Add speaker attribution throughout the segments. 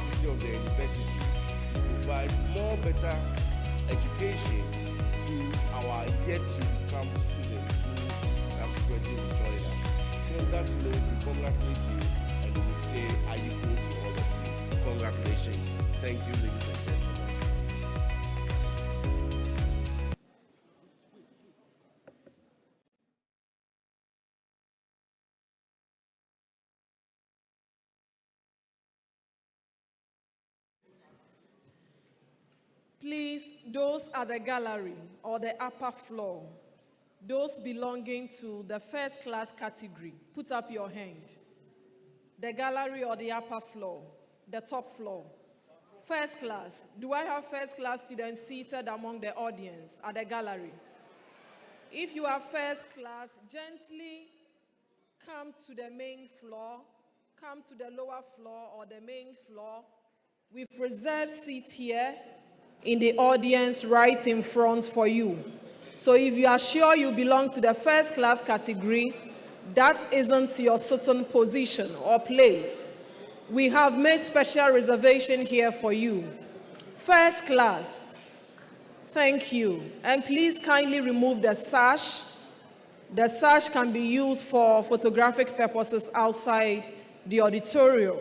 Speaker 1: capacity of the university to provide more better education to our yet-to-become students who subsequently will join us. So on that note, we congratulate you and we say, are you good to all of you? Congratulations. Thank you, ladies and gentlemen.
Speaker 2: Please, those at the gallery or the upper floor, those belonging to the first class category, put up your hand. The gallery or the upper floor, the top floor. First class, do I have first class students seated among the audience at the gallery? If you are first class, gently come to the main floor, come to the lower floor or the main floor. We've reserved seats here in the audience right in front for you. So if you are sure you belong to the first class category, that isn't your certain position or place. We have made special reservation here for you. First class, thank you. And please kindly remove the sash. The sash can be used for photographic purposes outside the auditorium,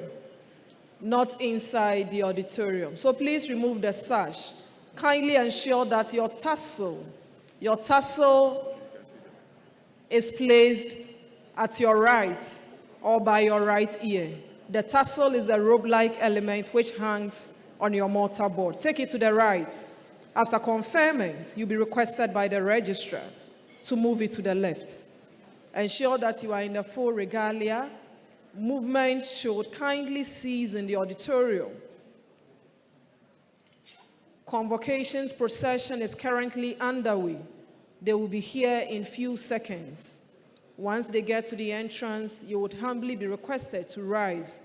Speaker 2: not inside the auditorium. So please remove the sash. Kindly ensure that your tassel is placed at your right or by your right ear. The tassel is the robe-like element which hangs on your mortarboard. Take it to the right. After conferment, you'll be requested by the registrar to move it to the left. Ensure that you are in the full regalia. Movement should kindly cease in the auditorium. Convocations procession is currently underway. They will be here in few seconds. Once they get to the entrance, you would humbly be requested to rise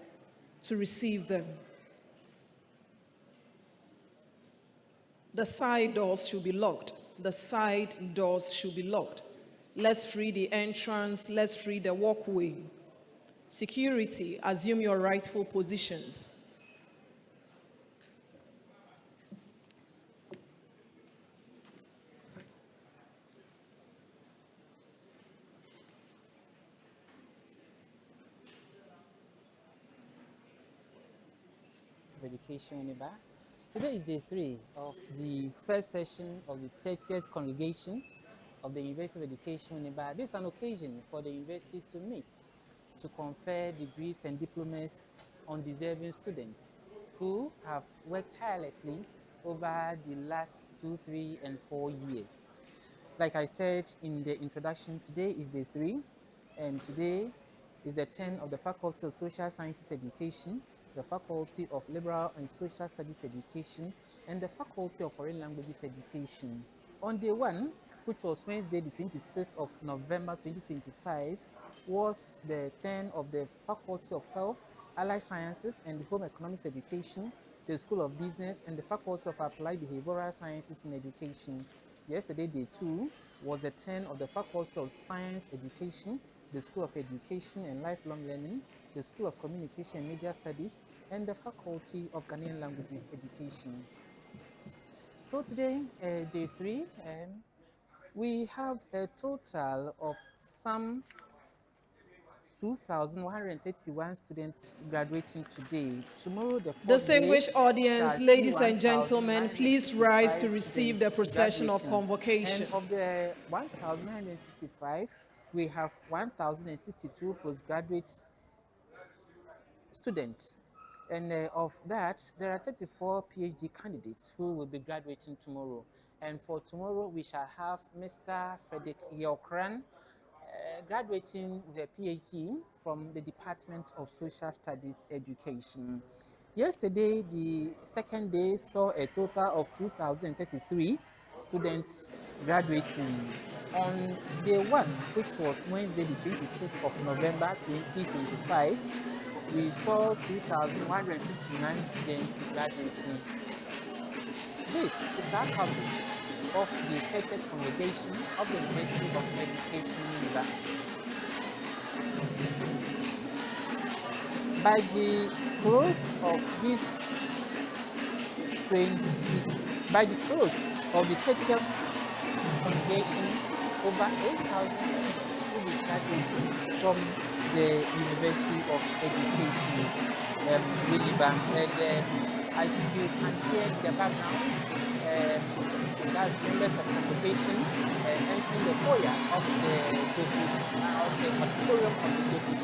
Speaker 2: to receive them. The side doors should be locked. The side doors should be locked. Let's free the entrance. Let's free the walkway. Security, assume your rightful positions.
Speaker 3: Education Winneba. Today is day 3 of the first session of the 30th congregation of the University of Education Winneba. This is an occasion for the university to meet, to confer degrees and diplomas on deserving students who have worked tirelessly over the last 2, 3, and 4 years. Like I said in the introduction, today is day 3, and today is the turn of the Faculty of Social Sciences Education, the Faculty of Liberal and Social Studies Education, and the Faculty of Foreign Languages Education. On day 1, which was Wednesday, the 26th of November 2025, was the turn of the Faculty of Health, Allied Sciences, and Home Economics Education, the School of Business, and the Faculty of Applied Behavioral Sciences in Education. Yesterday, day 2, was the turn of the Faculty of Science Education, the School of Education and Lifelong Learning, the School of Communication and Media Studies, and the Faculty of Ghanaian Languages Education. So today, day 3, we have a total of some 2,131 students graduating today. Tomorrow, the
Speaker 2: distinguished audience, ladies and gentlemen, please rise to receive the procession of convocation.
Speaker 3: And of the 1,965, we have 1,062 postgraduate students. And of that, there are 34 PhD candidates who will be graduating tomorrow. And for tomorrow, we shall have Mr. Frederick Yokran, graduating with a PhD from the Department of Social Studies Education. Yesterday, the second day saw a total of 2,033 students graduating. On day 1, which was Wednesday, the 26th of November 2025, we saw 2,159 students graduating. This is our coverage of the 30th congregation of the University of Education Winneba. By the close of this praying to see by the close of the 30th congregation, over 8,000 students will be graduating from the University of Education, Winneba. And as you can hear in the background, that's members of congregation entering the foyer of the auditorium of the David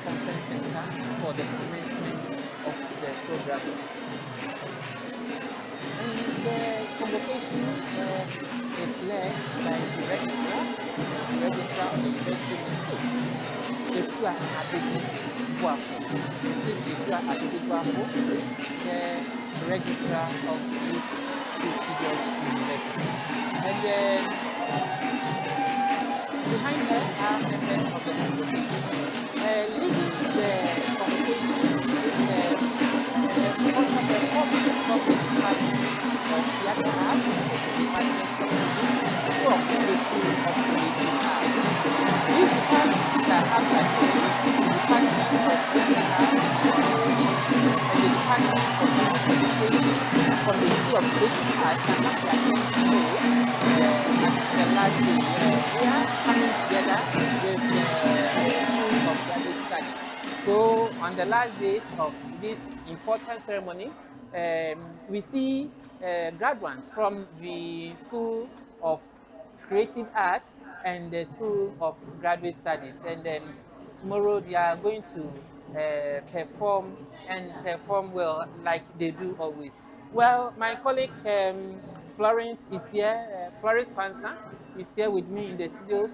Speaker 3: Conference Center for the commencement of the program. And the convocation is led by the registrar of the University of Eshua Adebu Buafo. This is Eshua Adebu Buafo, the registrar of this prestigious university. And behind her are members of the congregation. Leading the congregation is also the former department of theatre art, department from the School of Creative Art. These departments are actually the department of theatre art and the department of education from the School of Creative Art and actually the last day. We are coming together with the School of Graduate Studies. So on the last days of this important ceremony, we see graduates from the School of Creative Arts and the School of Graduate Studies. And then tomorrow they are going to perform well like they do always. Well, my colleague Florence is here, Florence Pansa is here with me in the studios.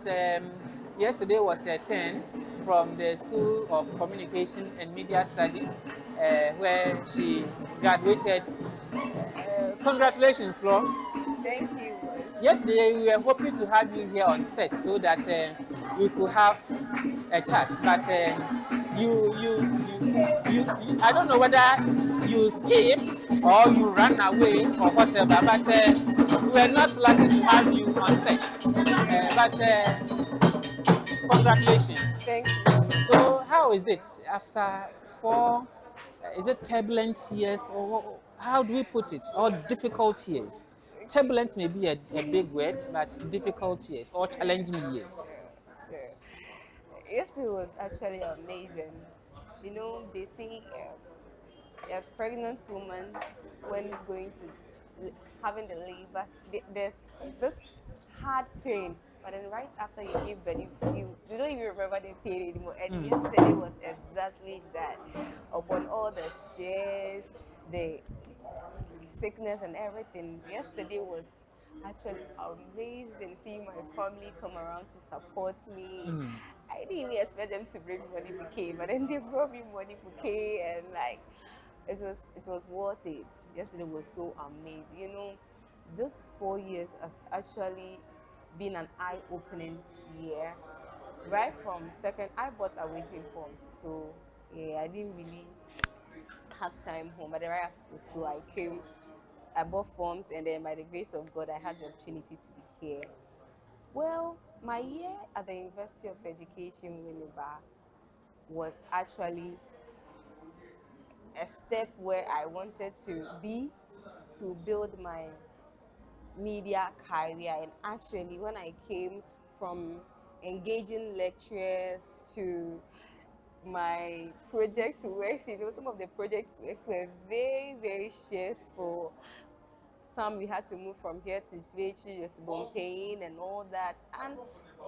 Speaker 3: Yesterday was a turn from the School of Communication and Media Studies, where she graduated. Congratulations, Flo.
Speaker 4: Thank you.
Speaker 3: Yesterday we were hoping to have you here on set so that we could have a chat, but you I don't know whether you skipped or you ran away or whatever, but we were not lucky to have you on set. But congratulations.
Speaker 4: Thank you.
Speaker 3: So how is it after 4, is it turbulent years, or how do we put it, or difficult years? Turbulent may be a big word, but difficult years or challenging years.
Speaker 4: Sure. Yesterday was actually amazing. You know, they say a pregnant woman, when going to having the labor, there's this hard pain. But then right after you give birth, you don't even remember the pain anymore. And yesterday was exactly that. Upon all the stress, the sickness and everything, yesterday was actually amazing seeing my family come around to support me. I didn't even expect them to bring money bouquet, but then they brought me money bouquet, and like it was worth it. Yesterday was so amazing. You know, this 4 years has actually been an eye-opening year. Right from second, I bought awaiting forms, so yeah, I didn't really have time home. But then right after school, I bought forms, and then by the grace of God, I had the opportunity to be here. Well, my year at the University of Education, Winneba, was actually a step where I wanted to build my media career. And actually, when I came from engaging lecturers to my project works, you know, some of the project works were very, very stressful. Some we had to move from here to Sweden, just Bompain and all that, and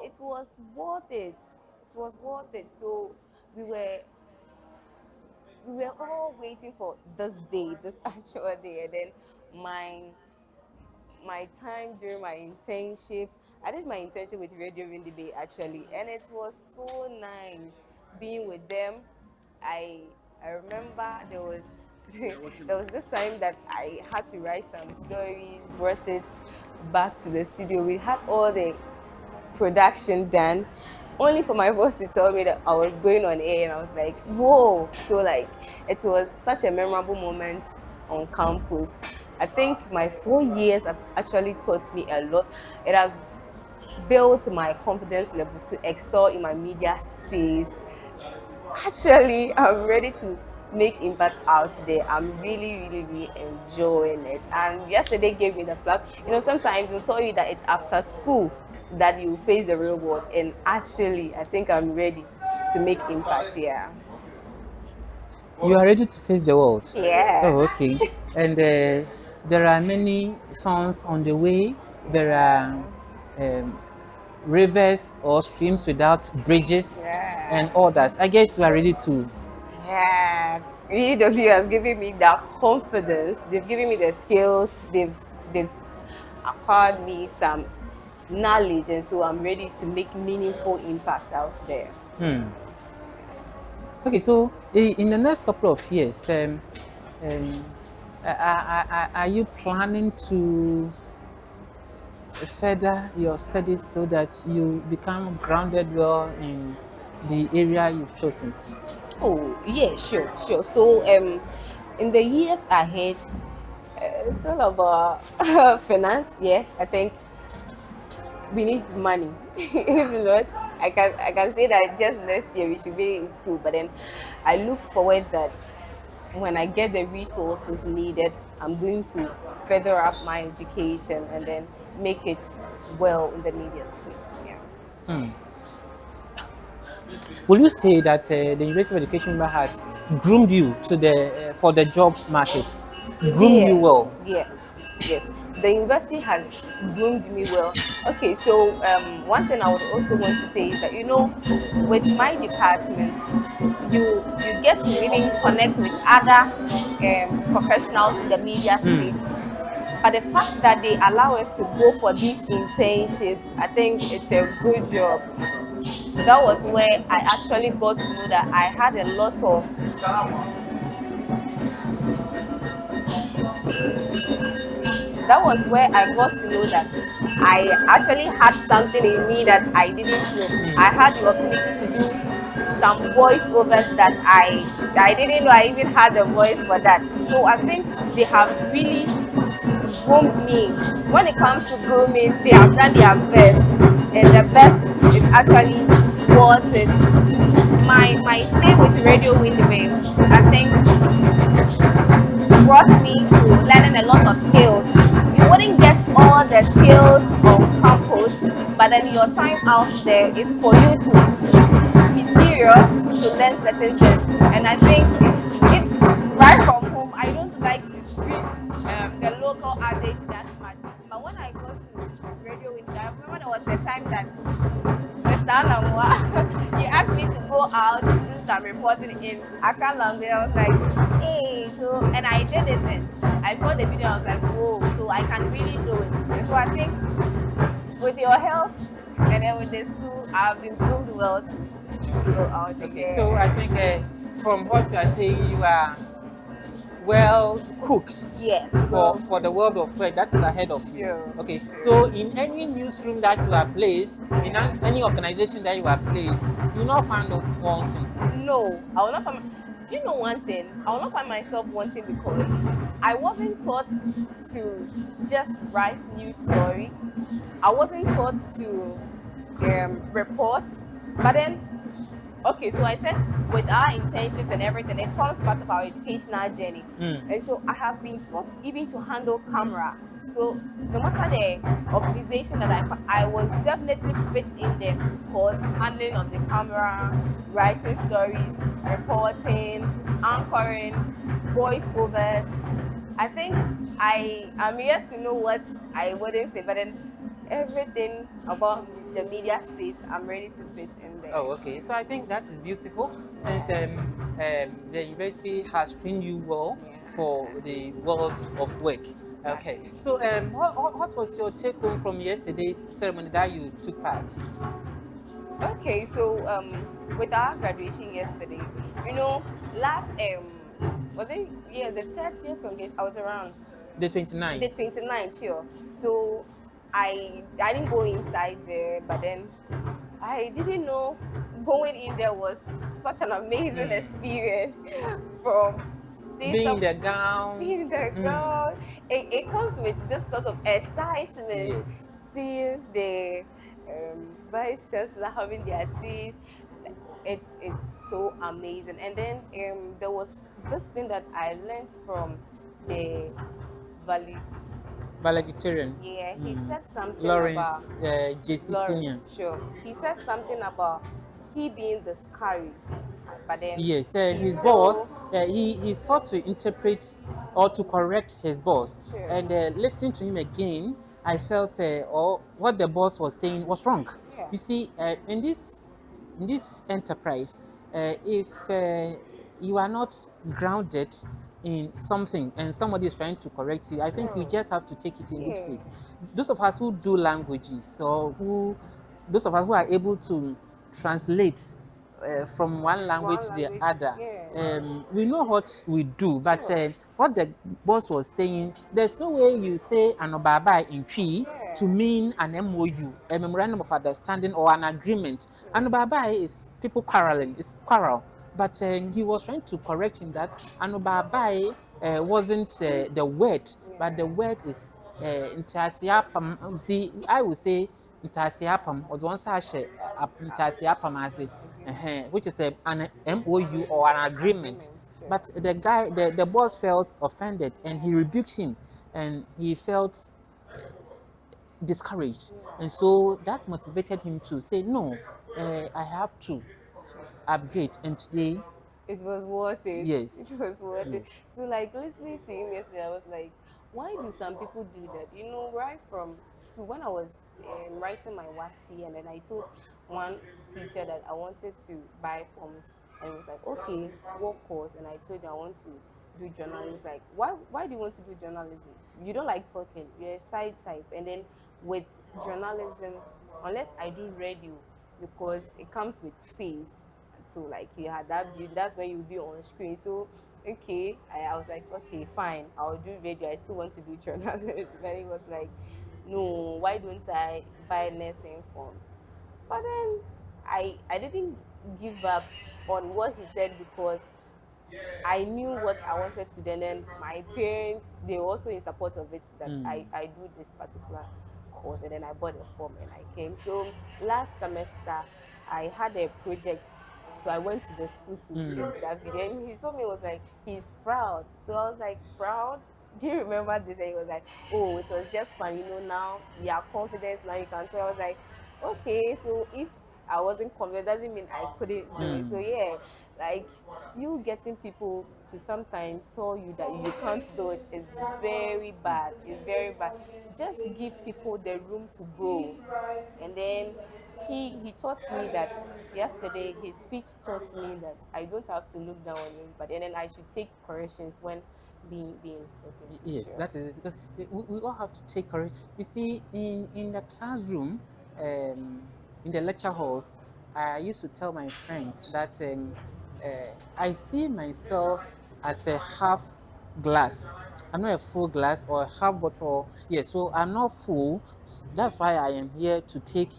Speaker 4: it was worth it. It was worth it. So we were all waiting for this day, this actual day. And then my time during my internship, I did my internship with Radio Winneba actually, and it was so nice being with them. I remember there was there was this time that I had to write some stories, brought it back to the studio. We had all the production done, only for my boss to tell me that I was going on air, and I was like, whoa. So like, it was such a memorable moment on campus. I think my 4 years has actually taught me a lot. It has built my confidence level to excel in my media space. Actually, I'm ready to make impact out there. I'm really enjoying it. And yesterday gave me the plug. You know, sometimes they'll tell you that it's after school that you face the real world. And actually, I think I'm ready to make impact here.
Speaker 3: You are ready to face the world.
Speaker 4: Yeah.
Speaker 3: Oh, okay. And there are many songs on the way. There are um, rivers or streams without bridges and
Speaker 4: Yeah.
Speaker 3: all that. I guess you are ready to.
Speaker 4: Yeah. EW has given me that confidence. They've given me the skills. They've acquired me some knowledge, and so I'm ready to make meaningful impact out there.
Speaker 3: Okay, so in the next couple of years, are you planning to further your studies so that you become grounded well in the area you've chosen?
Speaker 4: Oh, yeah, sure. So, in the years ahead, it's all about finance. Yeah, I think we need money. If not, I can say that just next year we should be in school. But then, I look forward that when I get the resources needed, I'm going to further up my education and then make it well in the media space. Yeah.
Speaker 3: Will you say that the University of Education has groomed you to the for the job market? Groomed you well?
Speaker 4: Yes. The university has groomed me well. Okay, so one thing I would also want to say is that, you know, with my department, you get to even connect with other professionals in the media space. But the fact that they allow us to go for these internships, I think it's a good job. That was where I actually got to know that I had a lot of that was where I got to know that I actually had something in me that I didn't know. I had the opportunity to do some voiceovers that I didn't know I even had the voice for that. So I think they have really groomed me. When it comes to grooming, they have done their best, and the best is actually worth it. My stay with Radio Winneba, I think, brought me to learning a lot of skills. You wouldn't get all the skills on campus, but then your time out there is for you to be serious to learn certain things. And I think right from home, I don't like to speak the local adage that much. But when I go to Radio Winneba, I remember there was a time that Mr. Anamwa, he asked me to go out to do some reporting in Akan language. I was like, hey, so, and I did it. And I saw the video, I was like, whoa, so I can really do it. And so I think with your help and then with the school, I've been groomed well to go out there.
Speaker 3: So I think from what you are saying, you are well cooked.
Speaker 4: Yes.
Speaker 3: For the world of work that is ahead of you.
Speaker 4: Sure.
Speaker 3: Okay. So in any newsroom that you are placed, in any organization that you are placed, you will not find wanting.
Speaker 4: No, I will not find. Do you know one thing? I will not find myself wanting because I wasn't taught to just write news story. I wasn't taught to report. But then, okay, so I said with our intentions and everything, it forms part of our educational journey. And so I have been taught even to handle camera. So no matter the organization that I will definitely fit in there, because handling of the camera, writing stories, reporting, anchoring, voiceovers. I think I am here to know what I wouldn't fit, but then everything about the media space, I'm ready to fit in there.
Speaker 3: Oh, okay. So I think that is beautiful since the university has trained you well for the world of work. Okay. So what was your take home from yesterday's ceremony that you took part?
Speaker 4: Okay, so with our graduation yesterday, you know, last was it the 30th congregation? I was around.
Speaker 3: The 29th.
Speaker 4: The 29th, sure. So I didn't go inside there, but then I didn't know going in there was such an amazing experience. From
Speaker 3: being in the gown.
Speaker 4: Being in the gown. It comes with this sort of excitement. Seeing the vice chancellor having their seats. it's so amazing. And then there was this thing that I learned from the value.
Speaker 3: Valedictorian.
Speaker 4: Yeah, he said something about
Speaker 3: Lawrence JC Senior.
Speaker 4: Lawrence. Sure, he said something about he being discouraged, but then
Speaker 3: Yes,
Speaker 4: he
Speaker 3: his boss,
Speaker 4: still
Speaker 3: he sought to interpret or to correct his boss.
Speaker 4: sure.
Speaker 3: And listening to him again, I felt or what the boss was saying was wrong.
Speaker 4: Yeah.
Speaker 3: You see, in this enterprise, if you are not grounded in something and somebody is trying to correct you, I think you
Speaker 4: Sure.
Speaker 3: just have to take it in good
Speaker 4: Yeah.
Speaker 3: faith. Those of us who do languages, or those of us who are able to translate from one language
Speaker 4: One
Speaker 3: to the
Speaker 4: language.
Speaker 3: other.
Speaker 4: Yeah.
Speaker 3: We know what we do, but
Speaker 4: Sure.
Speaker 3: what the boss was saying, there's no way you say an obaba in Twi
Speaker 4: Yeah.
Speaker 3: to mean an MOU, a memorandum of understanding or an agreement. An obaba is people quarreling, it's quarrel. But he was trying to correct him that an obaba wasn't the word, but the
Speaker 4: Yeah.
Speaker 3: word is ntiasiapam. See, I would say ntiasiapam was one such ntiasiapam as which is an MOU or an agreement.
Speaker 4: Sure.
Speaker 3: But the guy, the boss felt offended and he rebuked him and he felt discouraged. And so that motivated him to say, no, I have to upgrade. And today,
Speaker 4: It was worth it.
Speaker 3: yes.
Speaker 4: It was worth it.
Speaker 3: Yes.
Speaker 4: So like listening to him yesterday, I was like, why do some people do that? You know, right from school, when I was writing my WASI, and then I told one teacher that I wanted to buy forms, and he was like, okay, what course? And I told him I want to do journalism. He was like, why do you want to do journalism? You don't like talking. You're a shy type. And then with journalism, unless I do radio, because it comes with face, so like you had that view, that's when you'll be on screen. So okay, I was like, okay, fine, I'll do radio. I still want to do journalism. And he was like, no, why don't I buy nursing forms? But then I didn't give up on what he said, because I knew what I wanted to do. And then my parents, they were also in support of it, that I do this particular course. And then I bought a form and I came. So last semester I had a project. So I went to the school to shoot that video. And he saw me, was like, he's proud. So I was like, proud? Do you remember this? And he was like, oh, it was just fun. You know, now you are confident. Now you can tell. I was like, okay, so if I wasn't confident, doesn't mean I couldn't do it. So yeah, like you getting people to sometimes tell you that you can't do it is very bad. It's very bad. Just give people the room to grow. And then he taught me that yesterday. His speech taught me that I don't have to look down on anybody, and then I should take corrections when being spoken to.
Speaker 3: Yes,
Speaker 4: Sure.
Speaker 3: that is it, because we all have to take courage. You see, in the classroom, in the lecture halls, I used to tell my friends that I see myself as a half glass. I'm not a full glass or a half bottle. Yes, so I'm not full. That's why I am here to take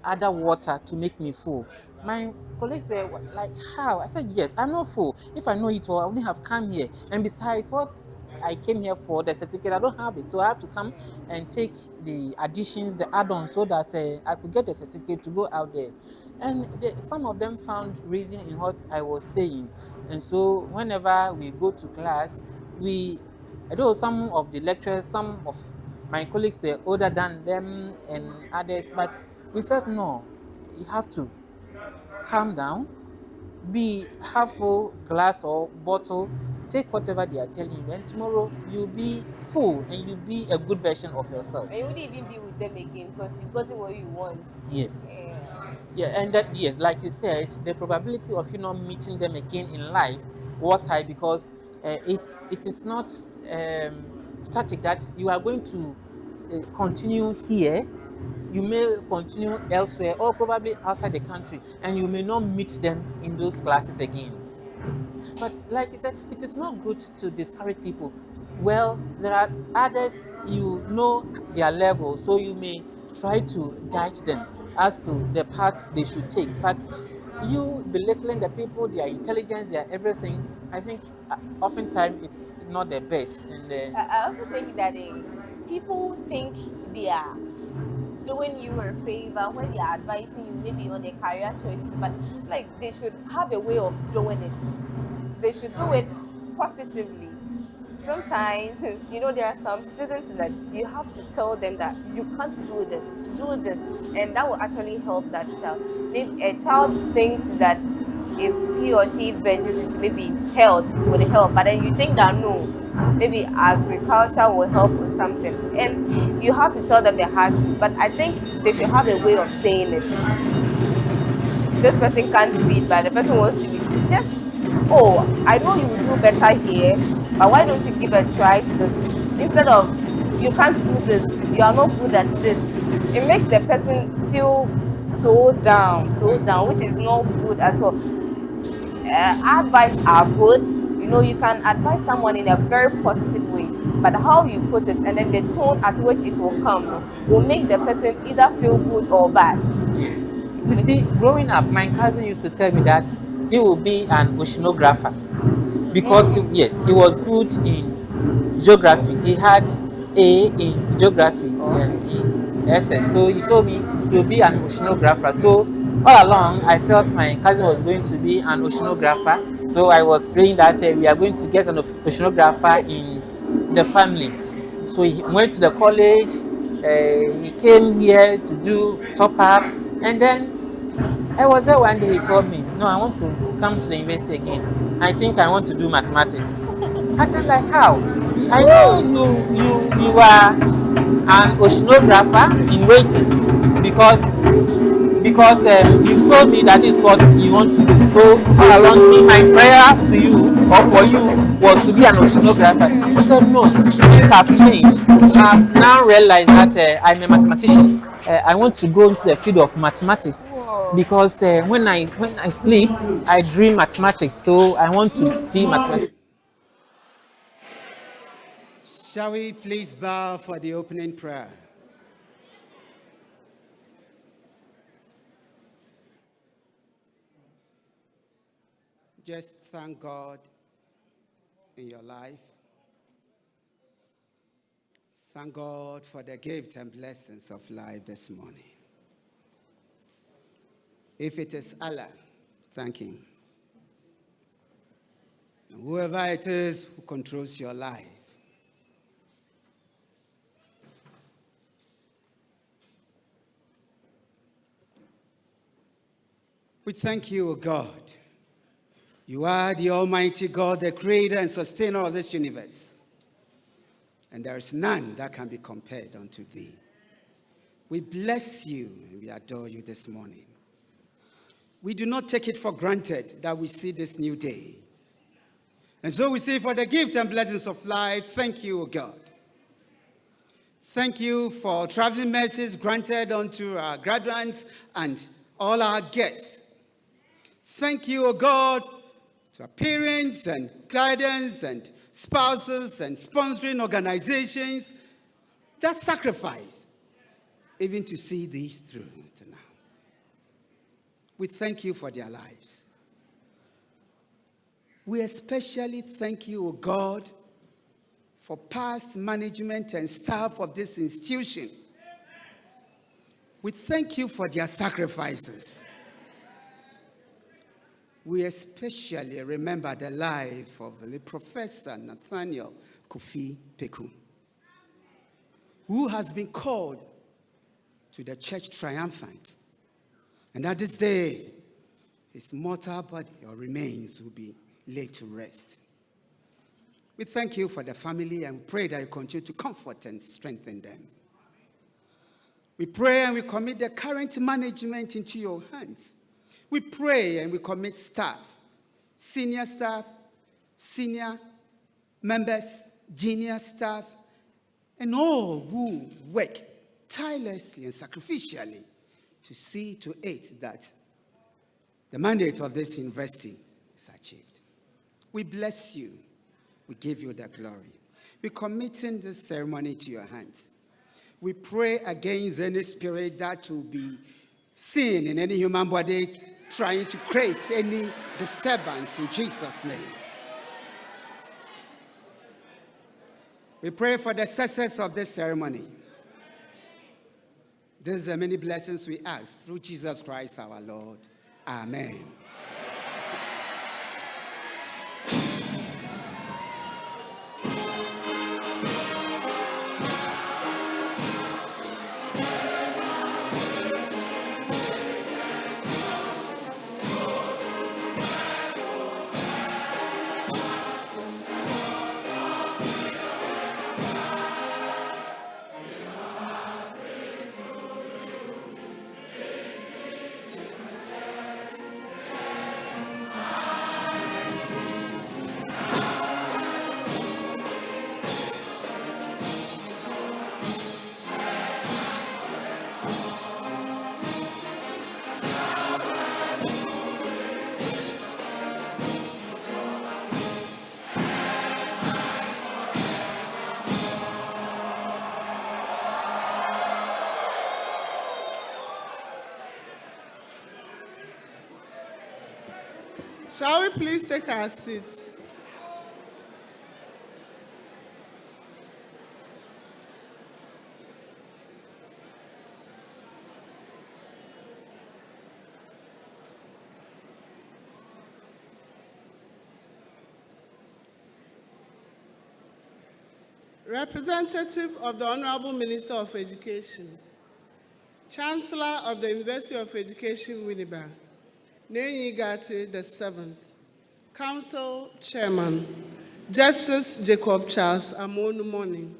Speaker 3: other water to make me full. My colleagues were like, how? I said, yes, I'm not full. If I know it well, I wouldn't have come here. And besides, what I came here for, the certificate, I don't have it. So I have to come and take the additions, the add-ons, so that I could get the certificate to go out there. And some of them found reason in what I was saying. And so whenever we go to class, although some of the lecturers, some of my colleagues were older than them and others, but we felt no, you have to calm down, be half full glass or bottle, take whatever they are telling you, then tomorrow you'll be full and you'll be a good version of yourself.
Speaker 4: And you wouldn't even be with them again because you've gotten what you want.
Speaker 3: Yes.
Speaker 4: Yeah.
Speaker 3: Yeah, and that, yes, like you said, the probability of you not meeting them again in life was high, because it is not static that you are going to continue here. You may continue elsewhere or probably outside the country, and you may not meet them in those classes again. But like I said, it is not good to discourage people. Well, there are others, you know their level, so you may try to guide them as to the path they should take. But you belittling the people, their intelligence, their everything, I think oftentimes it's not the best. And
Speaker 4: I also think that people think they are doing you a favor when they are advising you maybe on their career choices, but like they should have a way of doing it. They should do it positively. Sometimes, there are some students that you have to tell them that you can't do this, and that will actually help that child. Maybe a child thinks that if he or she ventures into maybe health, it will help, but then you think that no, maybe agriculture will help or something, and you have to tell them the hard truth. But I think they should have a way of saying it. This person can't read, but the person wants to read. Just, oh, I know you will do better here, but why don't you give a try to this? Instead of, you can't do this, you are not good at this. It makes the person feel so down, which is not good at all. Advice are good. You can advise someone in a very positive way, but how you put it and then the tone at which it will come will make the person either feel good or bad.
Speaker 3: Yes. You see, growing up, my cousin used to tell me that he would be an oceanographer because he was good in geography. He had A in geography and in SS. So he told me he'll be an oceanographer. So all along, I felt my cousin was going to be an oceanographer. So I was praying that we are going to get an oceanographer in the family. So he went to the college. He came here to do top up, and then I was there one day. He called me. No, I want to come to the university again. I think I want to do mathematics. I said, like, how? I know you are an oceanographer in waiting because you told me that is what you want to do. So all along, me, my prayer to you or for you was to be an oceanographer. I said, no, things have changed. I've now realized that I'm a mathematician. I want to go into the field of mathematics.
Speaker 4: Whoa.
Speaker 3: Because when I sleep, I dream mathematics. So I want to be mathematics.
Speaker 5: Shall we please bow for the opening prayer? Just thank God in your life. Thank God for the gifts and blessings of life this morning. If it is Allah, thank Him. And whoever it is who controls your life, we thank you, O God. You are the Almighty God, the creator and sustainer of this universe. And there is none that can be compared unto thee. We bless you and we adore you this morning. We do not take it for granted that we see this new day. And so we say, for the gift and blessings of life, thank you, O God. Thank you for traveling mercies granted unto our graduates and all our guests. Thank you, O God, to our parents and guardians and spouses and sponsoring organizations that sacrifice even to see these through to now. We thank you for their lives. We especially thank you, O God, for past management and staff of this institution. We thank you for their sacrifices. We especially remember the life of the Professor Nathaniel Kofi Peku, who has been called to the church triumphant. And at this day, his mortal body or remains will be laid to rest. We thank you for the family and we pray that you continue to comfort and strengthen them. We pray and we commit the current management into your hands. We pray and we commit staff, senior members, junior staff, and all who work tirelessly and sacrificially to see to it that the mandate of this university is achieved. We bless you. We give you the glory. We're committing this ceremony to your hands. We pray against any spirit that will be seen in any human body trying to create any disturbance in Jesus' name. We pray for the success of this ceremony. These are many blessings we ask through Jesus Christ our Lord. Amen.
Speaker 6: Shall we please take our seats? Representative of the Honorable Minister of Education, Chancellor of the University of Education, Winneba, Nenyi Gate the 7th, Council Chairman, Justice Jacob Charles Amonu Morning,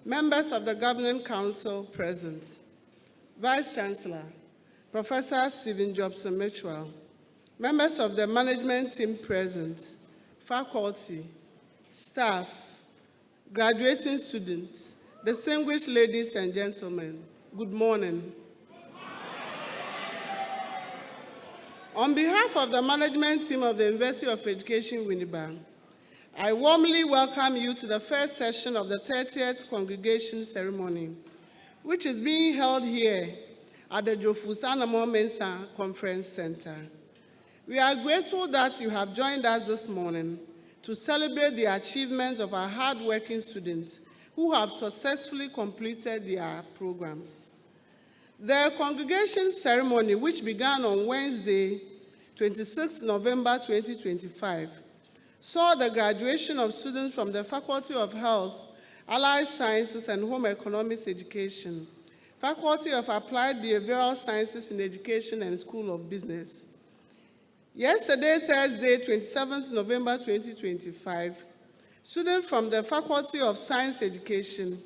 Speaker 6: members of the Governing Council present, Vice Chancellor, Professor Stephen Jobson Mitchell, members of the management team present, faculty, staff, graduating students, distinguished ladies and gentlemen, good morning. On behalf of the management team of the University of Education, Winneba, I warmly welcome you to the first session of the 30th Congregation Ceremony, which is being held here at the Jofusanamo Mensa Conference Center. We are grateful that you have joined us this morning to celebrate the achievements of our hard-working students who have successfully completed their programs. The congregation ceremony, which began on Wednesday, 26 November 2025, saw the graduation of students from the Faculty of Health, Allied Sciences and Home Economics Education, Faculty of Applied Behavioral Sciences in Education and School of Business. Yesterday, Thursday, 27th November 2025, students from the Faculty of Science Education,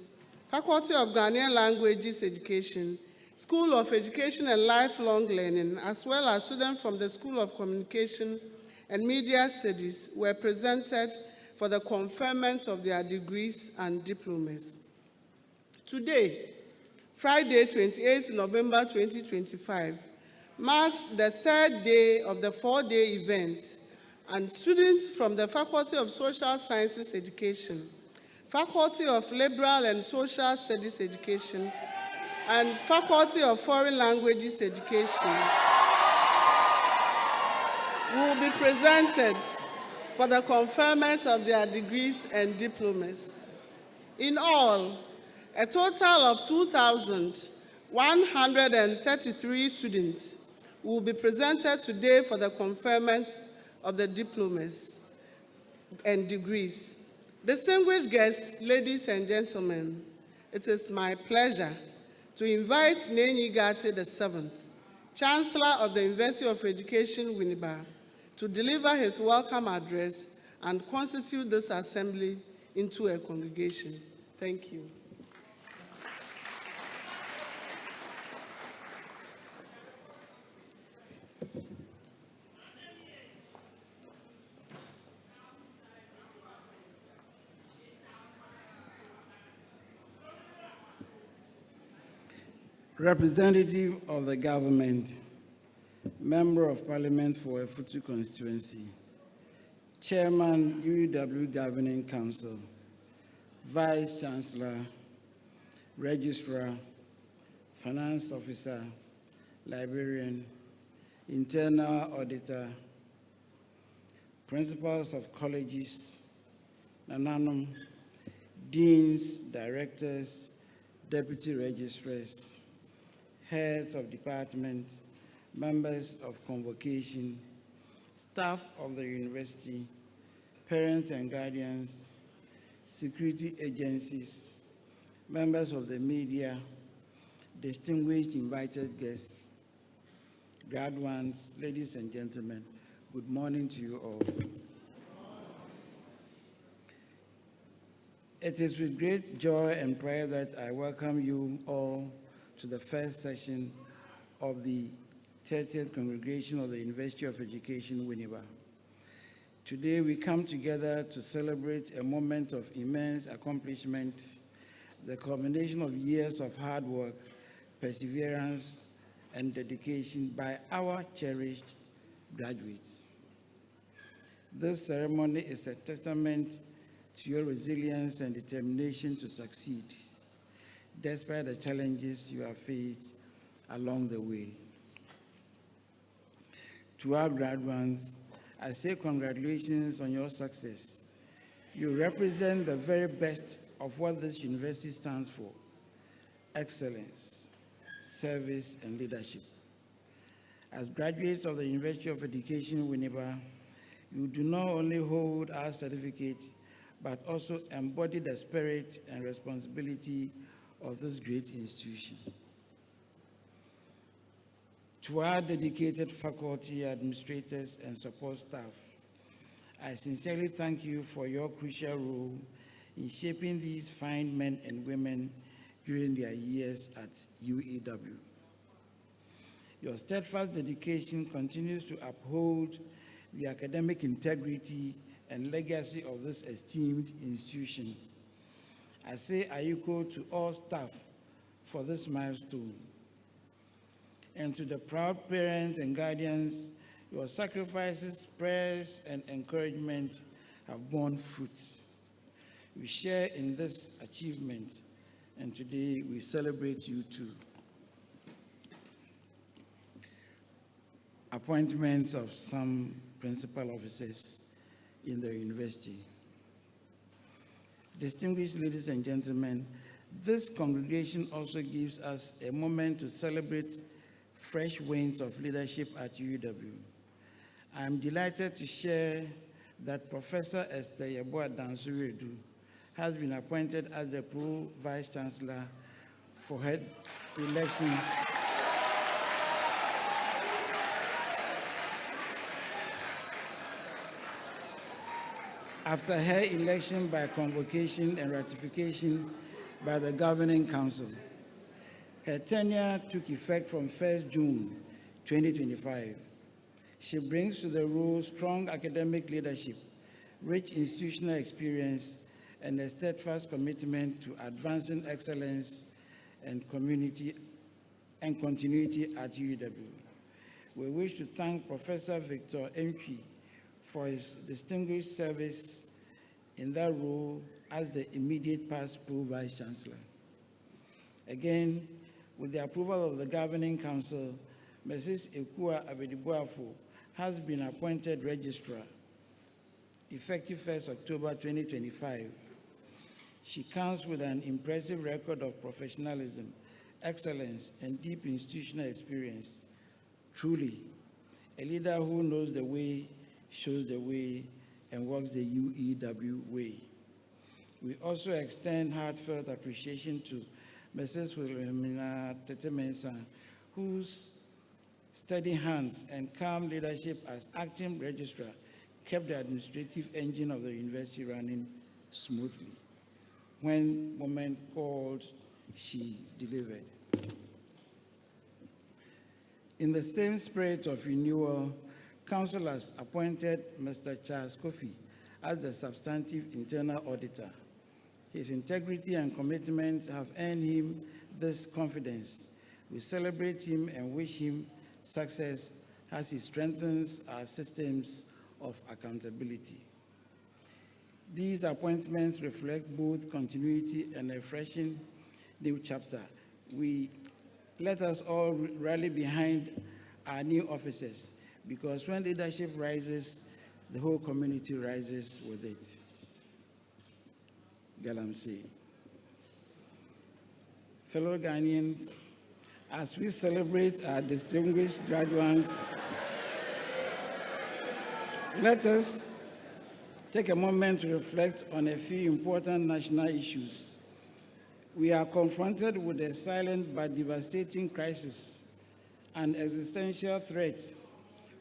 Speaker 6: Faculty of Ghanaian Languages Education, School of Education and Lifelong Learning, as well as students from the School of Communication and Media Studies were presented for the conferment of their degrees and diplomas. Today, Friday, 28th November 2025, marks the third day of the four-day event, and students from the Faculty of Social Sciences Education, Faculty of Liberal and Social Studies Education, and Faculty of Foreign Languages Education will be presented for the conferment of their degrees and diplomas. In all, a total of 2,133 students will be presented today for the conferment of the diplomas and degrees. Distinguished guests, ladies and gentlemen, it is my pleasure to invite Nenyi Gate the 7th, Chancellor of the University of Education, Winneba, to deliver his welcome address and constitute this assembly into a congregation. Thank you.
Speaker 7: Representative of the government, Member of Parliament for Efutu constituency, Chairman, UEW Governing Council, Vice Chancellor, Registrar, Finance Officer, Librarian, Internal Auditor, Principals of Colleges, Nananum, Deans, Directors, Deputy Registrars, heads of department, members of convocation, staff of the university, parents and guardians, security agencies, members of the media, distinguished invited guests, graduates, ladies and gentlemen, good morning to you all. It is with great joy and pride that I welcome you all to the first session of the 30th Congregation of the University of Education, Winneba. Today we come together to celebrate a moment of immense accomplishment, the culmination of years of hard work, perseverance, and dedication by our cherished graduates. This ceremony is a testament to your resilience and determination to succeed, despite the challenges you have faced along the way. To our graduates, I say congratulations on your success. You represent the very best of what this university stands for: excellence, service, and leadership. As graduates of the University of Education, Winneba, you do not only hold our certificate, but also embody the spirit and responsibility of this great institution. To our dedicated faculty, administrators, and support staff, I sincerely thank you for your crucial role in shaping these fine men and women during their years at UAW. Your steadfast dedication continues to uphold the academic integrity and legacy of this esteemed institution. I say ayuko to all staff for this milestone. And to the proud parents and guardians, your sacrifices, prayers, and encouragement have borne fruit. We share in this achievement, and today we celebrate you too. Appointments of some principal officers in the university. Distinguished ladies and gentlemen, this congregation also gives us a moment to celebrate fresh winds of leadership at UW. I am delighted to share that Professor Esther Yeboah Dansuredu has been appointed as the Pro Vice Chancellor for her election. After her election by convocation and ratification by the Governing Council. Her tenure took effect from 1st June 2025. She brings to the role strong academic leadership, rich institutional experience, and a steadfast commitment to advancing excellence and continuity at UW. We wish to thank Professor Victor Mtwi for his distinguished service in that role as the immediate past Pro Vice Chancellor. Again, with the approval of the Governing Council, Mrs. Ekua Abedibuafo has been appointed Registrar, effective 1st October 2025. She comes with an impressive record of professionalism, excellence, and deep institutional experience. Truly, a leader who knows the way, shows the way, and walks the UEW way. We also extend heartfelt appreciation to Mrs. Wilhelmina Tetemensa, whose steady hands and calm leadership as acting registrar kept the administrative engine of the university running smoothly. When moment called, she delivered. In the same spirit of renewal, Council has appointed Mr. Charles Kofi as the substantive internal auditor. His integrity and commitment have earned him this confidence. We celebrate him and wish him success as he strengthens our systems of accountability. These appointments reflect both continuity and a refreshing new chapter. Let us all rally behind our new officers, because when leadership rises, the whole community rises with it. Galamsey. Fellow Ghanaians, As we celebrate our distinguished graduates, let us take a moment to reflect on a few important national issues. We are confronted with a silent but devastating crisis, an existential threat,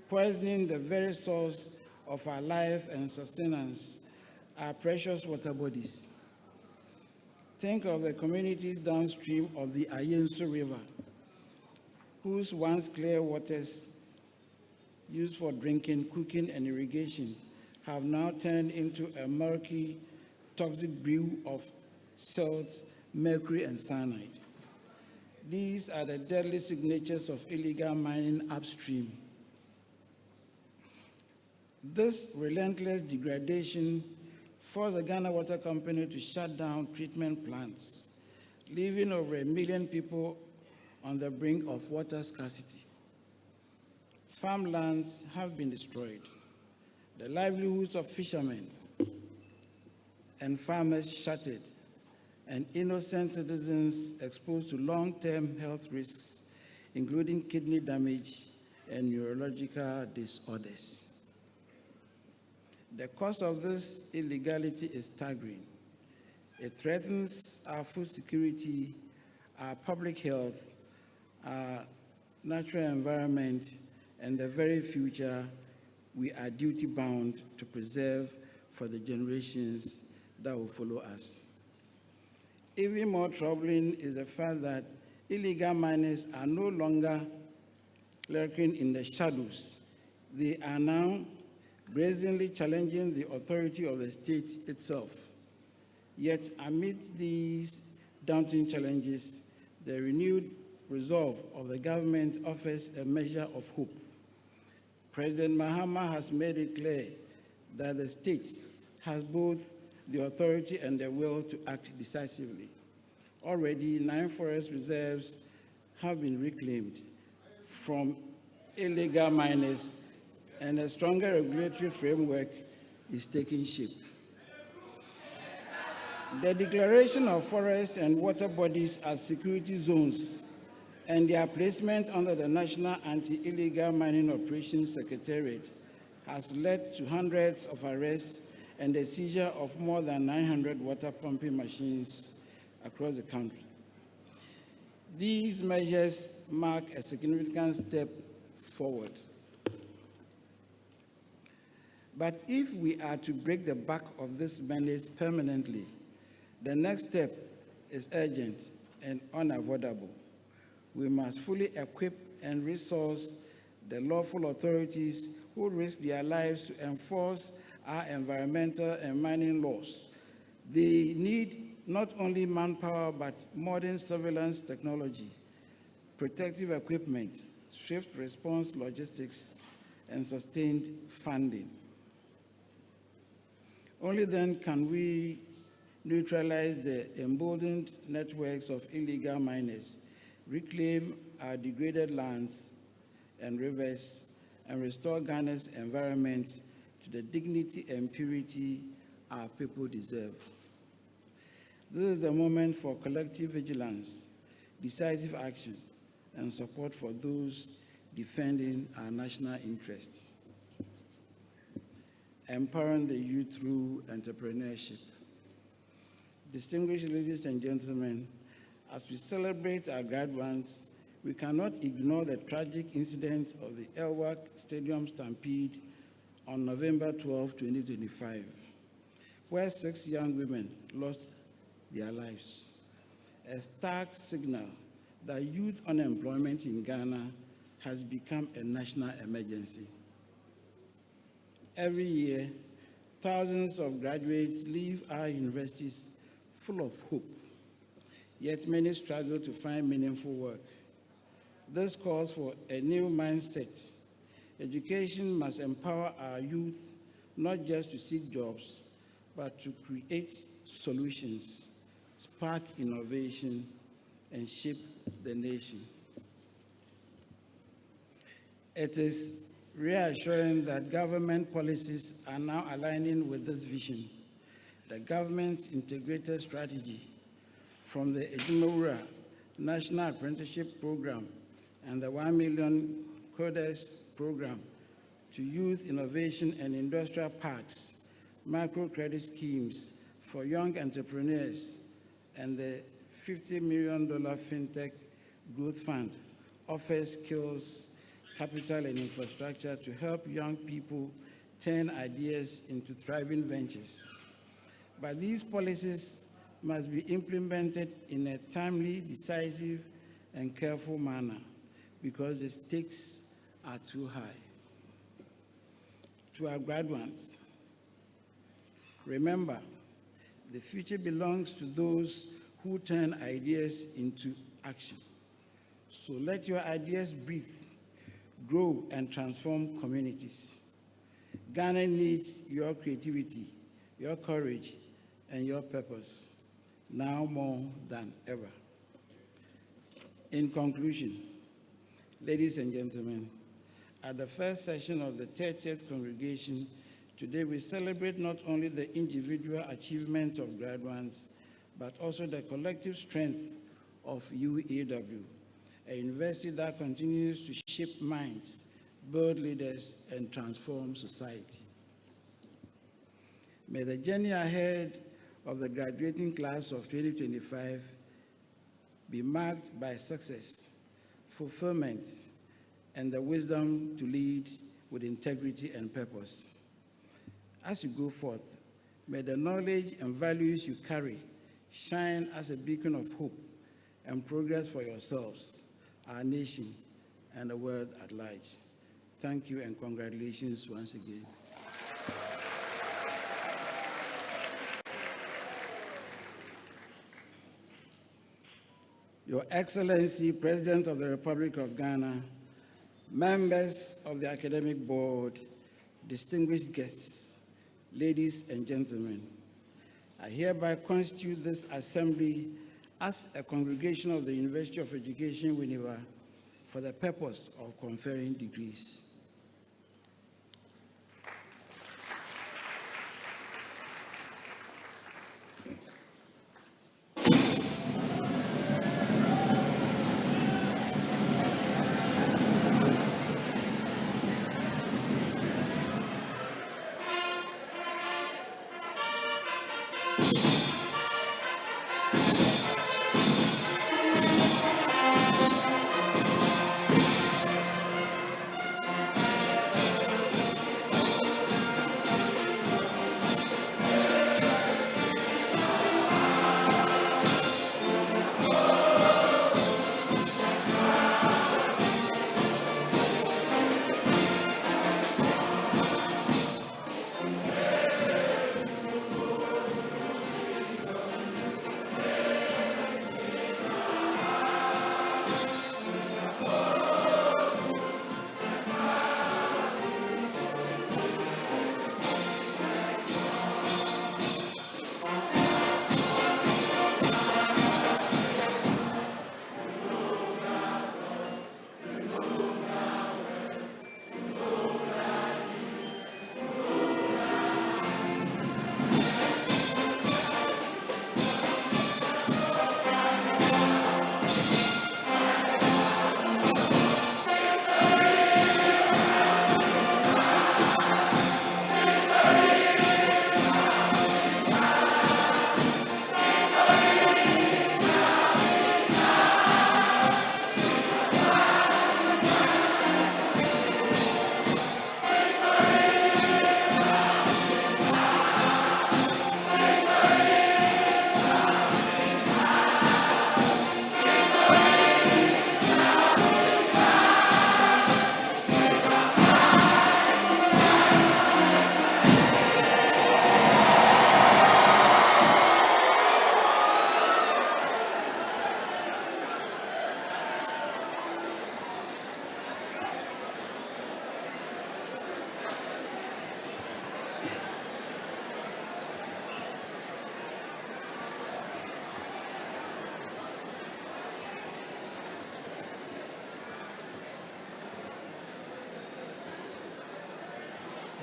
Speaker 7: poisoning the very source of our life and sustenance, our precious water bodies. Think of the communities downstream of the Ayensu River, whose once clear waters used for drinking, cooking, and irrigation have now turned into a murky, toxic brew of silt, mercury, and cyanide. These are the deadly signatures of illegal mining upstream. This relentless degradation forced the Ghana Water Company to shut down treatment plants, leaving over 1 million people on the brink of water scarcity. Farmlands have been destroyed. The livelihoods of fishermen and farmers shattered, and innocent citizens exposed to long-term health risks, including kidney damage and neurological disorders. The cost of this illegality is staggering. It threatens our food security, our public health, our natural environment, and the very future we are duty-bound to preserve for the generations that will follow us. Even more troubling is the fact that illegal miners are no longer lurking in the shadows. They are now brazenly challenging the authority of the state itself. Yet, amid these daunting challenges, the renewed resolve of the government offers a measure of hope. President Mahama has made it clear that the state has both the authority and the will to act decisively. Already, 9 forest reserves have been reclaimed from illegal miners, and a stronger regulatory framework is taking shape. The declaration of forests and water bodies as security zones and their placement under the National Anti-Illegal Mining Operations Secretariat has led to hundreds of arrests and the seizure of more than 900 water pumping machines across the country. These measures mark a significant step forward. But if we are to break the back of this menace permanently, the next step is urgent and unavoidable. We must fully equip and resource the lawful authorities who risk their lives to enforce our environmental and mining laws. They need not only manpower, but modern surveillance technology, protective equipment, swift response logistics, and sustained funding. Only then can we neutralize the emboldened networks of illegal miners, reclaim our degraded lands and rivers, and restore Ghana's environment to the dignity and purity our people deserve. This is the moment for collective vigilance, decisive action, and support for those defending our national interests. Empowering the youth through entrepreneurship. Distinguished ladies and gentlemen, as we celebrate our graduates, we cannot ignore the tragic incident of the Elwak Stadium Stampede on November 12, 2025, where 6 young women lost their lives. A stark signal that youth unemployment in Ghana has become a national emergency. Every year, thousands of graduates leave our universities full of hope, yet many struggle to find meaningful work. This calls for a new mindset. Education must empower our youth not just to seek jobs, but to create solutions, spark innovation, and shape the nation. It is reassuring that government policies are now aligning with this vision. The government's integrated strategy, from the Ejimawura National Apprenticeship Program, and the 1 million Coders Program to youth innovation and industrial parks, microcredit schemes for young entrepreneurs, and the $50 million FinTech Growth Fund offers skills, capital, and infrastructure to help young people turn ideas into thriving ventures. But these policies must be implemented in a timely, decisive, and careful manner because the stakes are too high. To our graduates, remember, the future belongs to those who turn ideas into action. So let your ideas breathe, grow, and transform communities. Ghana needs your creativity, your courage, and your purpose, now more than ever. In conclusion, ladies and gentlemen, at the first session of the 30th Congregation, today we celebrate not only the individual achievements of graduates, but also the collective strength of UAW, a university that continues to shape minds, build leaders, and transform society. May the journey ahead of the graduating class of 2025 be marked by success, fulfillment, and the wisdom to lead with integrity and purpose. As you go forth, may the knowledge and values you carry shine as a beacon of hope and progress for yourselves, our nation, and the world at large. Thank you and congratulations once again. Your Excellency, President of the Republic of Ghana, members of the Academic Board, distinguished guests, ladies and gentlemen, I hereby constitute this assembly as a congregation of the University of Education, Winneba, for the purpose of conferring degrees.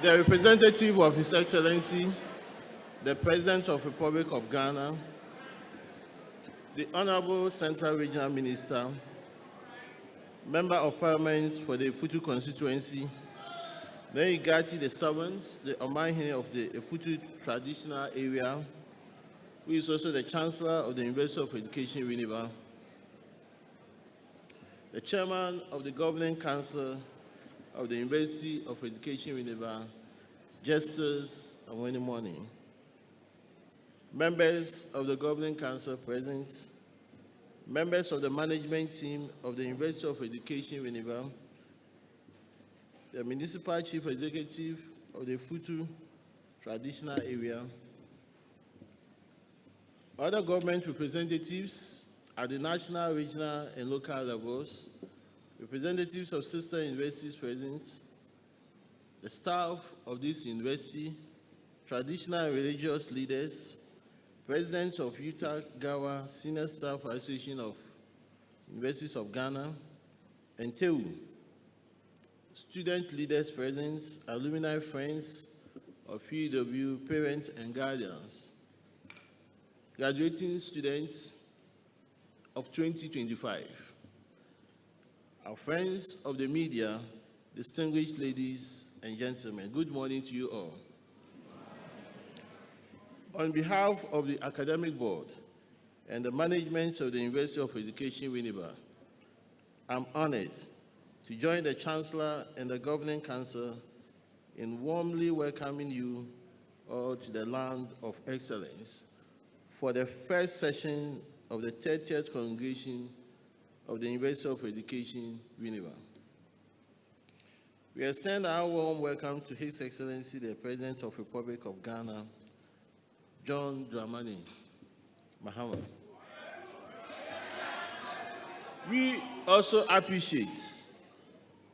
Speaker 1: The representative of His Excellency, the President of the Republic of Ghana, the Honorable Central Regional Minister, Member of Parliament for the Efutu constituency, then Igati the Seventh, the Omahine of the Efutu traditional area, who is also the Chancellor of the University of Education, Winneba, the Chairman of the Governing Council of the University of Education, Winneba, Jesters and Winnie Morning, members of the Governing Council present, members of the management team of the University of Education, Winneba, the Municipal Chief Executive of the Futu Traditional Area, other government representatives at the national, regional, and local levels, representatives of sister universities present, the staff of this university, traditional and religious leaders, president of Utah Gawa Senior Staff Association of Universities of Ghana, and TEU, student leaders present, alumni friends of UW, parents and guardians, graduating students of 2025, our friends of the media, distinguished ladies and gentlemen, good morning to you all. On behalf of the Academic Board and the management of the University of Education, Winneba, I'm honored to join the Chancellor and the Governing Council in warmly welcoming you all to the land of excellence for the first session of the 30th Congregation of the University of Education, Winneba. We extend our warm welcome to His Excellency, the President of the Republic of Ghana, John Dramani Mahama. We also appreciate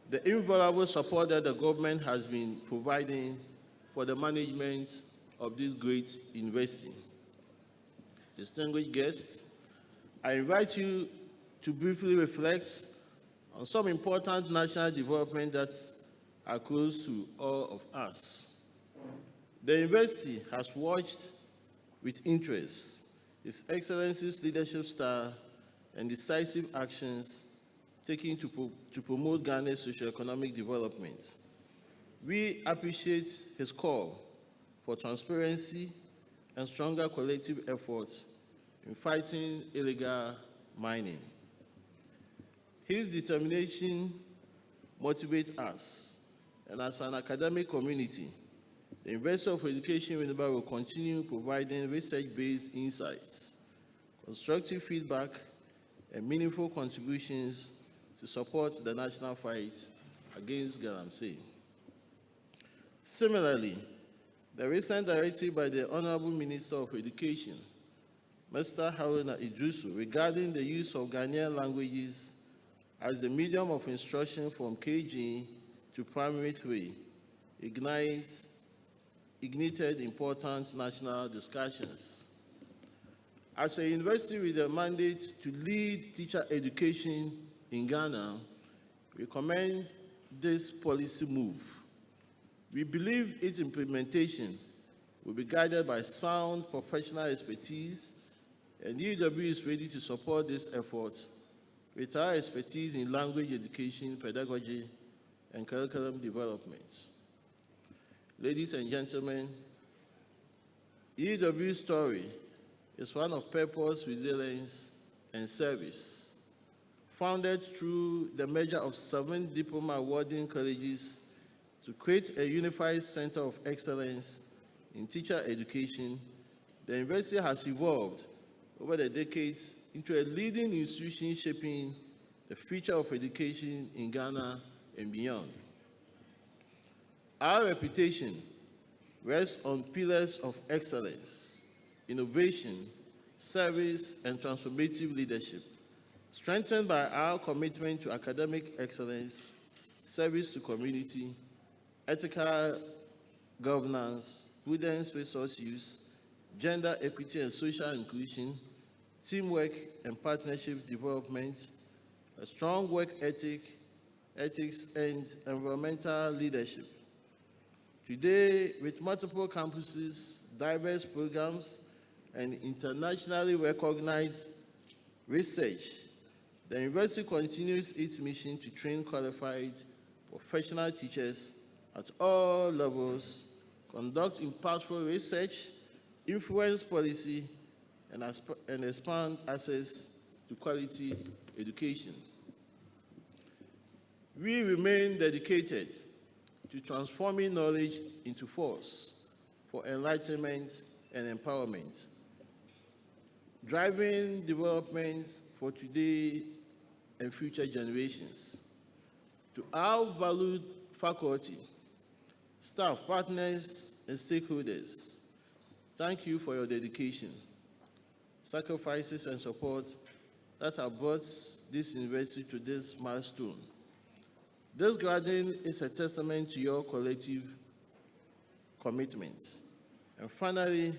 Speaker 1: the invaluable support that the government has been providing for the management of this great university. Distinguished guests, I invite you to briefly reflect on some important national developments that are close to all of us. The university has watched with interest His Excellency's leadership style and decisive actions taken to promote Ghana's socio-economic development. We appreciate his call for transparency and stronger collective efforts in fighting illegal mining. His determination motivates us, and as an academic community, the University of Education Winneba will continue providing research-based insights, constructive feedback, and meaningful contributions to support the national fight against galamsey. Similarly, the recent directive by the Honorable Minister of Education, Mr. Haruna Idrisu, regarding the use of Ghanaian languages as the medium of instruction from KG to primary 3 ignited important national discussions. As a university with a mandate to lead teacher education in Ghana, we commend this policy move. We believe its implementation will be guided by sound professional expertise, and UW is ready to support this effort with our expertise in language education, pedagogy, and curriculum development. Ladies and gentlemen, UW's story is one of purpose, resilience, and service. Founded through the merger of 7 diploma awarding colleges to create a unified center of excellence in teacher education, the university has evolved over the decades into a leading institution shaping the future of education in Ghana and beyond. Our reputation rests on pillars of excellence, innovation, service, and transformative leadership, strengthened by our commitment to academic excellence, service to community, ethical governance, prudent resource use, gender equity and social inclusion, teamwork and partnership development, a strong work ethics, and environmental leadership. Today, with multiple campuses, diverse programs, and internationally recognized Research. The university continues its mission to train qualified professional teachers at all levels, conduct impactful research, influence policy, and expand access to quality education. We remain dedicated to transforming knowledge into force for enlightenment and empowerment, driving development for today and future generations. To our valued faculty, staff, partners, and stakeholders, thank you for your dedication, sacrifices, and support that have brought this university to this milestone. This gathering is a testament to your collective commitment. And finally,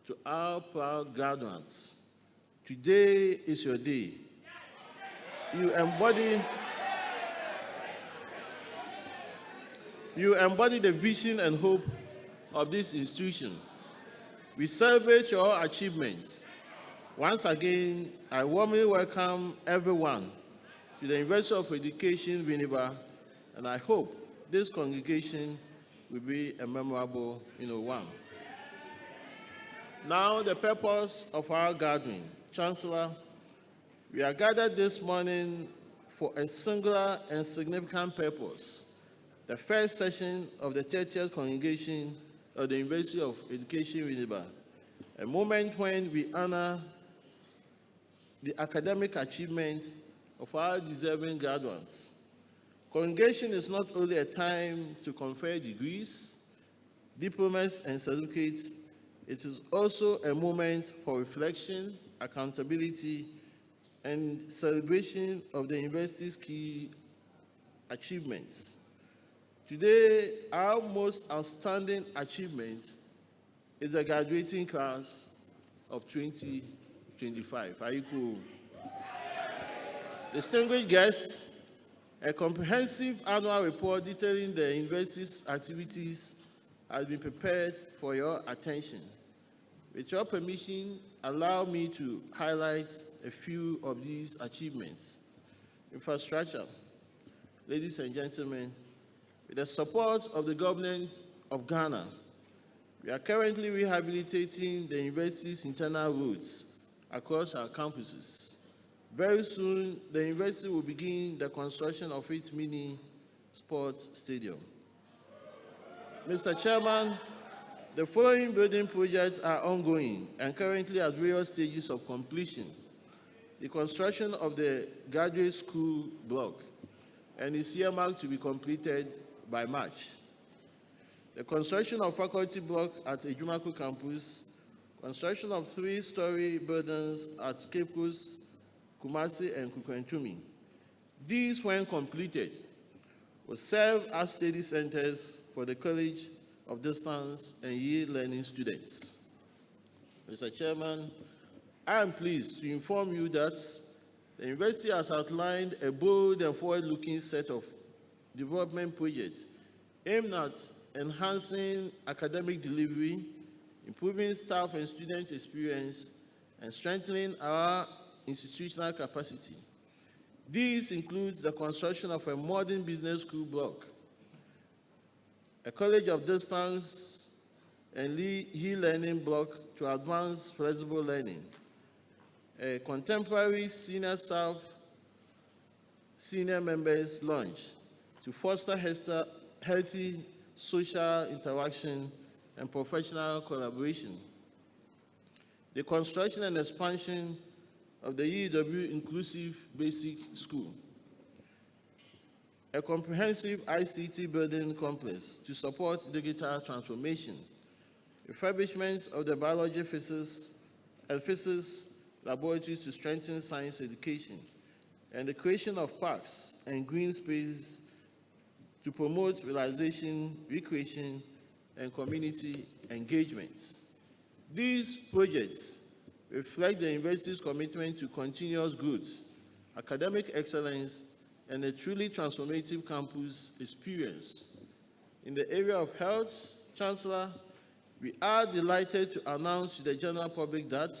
Speaker 1: to our proud graduates, today is your day. You embody the vision and hope of this institution. We celebrate your achievements. Once again, I warmly welcome everyone to the University of Education, Winneba, and I hope this congregation will be a memorable one. Now, the purpose of our gathering. Chancellor, we are gathered this morning for a singular and significant purpose. The first session of the 30th congregation of the University of Education, Winneba, a moment when we honor the academic achievements of our deserving graduates. Congregation is not only a time to confer degrees, diplomas, and certificates, it is also a moment for reflection, accountability, and celebration of the university's key achievements. Today, our most outstanding achievement is the graduating class of 2025. Are you cool? Distinguished guests, a comprehensive annual report detailing the university's activities has been prepared for your attention. With your permission, allow me to highlight a few of these achievements. Infrastructure. Ladies and gentlemen, with the support of the government of Ghana, we are currently rehabilitating the university's internal roads across our campuses. Very soon, the university will begin the construction of its mini sports stadium. Mr. Chairman, the following building projects are ongoing and currently at various stages of completion. The construction of the graduate school block and is earmarked to be completed by March. The construction of faculty block at Ejumako campus, construction of 3-story buildings at Cape Coast, Kumasi, and Kukwentumi. These, when completed, will serve as study centers for the College of Distance and Yield Learning students. Mr. Chairman, I am pleased to inform you that the university has outlined a bold and forward-looking set of development projects aimed at enhancing academic delivery, improving staff and student experience, and strengthening our institutional capacity. These include the construction of a modern business school block, a College of Distance and e-learning block to advance flexible learning, a contemporary senior staff, senior members lounge to foster healthy social interaction and professional collaboration, the construction and expansion of the UW Inclusive Basic School, a comprehensive ICT building complex to support digital transformation, refurbishment of the biology, physics, and physics laboratories to strengthen science education, and the creation of parks and green space to promote relaxation, recreation, and community engagement. These projects reflect the university's commitment to continuous growth, academic excellence, and a truly transformative campus experience. In the area of health, Chancellor, we are delighted to announce to the general public that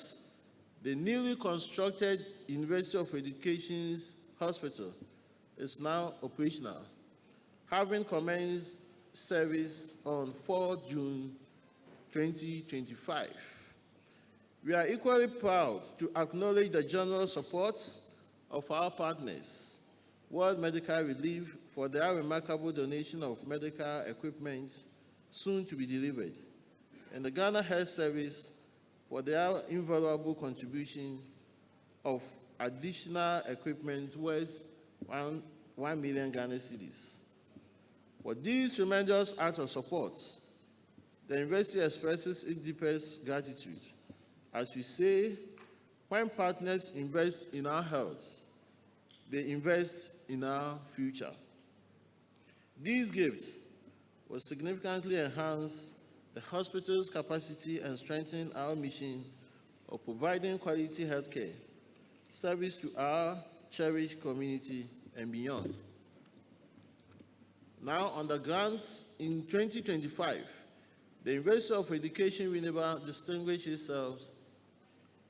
Speaker 1: The newly constructed University of Education's hospital is now operational, having commenced service on 4 June 2025. We are equally proud to acknowledge the generous support of our partners, World Medical Relief, for their remarkable donation of medical equipment soon to be delivered, and the Ghana Health Service for their invaluable contribution of additional equipment worth 1 million Ghana cedis. For these tremendous acts of support, the University expresses its deepest gratitude. As we say, when partners invest in our health, they invest in our future. These gifts will significantly enhance the hospital's capacity and strengthen our mission of providing quality healthcare service to our cherished community and beyond. Now, on the grants, in 2025, the University of Education Winneba distinguished itself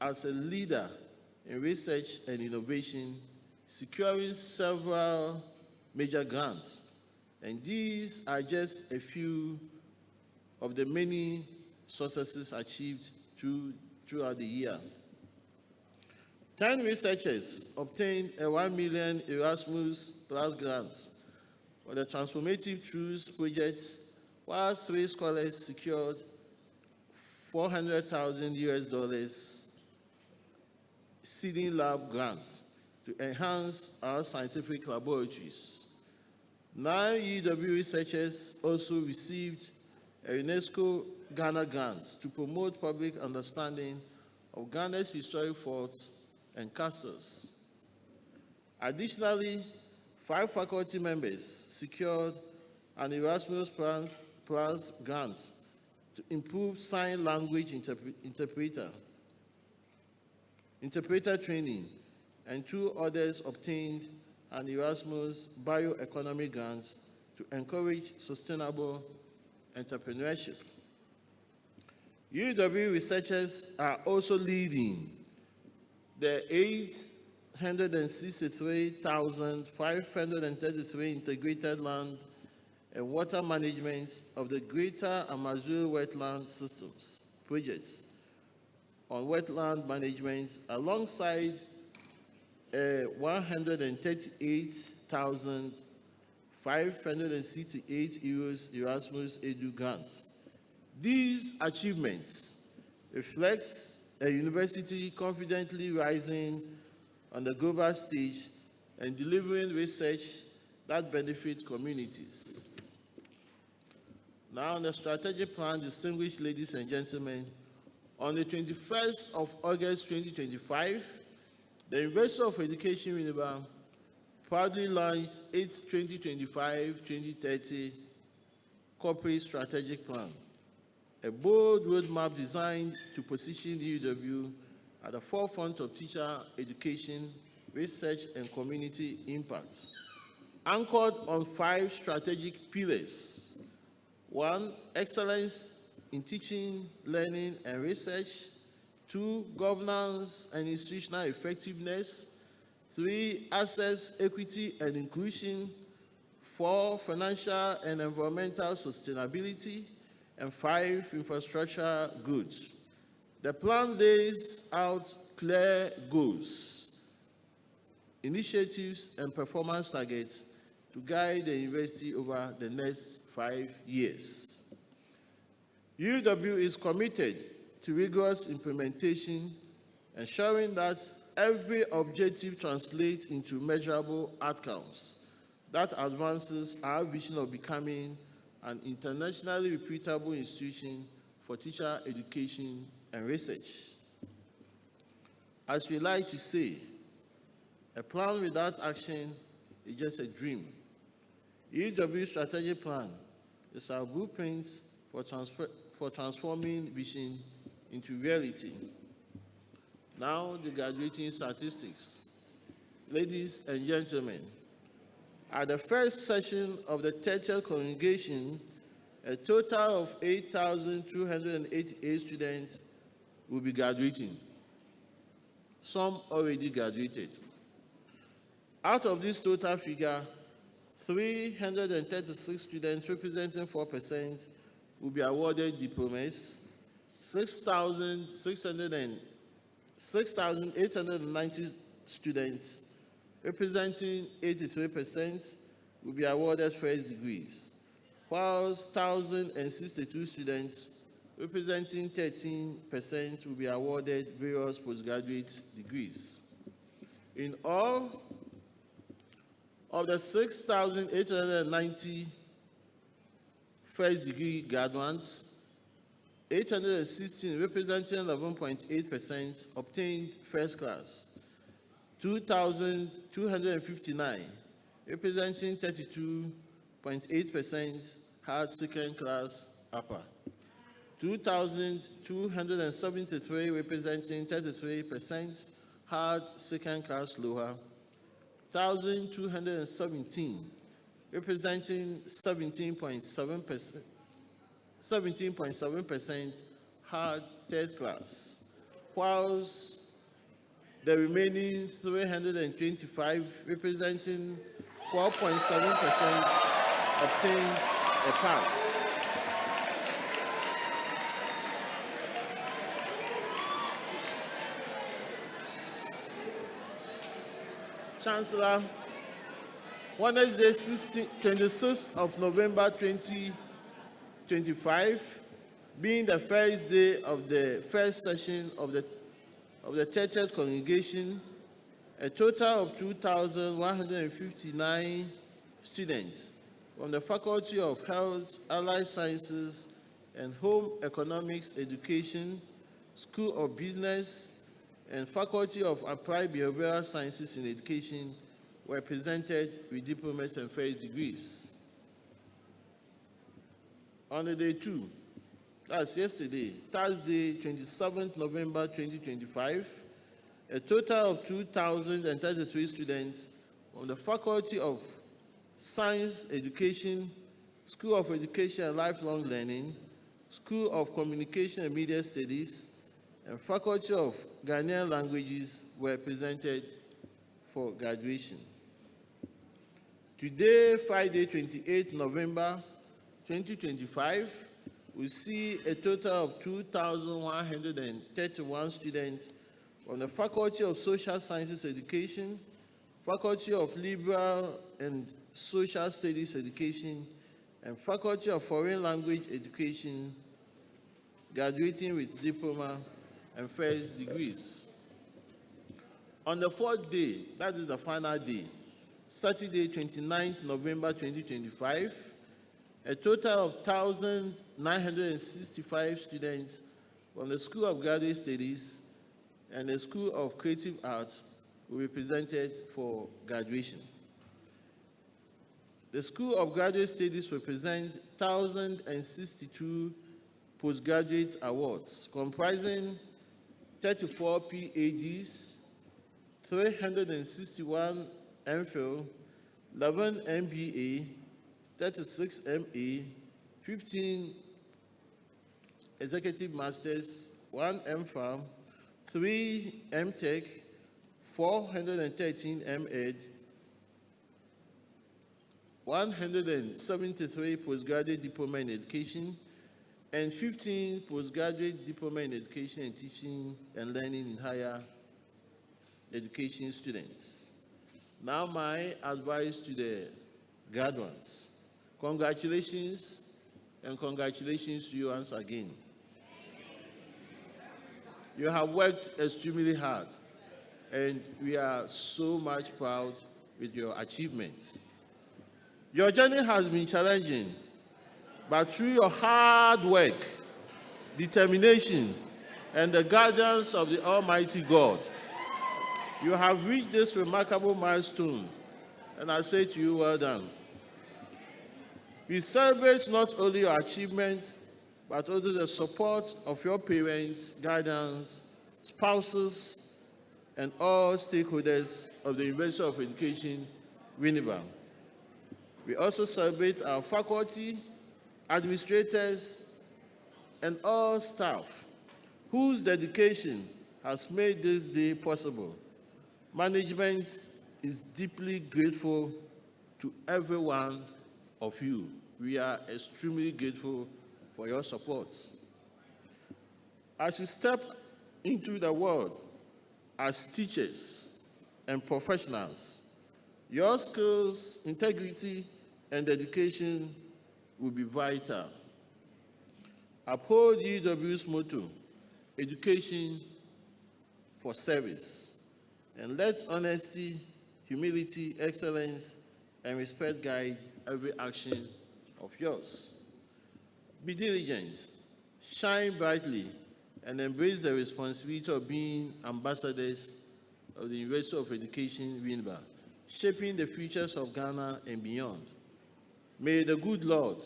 Speaker 1: as a leader in research and innovation, securing several major grants. And these are just a few of the many successes achieved throughout the year. 10 researchers obtained a 1 million Erasmus Plus grant for the Transformative Truths project, while 3 scholars secured $400,000 seeding lab grants to enhance our scientific laboratories. 9 UW researchers also received a UNESCO Ghana grant to promote public understanding of Ghana's historic forts and castles. Additionally, 5 faculty members secured an Erasmus Plus grant to improve sign language interpreter training, and 2 others obtained an Erasmus bioeconomy grant to encourage sustainable entrepreneurship. UW researchers are also leading the 863,533 integrated land and water management of the Greater Amazulu Wetland Systems projects on wetland management, alongside 138,568 euros Erasmus Edu grants. These achievements reflect a university confidently rising on the global stage and delivering research that benefits communities. Now, on the strategic plan, distinguished ladies and gentlemen, on the 21st of August 2025, the University of Education Winneba proudly launched its 2025-2030 Corporate Strategic Plan, a bold roadmap designed to position the UW at the forefront of teacher education, research, and community impact, anchored on 5 strategic pillars. 1, excellence in teaching, learning, and research. 2, governance and institutional effectiveness. 3, access, equity, and inclusion. 4, financial and environmental sustainability. And 5, infrastructure goods. The plan lays out clear goals, initiatives, and performance targets to guide the university over the next 5 years. UW is committed to rigorous implementation, ensuring that every objective translates into measurable outcomes that advances our vision of becoming an internationally reputable institution for teacher education and research. As we like to say, a plan without action is just a dream. UW strategic plan is our blueprint for transforming vision into reality. Now, the graduating statistics. Ladies and gentlemen, at the first session of the 30th congregation, a total of 8,288 students will be graduating. some already graduated. Out of this total figure, 336 students, representing 4%, will be awarded diplomas. 6,890 students, representing 83%, will be awarded first degrees, whilst 1,062 students, representing 13%, will be awarded various postgraduate degrees. In all, of the 6,890 first degree graduates, 816, representing 11.8%, obtained first class. 2,259, representing 32.8%, had second class upper. 2,273, representing 33%, had second class lower. 1,217, representing 17.7%, had third class, whilst the remaining 325, representing 4.7%, obtained a pass. Chancellor, Wednesday, 26th of November 2025, being the first day of the first session of the 30th congregation, a total of 2,159 students from the Faculty of Health, Allied Sciences, and Home Economics Education, School of Business, and Faculty of Applied Behavioral Sciences in Education were presented with diplomas and first degrees. On the day 2, that's yesterday, Thursday, 27th November 2025, a total of 2,033 students from the Faculty of Science Education, School of Education and Lifelong Learning, School of Communication and Media Studies, and Faculty of Ghanaian Languages were presented for graduation. Today, Friday, 28th November 2025, we see a total of 2,131 students from the Faculty of Social Sciences Education, Faculty of Liberal and Social Studies Education, and Faculty of Foreign Language Education graduating with diploma and first degrees. On the 4th day, that is the final day, Saturday, 29th November 2025, a total of 1,965 students from the School of Graduate Studies and the School of Creative Arts will be presented for graduation. The School of Graduate Studies will present 1,062 postgraduate awards, comprising 34 PhDs, 361 MPhil, 11 MBA, 36 MA, 15 Executive Masters, 1 MPharm, 3 MTech, 413 MEd, 173 postgraduate diploma in education, and 15 postgraduate diploma in education and teaching and learning in higher education students. Now my advice to the graduates. Congratulations, and congratulations to you once again. You have worked extremely hard, and we are so much proud with your achievements. Your journey has been challenging, but through your hard work, determination, and the guidance of the Almighty God, you have reached this remarkable milestone, and I say to you, well done. We celebrate not only your achievements, but also the support of your parents, guardians, spouses, and all stakeholders of the University of Education, Winneba. We also celebrate our faculty, administrators, and all staff whose dedication has made this day possible. Management is deeply grateful to every one of you. We are extremely grateful for your support. As you step into the world as teachers and professionals, your skills, integrity, and dedication will be vital. Uphold UW's motto, education for service, and let honesty, humility, excellence, and respect guide every action of yours. Be diligent, shine brightly, and embrace the responsibility of being ambassadors of the University of Education, Winneba, shaping the futures of Ghana and beyond. May the good Lord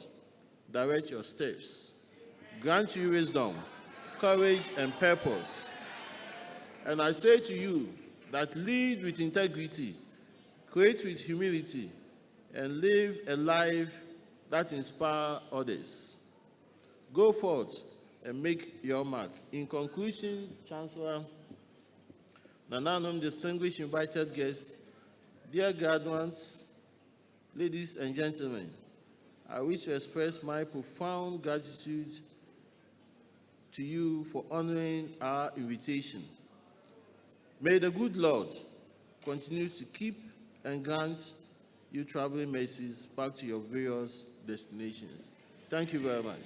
Speaker 1: direct your steps, grant you wisdom, courage, and purpose. And I say to you that lead with integrity, create with humility, and live a life that inspires others. Go forth and make your mark. In conclusion, Chancellor, Nananom, distinguished invited guests, dear graduates, ladies and gentlemen, I wish to express my profound gratitude to you for honoring our invitation. May the good Lord continue to keep and grant you traveling mercies back to your various destinations. Thank you very much.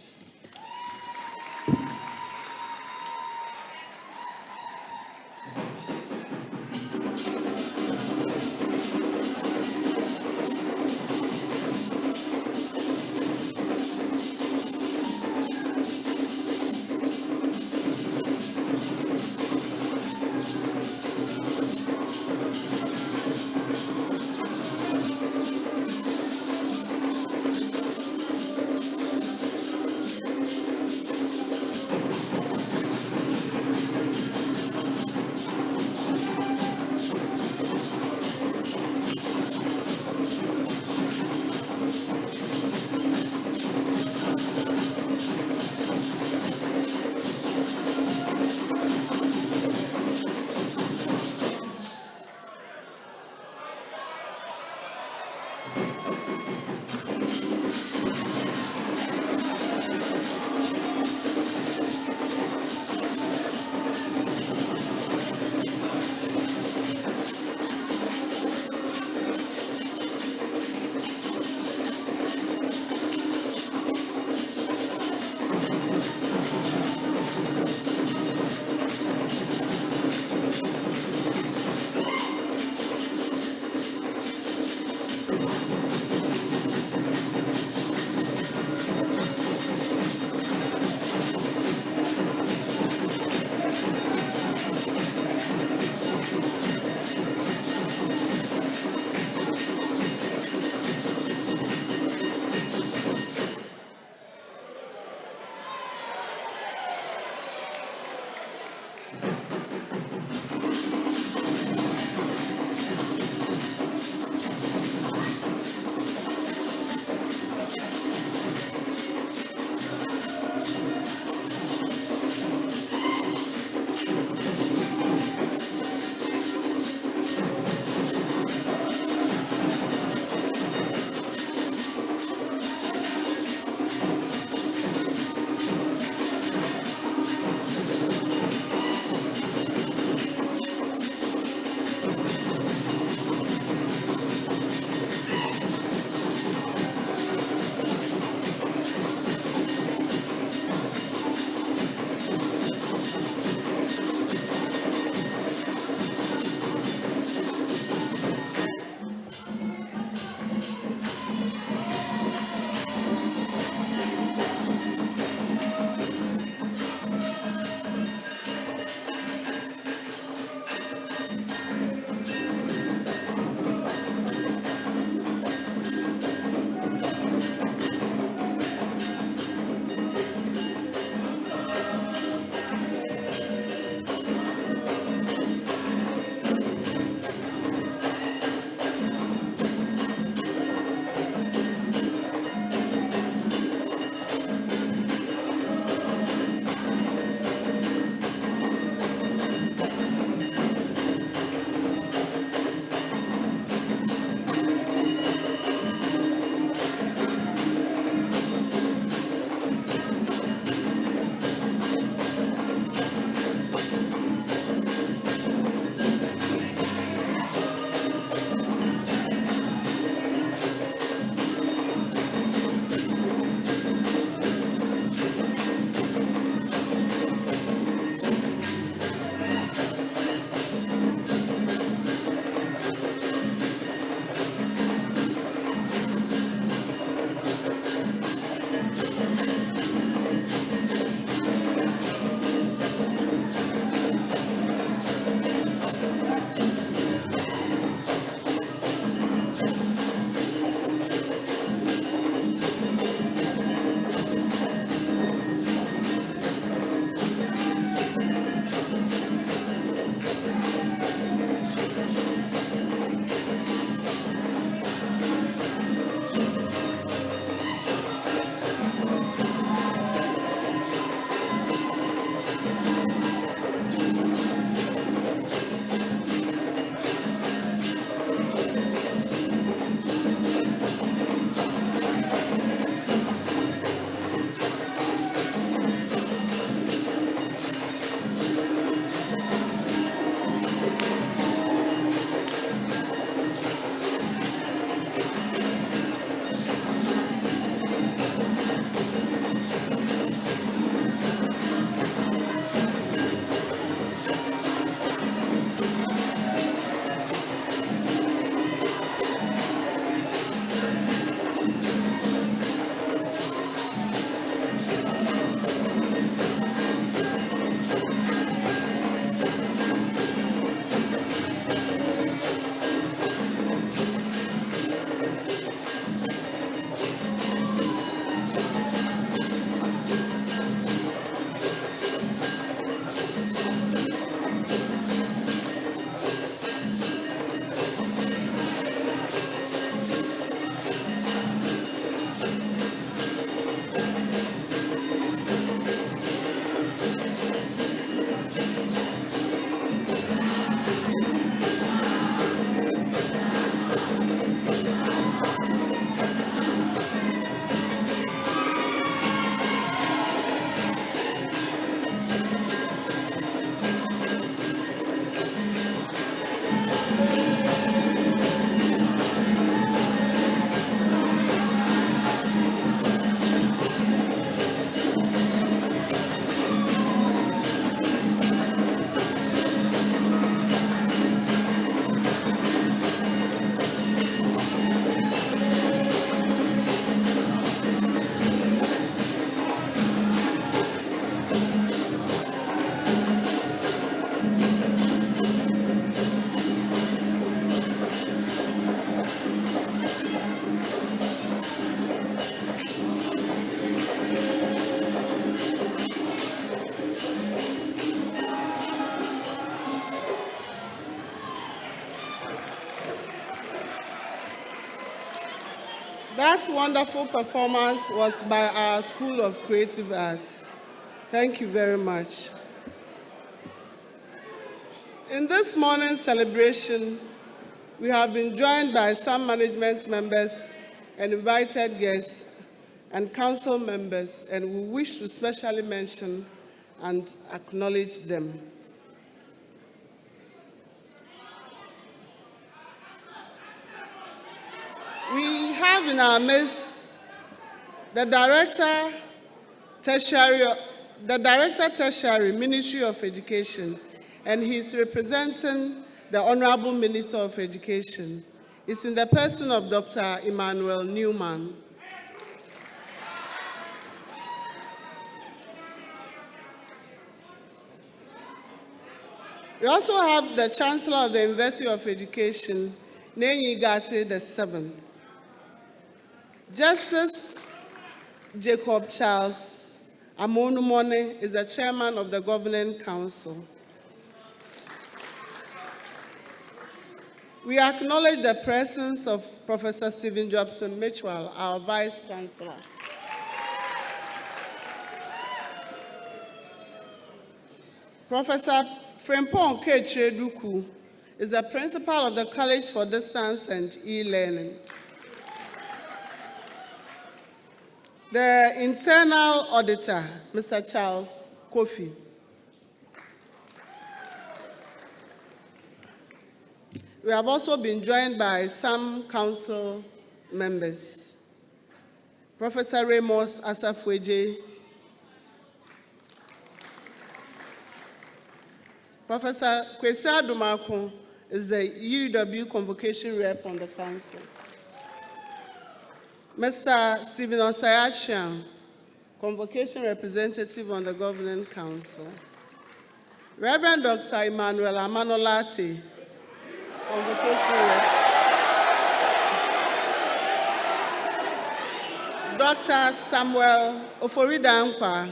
Speaker 6: That wonderful performance was by our School of Creative Arts. Thank you very much. In this morning's celebration, we have been joined by some management members and invited guests and council members, and we wish to specially mention and acknowledge them. We have in our midst the Director Tertiary, Ministry of Education, and he's representing the Honorable Minister of Education. It's in the person of Dr. Emmanuel Newman. We also have the Chancellor of the University of Education, Nenyi Gate VII. Justice Jacob Charles Amonumone is the Chairman of the Governing Council. We acknowledge the presence of Professor Stephen Jobson Mitchell, our Vice Chancellor. Professor Frimpong Kecheduku is the Principal of the College for Distance and E-Learning. The Internal Auditor, Mr. Charles Kofi. We have also been joined by some council members. Professor Ramos Asafweje, Professor Kwesi Adumakun is the UW Convocation Rep on the Council. Mr. Stephen Osayachian, Convocation Representative on the Governing Council. Reverend Dr. Emmanuel Amanolate, Convocation Rep. Dr. Samuel Oforidankwa,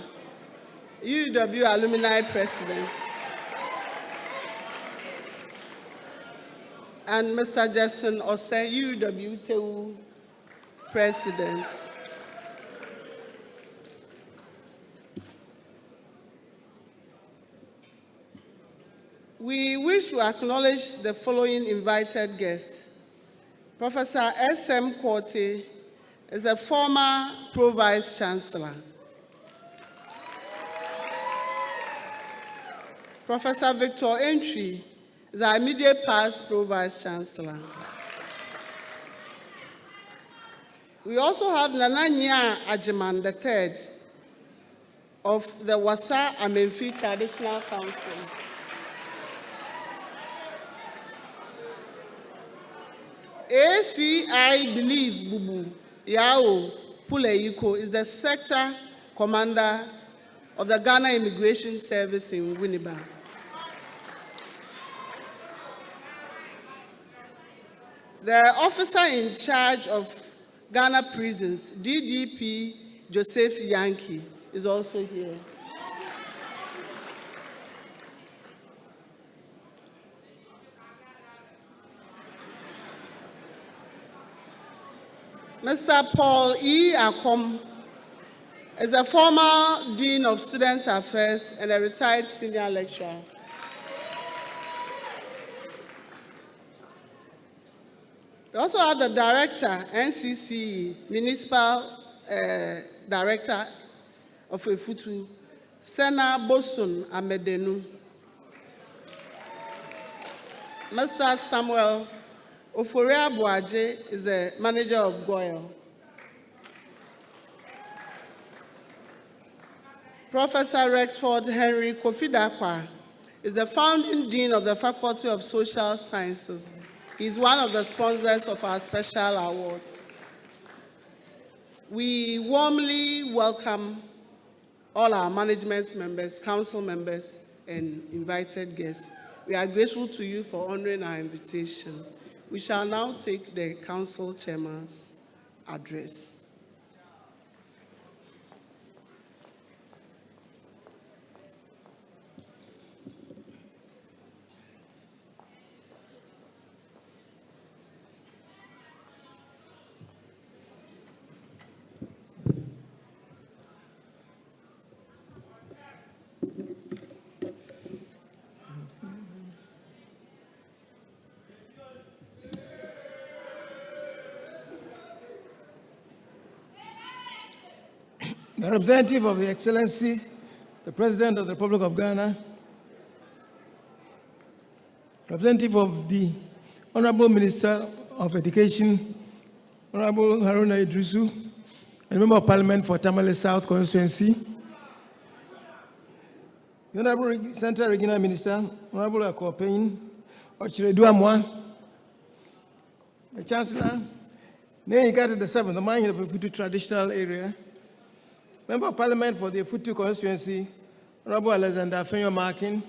Speaker 6: UW Alumni President. And Mr. Jason Ose, UW TEU President. We wish to acknowledge the following invited guests. Professor S.M. Korte is a former Pro-Vice Chancellor. Professor Victor Entry is our immediate past Pro-Vice Chancellor. We also have Nananya Ajiman III of the Wasa Amenfi Traditional Council. ACI Believe Bubu Yao Puleyiko is the sector commander of the Ghana Immigration Service in Winneba. The officer in charge of Ghana prisons, DDP Joseph Yankee, is also here. Mr. Paul E. Akom is a former Dean of Student Affairs and a retired senior lecturer. We also have the Director, NCCE, Municipal Director of Efutu, Sena Bosun Amedenu. Mr. Samuel Oforia Boaje is the Manager of Goyle. Professor Rexford Henry Kofidakwa is the founding Dean of the Faculty of Social Sciences. He's one of the sponsors of our special awards. We warmly welcome all our management members, council members, and invited guests. We are grateful to you for honoring our invitation. We shall now take the council chairman's address.
Speaker 8: the representative of the Excellency, the President of the Republic of Ghana, representative of the Honorable Minister of Education, Honorable Haruna Idrisu, and Member of Parliament for Tamale South Constituency, the Honorable Central Regional Minister, Honorable Akopein, Ochiredu Amwa, the Chancellor, Neyikate the 7th, the man of the Futu Traditional Area, Member of Parliament for the Futu Constituency, Honorable Alexander Fenyo Markin,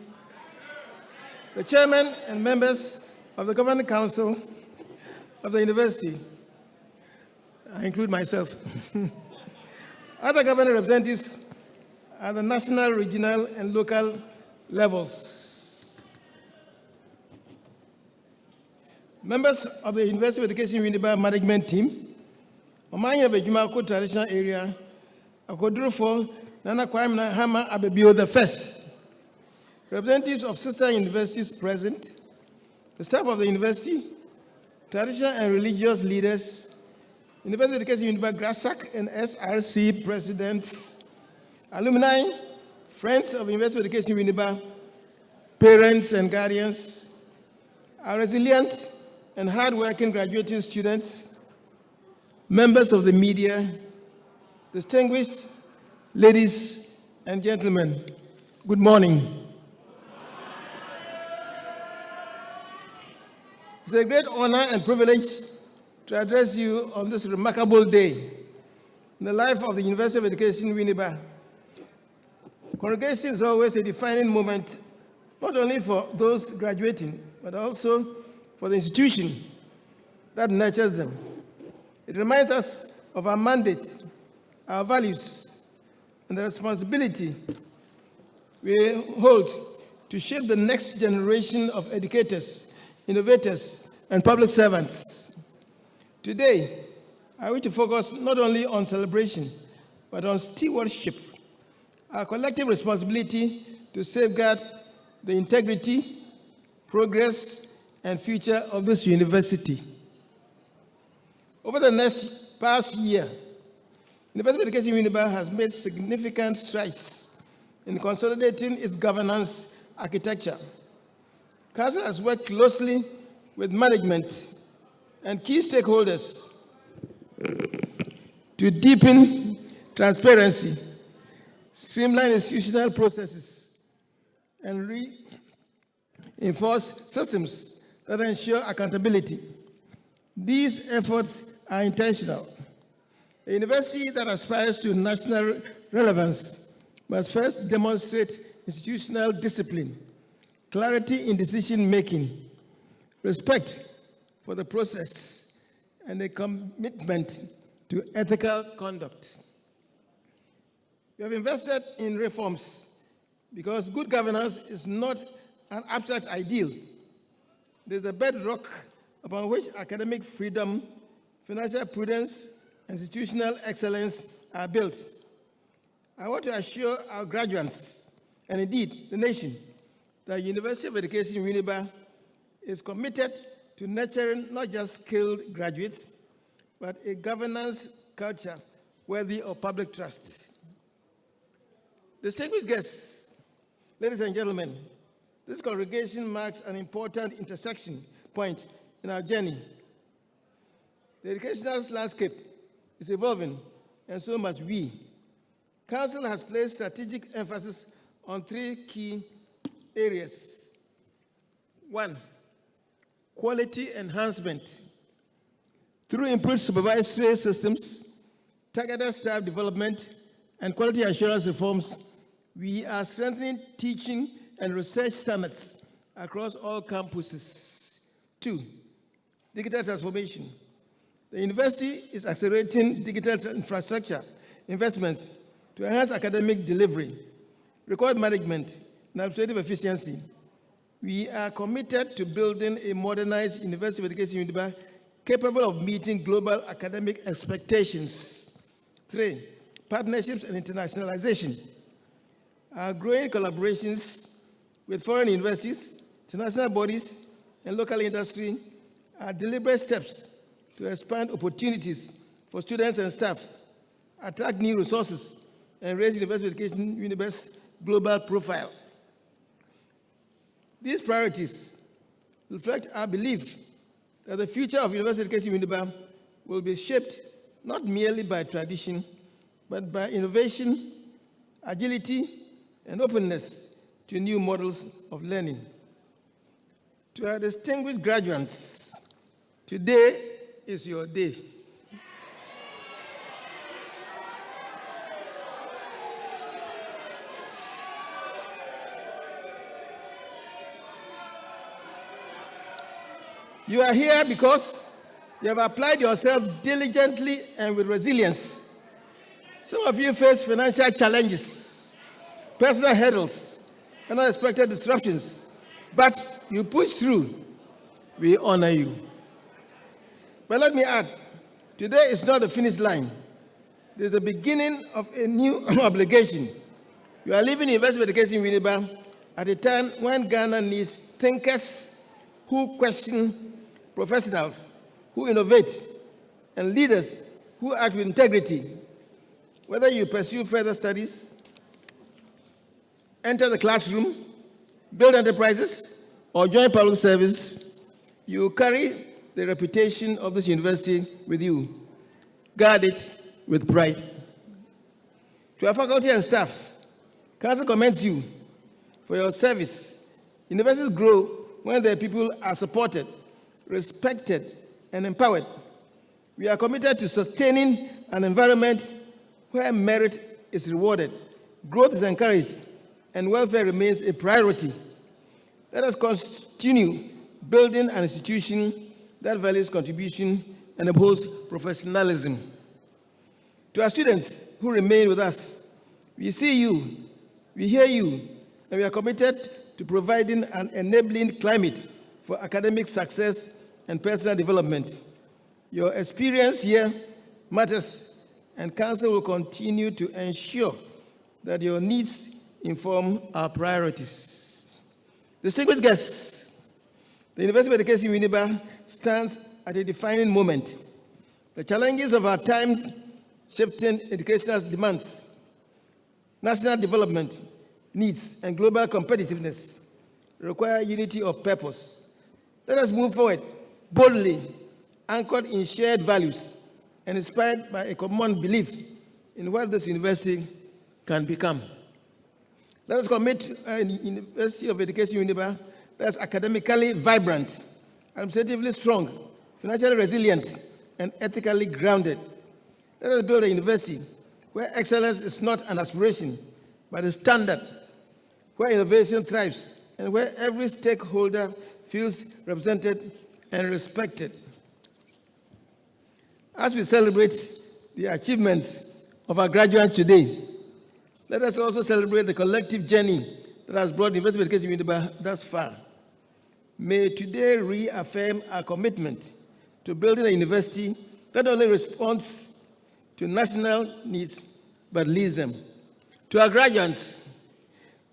Speaker 8: the Chairman and members of the Governing Council of the University, I include myself, other government representatives at the national, regional, and local levels, members of the University of Education Winneba management team, Omanya Bejumako traditional area, Akodrufo, Nana Kwame Hama Abebio the first, representatives of sister universities present, the staff of the university, traditional and religious leaders, University of Education Winneba GRASAC and SRC presidents, alumni, friends of University of Education Winneba, parents and guardians, our resilient and hardworking graduating students, members of the media, distinguished ladies and gentlemen, good morning. It's a great honor and privilege to address you on this remarkable day in the life of the University of Education Winneba. Congregation is always a defining moment, not only for those graduating, but also for the institution that nurtures them. It reminds us of our mandate, our values, and the responsibility we hold to shape the next generation of educators, innovators, and public servants. Today, I wish to focus not only on celebration, but on stewardship, our collective responsibility to safeguard the integrity, progress, and future of this university. Over the past year, University of Education Winneba has made significant strides in consolidating its governance architecture. Council has worked closely with management and key stakeholders to deepen transparency, streamline institutional processes, and reinforce systems that ensure accountability. These efforts are intentional. A university that aspires to national relevance must first demonstrate institutional discipline, clarity in decision-making, respect for the process, and a commitment to ethical conduct. We have invested in reforms because good governance is not an abstract ideal. It is the bedrock upon which academic freedom, financial prudence, and institutional excellence are built. I want to assure our graduates, and indeed the nation, that University of Education Winneba is committed to nurturing not just skilled graduates, but a governance culture worthy of public trust. Distinguished guests, ladies and gentlemen, this congregation marks an important intersection point in our journey. The educational landscape is evolving, and so must we. Council has placed strategic emphasis on 3 key areas. 1, quality enhancement. Through improved supervisory systems, targeted staff development, and quality assurance reforms, we are strengthening teaching and research standards across all campuses. 2, digital transformation. The university is accelerating digital infrastructure investments to enhance academic delivery, record management, and administrative efficiency. We are committed to building a modernized University of Education Winneba capable of meeting global academic expectations. 3, partnerships and internationalization. Our growing collaborations with foreign universities, international bodies, and local industry are deliberate steps to expand opportunities for students and staff, attract new resources, and raise university education Winneba's global profile. These priorities reflect our belief that the future of university education in Winneba will be shaped not merely by tradition, but by innovation, agility, and openness to new models of learning. To our distinguished graduates, today is your day. You are here because you have applied yourself diligently and with resilience. Some of you face financial challenges, personal hurdles, and unexpected disruptions, but you push through. We honor you. But let me add, today is not the finish line. It is the beginning of a new obligation. You are leaving university education in Winneba at a time when Ghana needs thinkers who question, professionals who innovate, and leaders who act with integrity. Whether you pursue further studies, enter the classroom, build enterprises, or join public service, you carry the reputation of this university with you. Guard it with pride. To our faculty and staff, Council commends you for your service. Universities grow when their people are supported, respected, and empowered. We are committed to sustaining an environment where merit is rewarded, growth is encouraged, and welfare remains a priority. Let us continue building an institution that values contribution and upholds professionalism. To our students who remain with us, we see you, we hear you, and we are committed to providing an enabling climate for academic success and personal development. Your experience here matters, and Council will continue to ensure that your needs inform our priorities. Distinguished guests, the University of Education in Winneba stands at a defining moment. The challenges of our time, shifting educational demands, national development needs, and global competitiveness require unity of purpose. Let us move forward boldly, anchored in shared values, and inspired by a common belief in what this university can become. Let us commit to a University of Education in Winneba that is academically vibrant, administratively strong, financially resilient, and ethically grounded. Let us build a university where excellence is not an aspiration, but a standard, where innovation thrives, and where every stakeholder feels represented and respected. As we celebrate the achievements of our graduates today, let us also celebrate the collective journey that has brought the University of Education in Winneba thus far. May today reaffirm our commitment to building a university that not only responds to national needs, but leads them. To our graduates,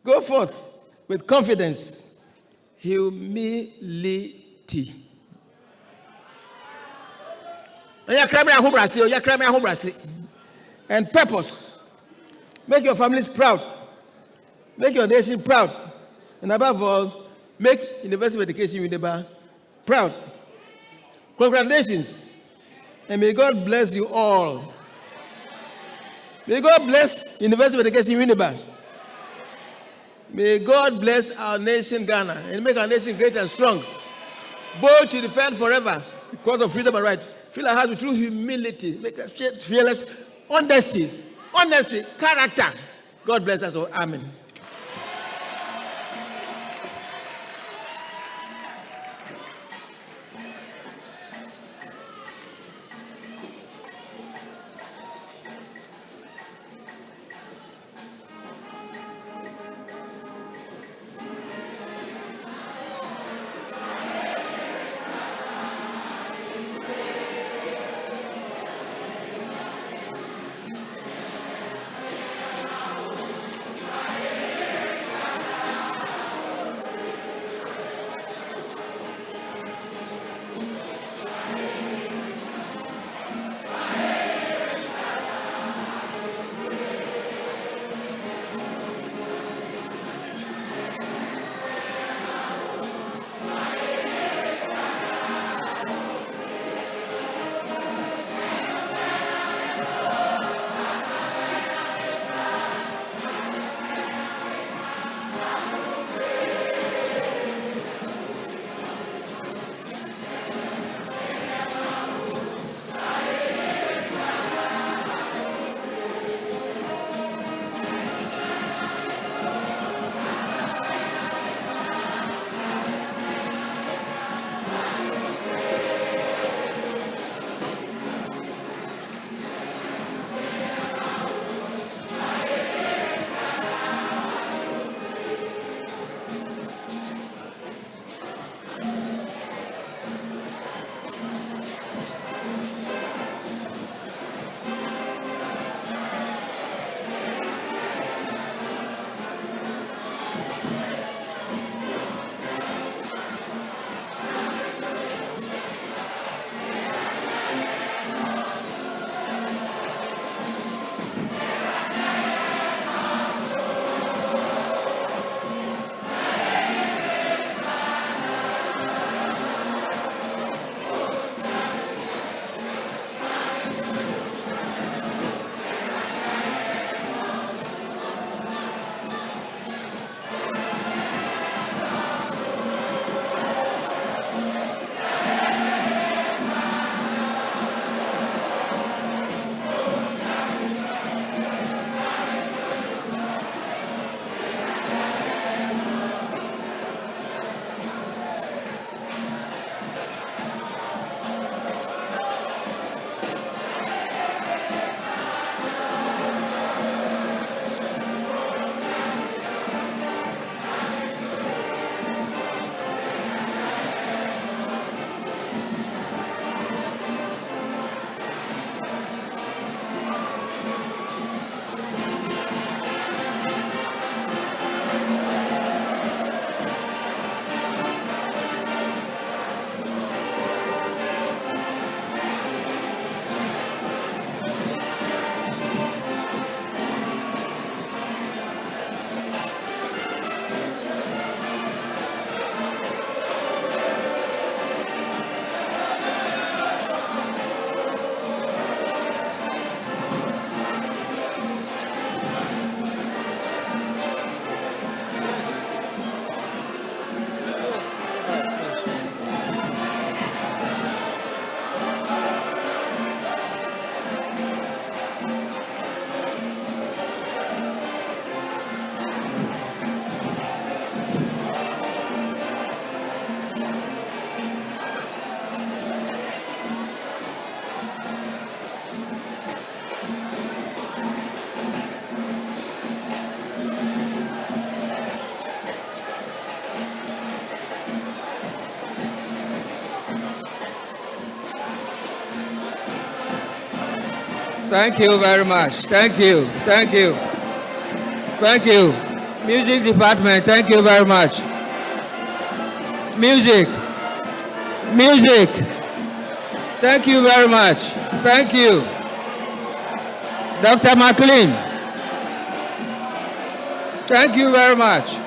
Speaker 8: go forth with confidence, humility, and purpose. Make your families proud. Make your nation proud. And above all, make University of Education Winneba proud. Congratulations. And may God bless you all. May God bless University of Education Winneba. May God bless our nation Ghana and make our nation great and strong. Bold to defend forever the cause of freedom and right. Fill our hearts with true humility. Make us fearless. Honesty, character. God bless us all. Amen.
Speaker 9: Thank you very much. Thank you. Thank you. Thank you. Music department, thank you very much. Music. Music. Thank you very much. Thank you. Dr. McLean. Thank you very much.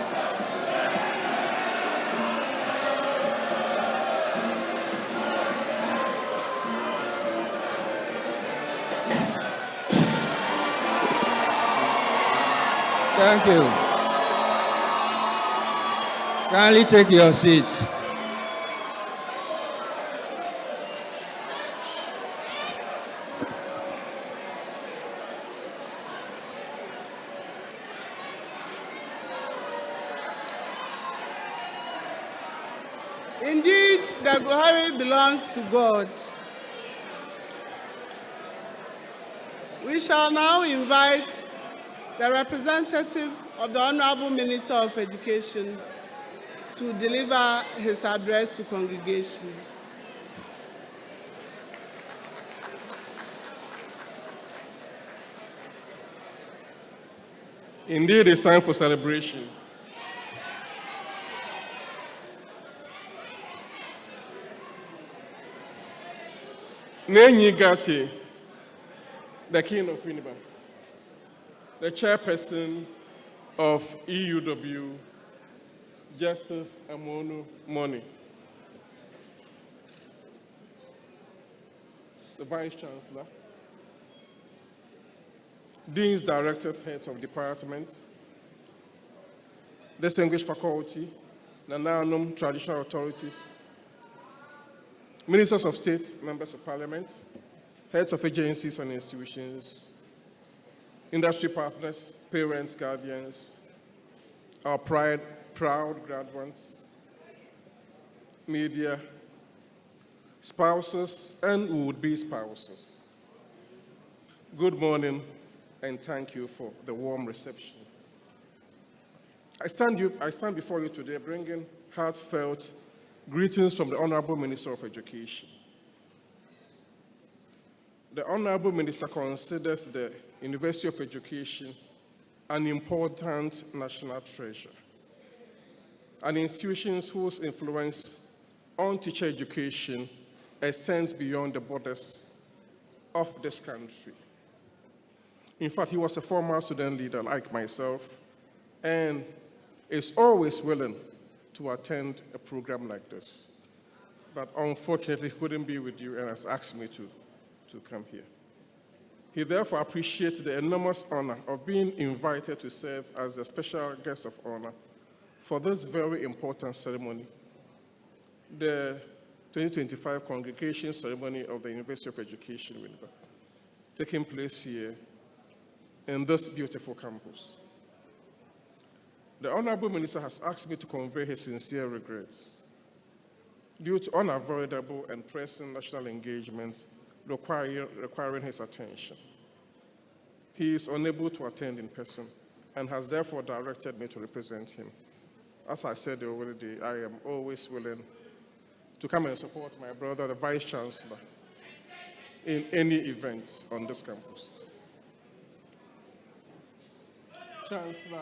Speaker 9: Thank you. Kindly take your seats.
Speaker 6: Indeed, the glory belongs to God. We shall now invite the representative of the Honorable Minister of Education to deliver his address to congregation.
Speaker 10: Indeed, it's time for celebration. Nenyi Gati, the King of Winneba, the chairperson of EUW, Justice Amonu Moni, the Vice Chancellor, Deans, Directors, Heads of Departments, distinguished faculty, Nananum traditional authorities, Ministers of State, Members of Parliament, Heads of agencies and institutions, industry partners, parents, guardians, our proud graduates, media, spouses, and would-be spouses. Good morning, and thank you for the warm reception. I stand before you today bringing heartfelt greetings from the Honorable Minister of Education. The Honorable Minister considers the University of Education an important national treasure, an institution whose influence on teacher education extends beyond the borders of this country. In fact, he was a former student leader like myself and is always willing to attend a program like this. But unfortunately, he couldn't be with you and has asked me to come here. He therefore appreciates the enormous honor of being invited to serve as a special guest of honor for this very important ceremony, the 2025 Congregation Ceremony of the University of Education, Winneba, taking place here in this beautiful campus. The Honorable Minister has asked me to convey his sincere regrets due to unavoidable and pressing national engagements requiring his attention. He is unable to attend in person and has therefore directed me to represent him. As I said already, I am always willing to come and support my brother, the Vice Chancellor, in any event on this campus. Chancellor,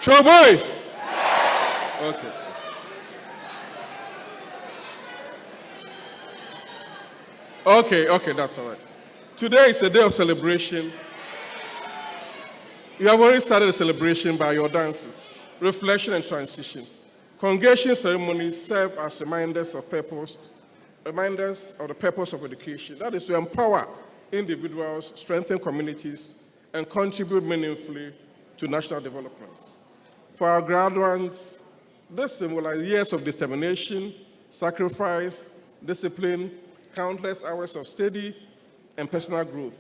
Speaker 10: Showboy! Okay. Okay, that's all right. Today is a day of celebration. You have already started the celebration by your dances, reflection and transition. Congregation ceremonies serve as reminders of the purpose of education. That is to empower individuals, strengthen communities, and contribute meaningfully to national development. For our graduates, this symbolizes years of determination, sacrifice, discipline, countless hours of study, and personal growth.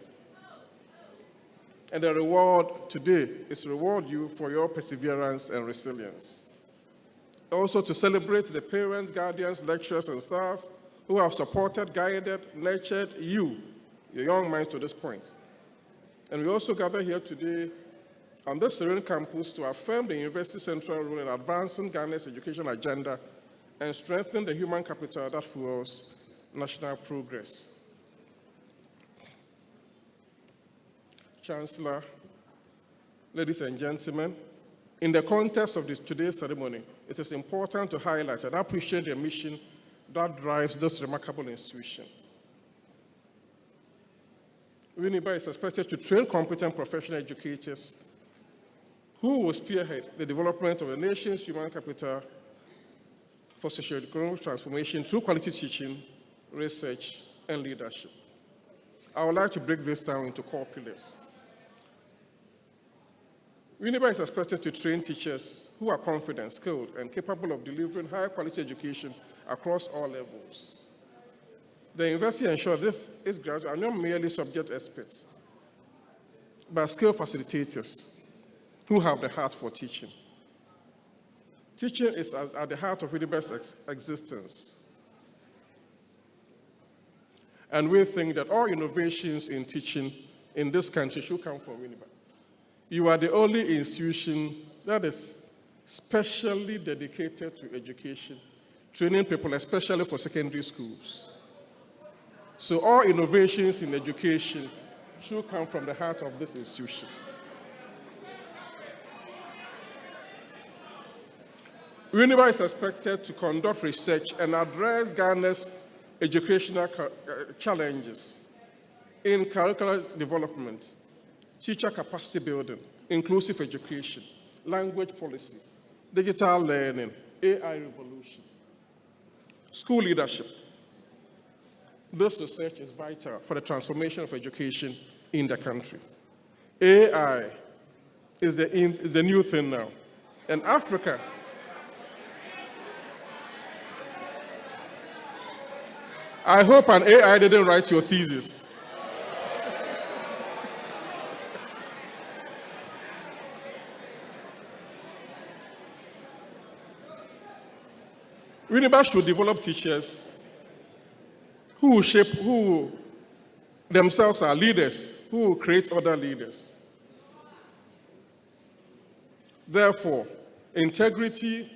Speaker 10: And the reward today is to reward you for your perseverance and resilience. Also to celebrate the parents, guardians, lecturers, and staff who have supported, guided, nurtured you, your young minds to this point. And we also gather here today on this serene campus to affirm the university's central role in advancing Ghana's education agenda and strengthen the human capital that fuels national progress. Chancellor, ladies and gentlemen, in the context of today's ceremony, it is important to highlight and appreciate the mission that drives this remarkable institution. Winneba is expected to train competent professional educators who will spearhead the development of the nation's human capital for socio-economic transformation through quality teaching, research, and leadership. I would like to break this down into core pillars. Winneba is expected to train teachers who are confident, skilled, and capable of delivering high-quality education across all levels. The university ensures this graduate are not merely subject experts, but skilled facilitators who have the heart for teaching. Teaching is at the heart of Winneba's existence. And we think that all innovations in teaching in this country should come from Winneba. You are the only institution that is specially dedicated to education, training people, especially for secondary schools. So all innovations in education should come from the heart of this institution. Winneba is expected to conduct research and address Ghana's educational challenges in curricular development, teacher capacity building, inclusive education, language policy, digital learning, AI revolution, school leadership. This research is vital for the transformation of education in the country. AI is the new thing now. And Africa, I hope an AI didn't write your thesis. Winneba should develop teachers who themselves are leaders, who will create other leaders. Therefore, integrity,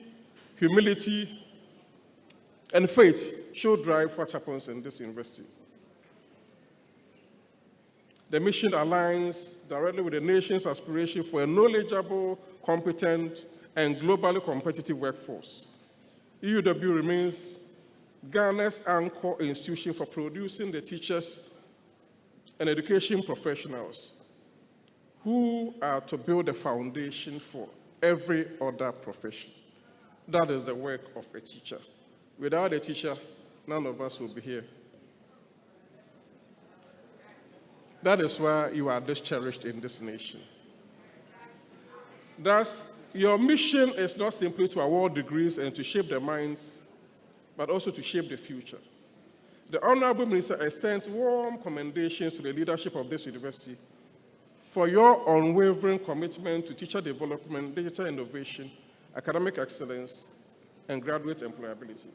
Speaker 10: humility, and faith should drive what happens in this university. The mission aligns directly with the nation's aspiration for a knowledgeable, competent, and globally competitive workforce. EUW remains Ghana's anchor institution for producing the teachers and education professionals who are to build the foundation for every other profession. That is the work of a teacher. Without a teacher, none of us will be here. That is why you are this cherished in this nation. Thus, your mission is not simply to award degrees and to shape the minds, but also to shape the future. The Honorable Minister extends warm commendations to the leadership of this university for your unwavering commitment to teacher development, digital innovation, academic excellence, and graduate employability.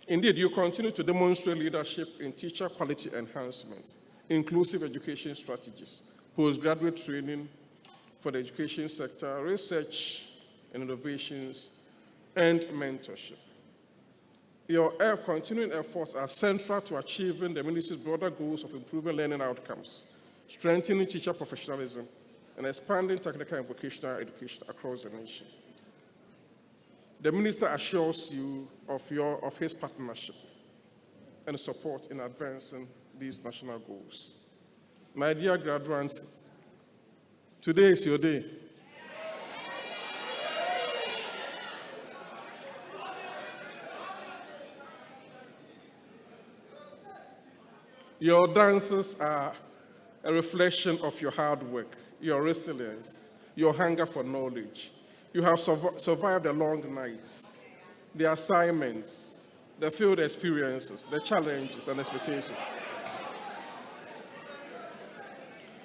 Speaker 10: Indeed, you continue to demonstrate leadership in teacher quality enhancement, inclusive education strategies, postgraduate training for the education sector, research and innovations, and mentorship. Your continuing efforts are central to achieving the ministry's broader goals of improving learning outcomes, strengthening teacher professionalism, and expanding technical and vocational education across the nation. The minister assures you of his partnership and support in advancing these national goals. My dear graduates, today is your day. Your dances are a reflection of your hard work, your resilience, your hunger for knowledge. You have survived the long nights, the assignments, the field experiences, the challenges and expectations.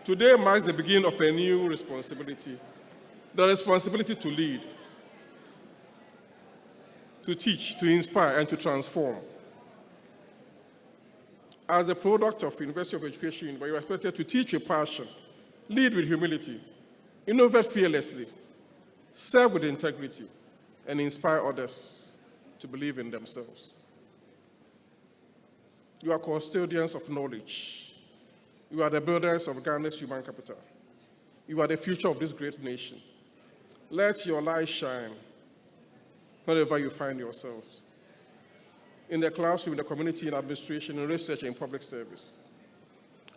Speaker 10: Today marks the beginning of a new responsibility, the responsibility to lead, to teach, to inspire, and to transform. As a product of University of Education, you are expected to teach with passion, lead with humility, innovate fearlessly, serve with integrity, and inspire others to believe in themselves. You are custodians of knowledge. You are the builders of Ghana's human capital. You are the future of this great nation. Let your light shine wherever you find yourselves. In the classroom, in the community, in administration, in research, in public service.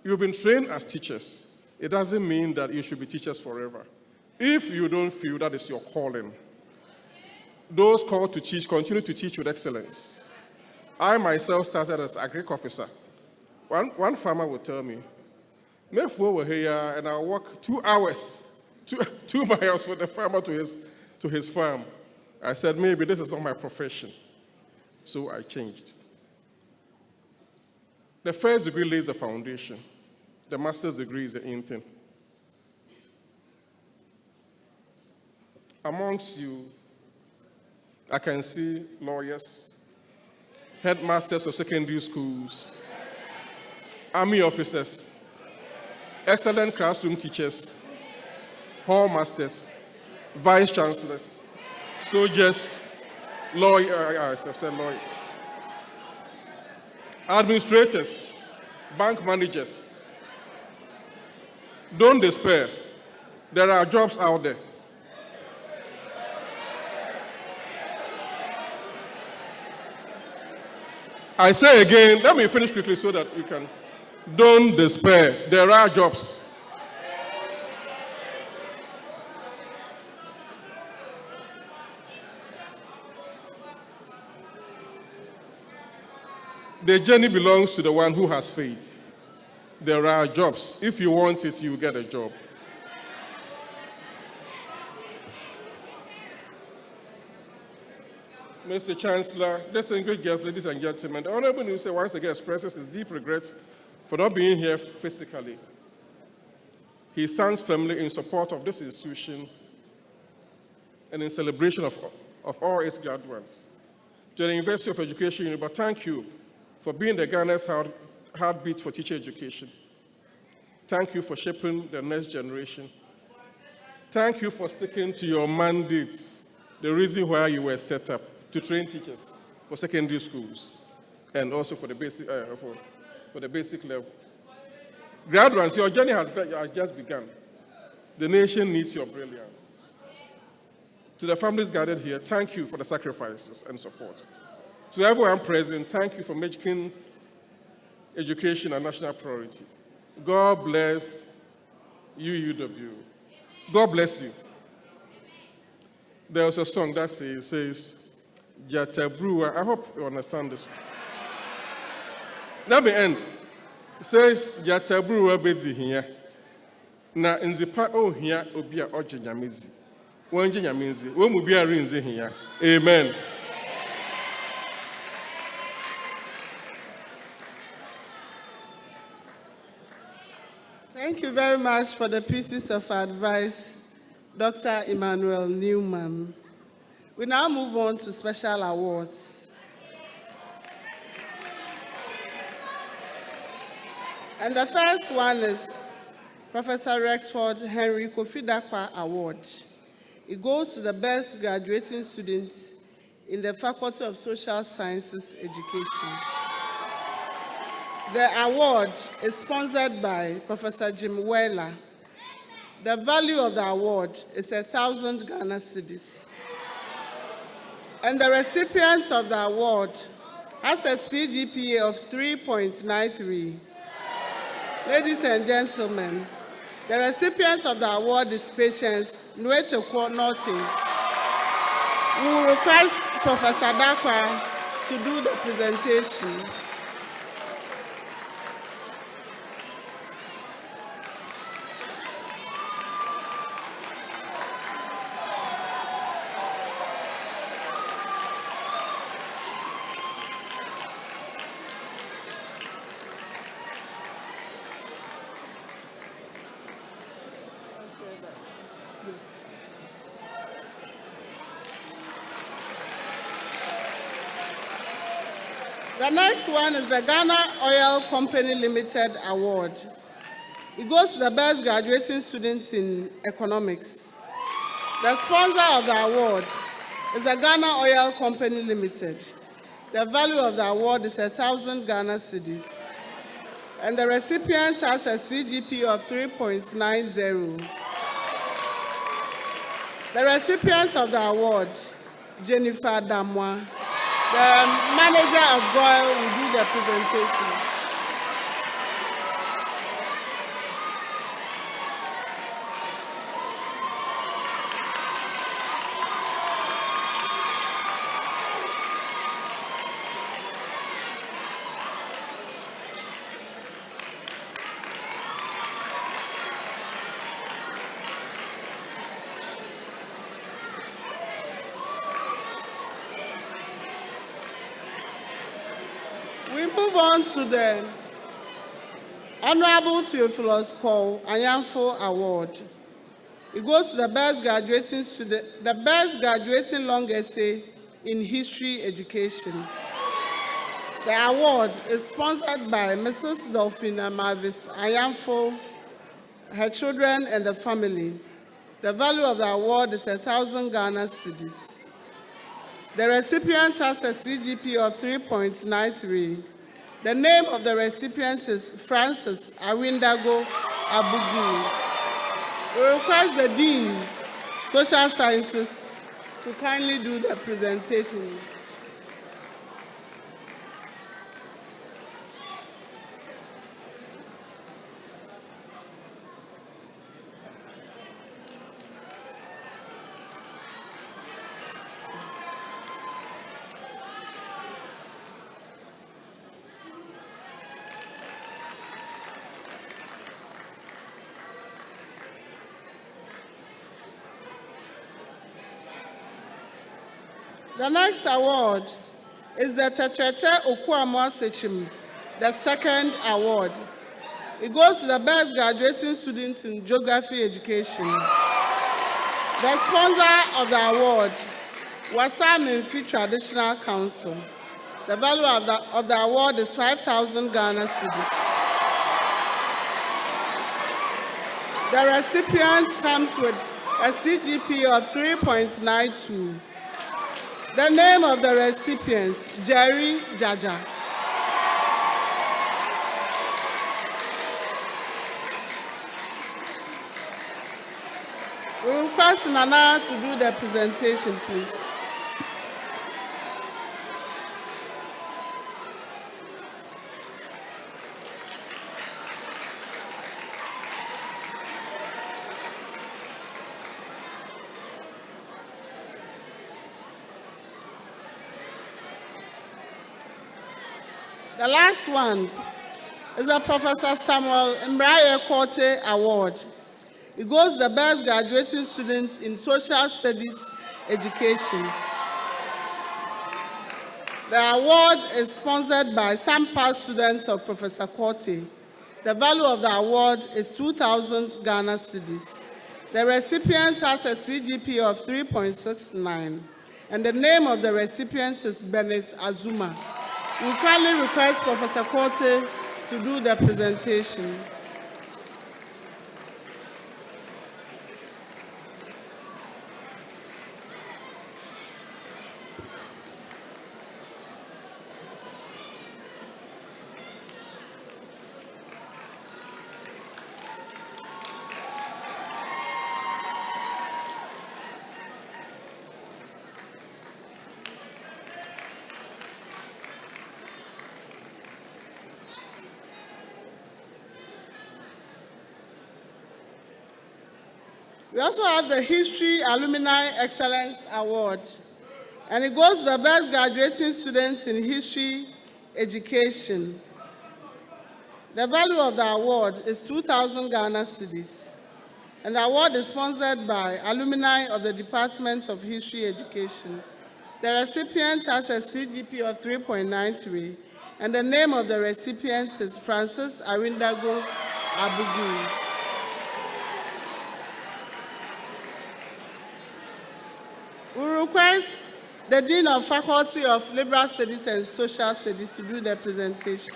Speaker 10: You've been trained as teachers. It doesn't mean that you should be teachers forever. If you don't feel that is your calling, those called to teach, continue to teach with excellence. I myself started as agric officer. One farmer would tell me, "Mefo were here and I'll walk 2 hours, 2 miles with the farmer to his farm." I said, maybe this is not my profession. So I changed. The first degree lays the foundation. The master's degree is the in thing. Amongst you, I can see lawyers, headmasters of secondary schools, army officers, excellent classroom teachers, hall masters, vice chancellors, soldiers, administrators, bank managers. Don't despair. There are jobs out there. I say again, let me finish quickly so that we can. Don't despair. There are jobs. The journey belongs to the one who has faith. There are jobs. If you want it, you will get a job. Mr. Chancellor, distinguished guests, ladies and gentlemen, the Honorable Minister once again expresses his deep regret for not being here physically. He stands firmly in support of this institution and in celebration of all its graduates. To the University of Education, Winneba, thank you for being the Ghana's heartbeat for teacher education. Thank you for shaping the next generation. Thank you for sticking to your mandates, the reason why you were set up to train teachers for secondary schools and also for the basic level. Graduates, your journey has just begun. The nation needs your brilliance. To the families gathered here, thank you for the sacrifices and support. To everyone present, thank you for making education a national priority. God bless UUW. God bless you. There was a song that says, Jata Brewer. I hope you understand this. Let me end. It says, Jata Brewer bezi here. Na nzipa o here obia oje nyamezi. Wanje nyamezi. We mu bia rinzi here. Amen.
Speaker 6: Thank you very much for the pieces of advice, Dr. Emmanuel Newman. We now move on to special awards. And the first one is Professor Rexford Henry Kofi Dakwa Award. It goes to the best graduating students in the Faculty of Social Sciences Education. The award is sponsored by Professor Jim Weller. The value of the award is 1,000 Ghana cedis. And the recipient of the award has a CGPA of 3.93. Ladies and gentlemen, the recipient of the award is Patience Nwetokwo Norton. We will request Professor Dakwa to do the presentation. The next one is the Ghana Oil Company Limited Award. It goes to the best graduating student in economics. The sponsor of the award is the Ghana Oil Company Limited. The value of the award is 1,000 Ghana cedis. And the recipient has a CGP of 3.90. The recipient of the award, Jennifer Damwa. The manager of GOIL will do the presentation. We move on to the Honorable Theophilus Cole Anyamfo Award. It goes to the best graduating student, the best graduating long essay in history education. The award is sponsored by Mrs. Dolphina Marvis Anyamfo, her children, and the family. The value of the award is 1,000 Ghana cedis. The recipient has a CGP of 3.93. The name of the recipient is Francis Awindago Abugu. We request the Dean, Social Sciences, to kindly do the presentation. The next award is the Tetrete Okuamo Sechim, the second award. It goes to the best graduating student in geography education. The sponsor of the award was Minfi Traditional Council. The value of the award is 5,000 Ghana cedis. The recipient comes with a CGP of 3.92. The name of the recipient, Jerry Jaja. We request Nana to do the presentation, please. The last one is the Professor Samuel Mbraye Korte Award. It goes to the best graduating student in social studies education. The award is sponsored by some past students of Professor Korte. The value of the award is 2,000 Ghana cedis. The recipient has a CGP of 3.69, and the name of the recipient is Benes Azuma. We kindly request Professor Korte to do the presentation. We also have the History Alumni Excellence Award, and it goes to the best graduating students in history education. The value of the award is 2,000 Ghana cedis, and the award is sponsored by alumni of the Department of History Education. The recipient has a CGP of 3.93, and the name of the recipient is Francis Awindago Abugu. We request the Dean of Faculty of Liberal Studies and Social Studies, to do the presentation.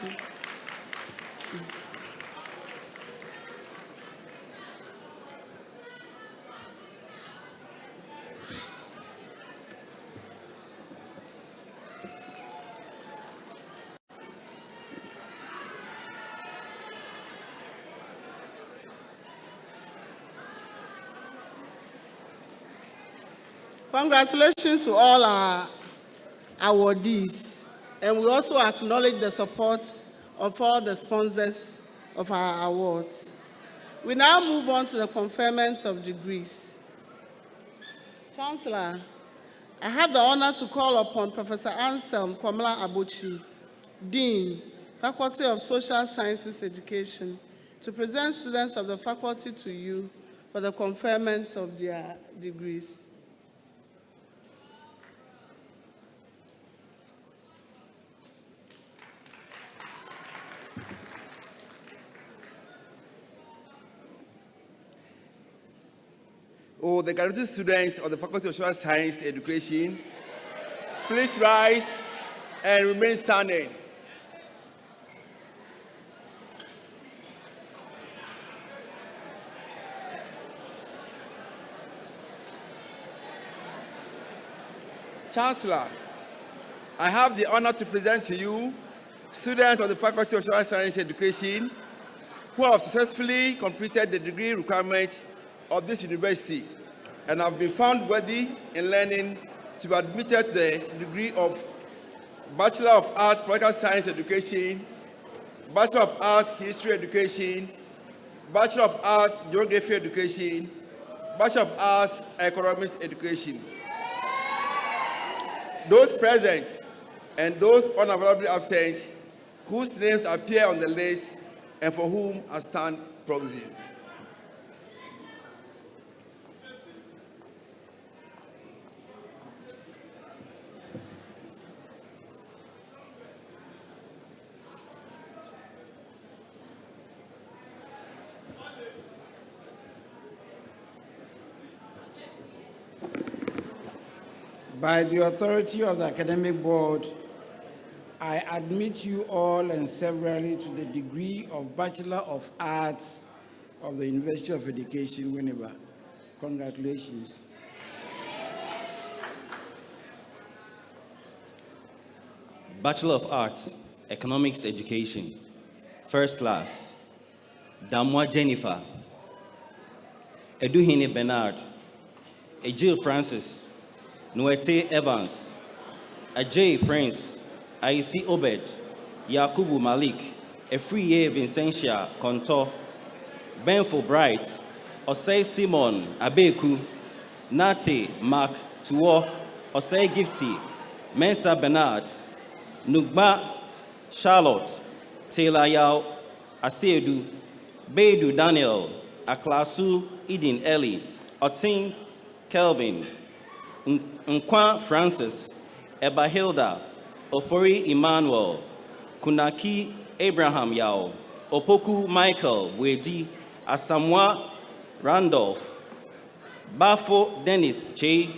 Speaker 6: Congratulations to all our awardees, and we also acknowledge the support of all the sponsors of our awards. We now move on to the conferment of degrees. Chancellor, I have the honor to call upon Professor Anselm Kwamla Abochi, Dean, Faculty of Social Sciences Education, to present students of the faculty to you for the conferment of their degrees.
Speaker 1: Oh, the graduate students of the Faculty of Social Science Education, please rise and remain standing. Chancellor, I have the honor to present to you students of the Faculty of Social Science Education who have successfully completed the degree requirements of this university and have been found worthy in learning to be admitted to the degree of Bachelor of Arts Political Science Education, Bachelor of Arts History Education, Bachelor of Arts Geography Education, Bachelor of Arts Economics Education. Those present and those unavoidably absent whose names appear on the list and for whom I stand proxy.
Speaker 7: By the authority of the Academic Board, I admit you all and severally to the degree of Bachelor of Arts of the University of Education, Winneba. Congratulations.
Speaker 11: Bachelor of Arts, Economics Education, First Class, Damwa Jennifer, Eduhine Bernard, Ejil Francis, Noete Evans, Ajay Prince, Aisi Obed, Yakubu Malik, Efriye Vincentia Konto, Benfo Bright, Osei Simon Abeku, Nate Mark Tuo, Osei Gifty, Mensa Bernard, Nugba Charlotte, Taylor Yao, Asedu, Beidou Daniel, Aklasu Eden Eli, Otin Kelvin, Nkwa Francis, Eba Hilda, Ofori Emmanuel, Kunaki Abraham Yao, Opoku Michael Wedi, Asamwa Randolph, Bafo Dennis Che,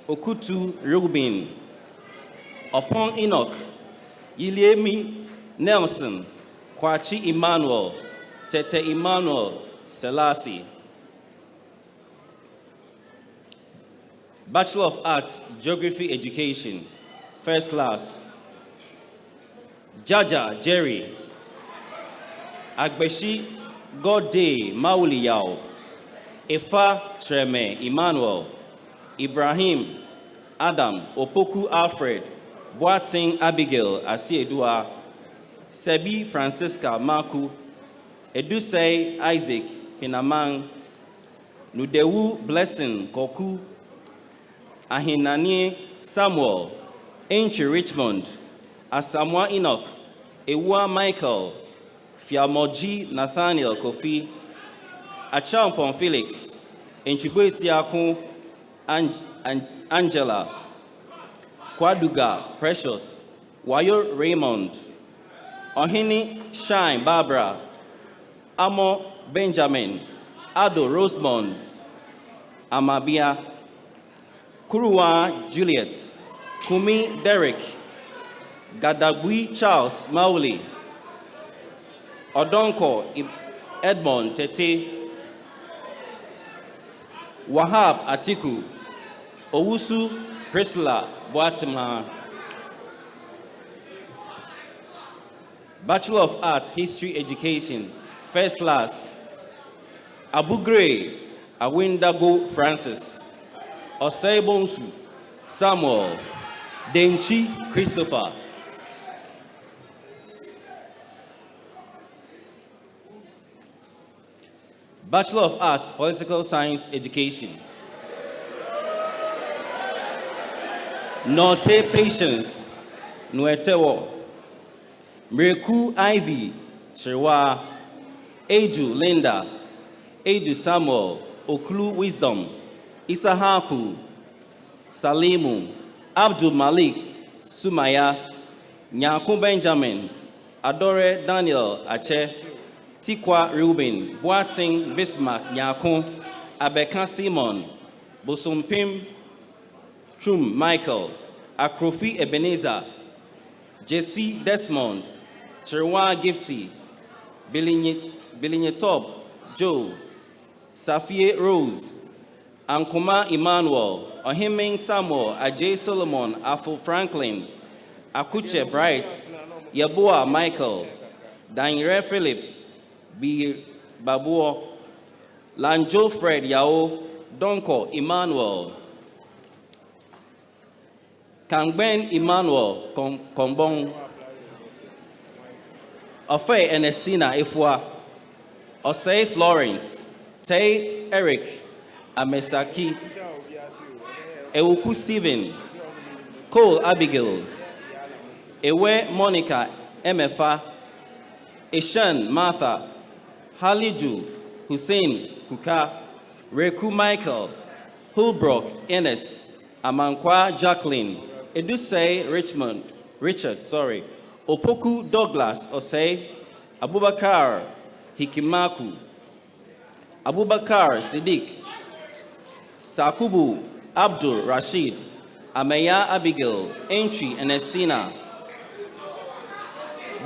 Speaker 11: Okutu Rubin, Upon Enoch, Yiliemi Nelson, Kwachi Emmanuel, Tete Emmanuel Selassie. Bachelor of Arts, Geography Education, First Class, Jaja Jerry, Agbeshi Gode Mauli Yao, Efa Treme Emmanuel, Ibrahim Adam Opoku Alfred, Boating Abigail Asiedua, Sebi Francisca Maku, Edusei Isaac Hinamang, Nudewu Blessing Koku, Ahinani Samuel, Enchi Richmond, Asamoah Enoch, Ewa Michael, Fiamoji Nathaniel Kofi, Achampon Felix, Enchibwe Siaku, Angela, Kwaduga Precious, Wayo Raymond, Ohini Shine Barbara, Amo Benjamin, Ado Rosemond, Amabia, Kuruwa Juliet, Kumi Derek, Gadabui Charles Mauli, Odonko Edmond Tete, Wahab Atiku, Owusu Priscilla Boatima. Bachelor of Arts, History Education, First Class, Abu Gray, Awindago Francis, Osei Samuel, Denchi Christopher. Bachelor of Arts, Political Science Education. Norte Patience, Nuetewo. Mreku Ivy, Shirwa, Edu Linda, Edu Samuel, Oklu Wisdom, Isahaku, Salimu, Abdul Malik, Sumaya, Nyaku Benjamin, Adore Daniel Ache, Tikwa Reuben, Boating Bismarck Nyaku, Abeka Simon, Bosumpim Chum Michael, Akrofi Ebenezer, Jesse Desmond, Chirwa Gifty, Bilinyetop Joe, Safie Rose, Ankoma Emmanuel, Ohiming Samuel, Ajay Solomon, Afo Franklin, Akuche Bright, Yabua Michael, Daniel Philip, B. Babuo, Lanjo Fred Yao, Donko Emmanuel, Kangben Emmanuel Kombong, Ofe Enesina Ifwa, Osei Florence, Tay Eric Amesaki, Ewuku Stephen, Cole Abigail, Ewe Monica Emefa, Ishan Martha, Halidu Hussein Kuka, Reku Michael, Hulbrook Enes, Amankwa Jacqueline, Edusei Richard, Opoku Douglas Osei, Abubakar Hikimaku, Abubakar Siddiq, Sakubu Abdul Rashid, Ameya Abigail, Entry Ernestina,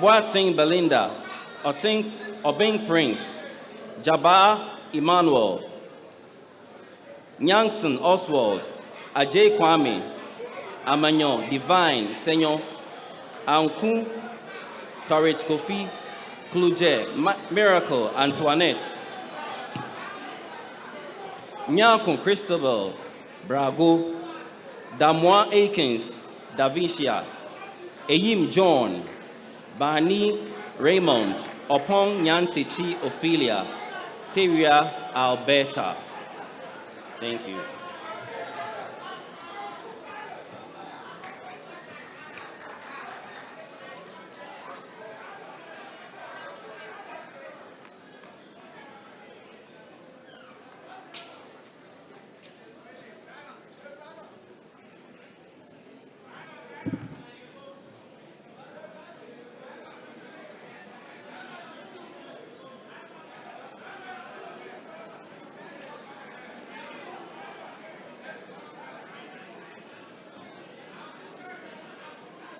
Speaker 11: Boating Belinda, Obeng Prince, Jabba Emmanuel, Nyankson Oswald, Ajay Kwame, Amanyo Divine Senyo, Anku Courage Kofi, Kluje Miracle Antoinette, Nyakun Christabel Brago, Damwa Akins Davicia, Eyim John, Bani Raymond, Opong Nyantichi Ophelia, Teria Alberta. Thank you.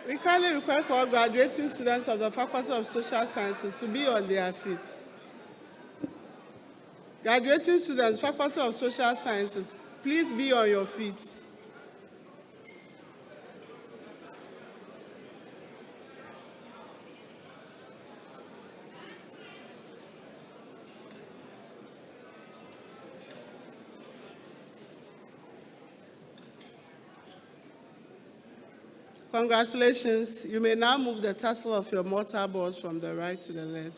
Speaker 6: We kindly request all graduating students of the Faculty of Social Sciences to be on their feet. Graduating students, Faculty of Social Sciences, please be on your feet. Congratulations. You may now move the tassel of your mortar boards from the right to the left.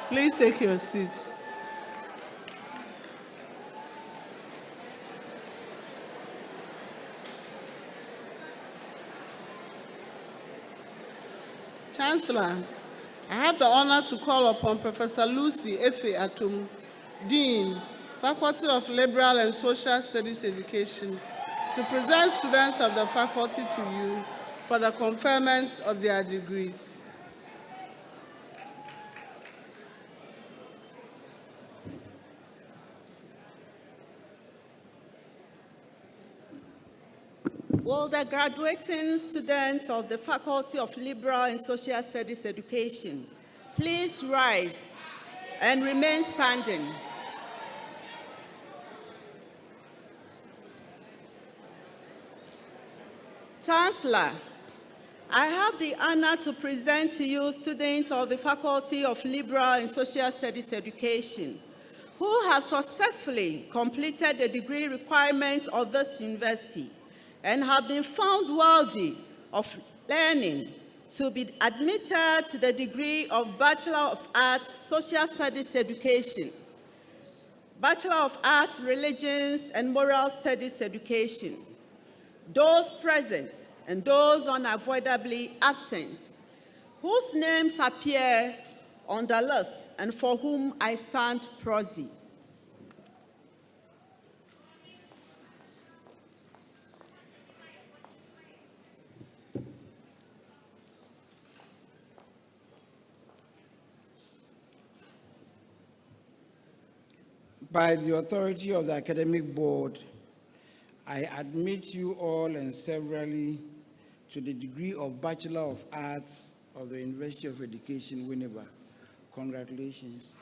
Speaker 6: Please take your seats. Chancellor, I have the honor to call upon Professor Lucy Efe Atum Dean, Faculty of Liberal and Social Studies Education, to present students of the faculty to you for the conferment of their degrees.
Speaker 12: Will the graduating students of the Faculty of Liberal and Social Studies Education please rise and remain standing? Chancellor, I have the honor to present to you students of the Faculty of Liberal and Social Studies Education who have successfully completed the degree requirements of this university and have been found worthy of learning to be admitted to the degree of Bachelor of Arts, Social Studies Education, Bachelor of Arts, Religions and Moral Studies Education. Those present and those unavoidably absent, whose names appear on the list and for whom I stand proxy.
Speaker 7: By the authority of the Academic Board, I admit you all and severally to the degree of Bachelor of Arts of the University of Education, Winneba. Congratulations.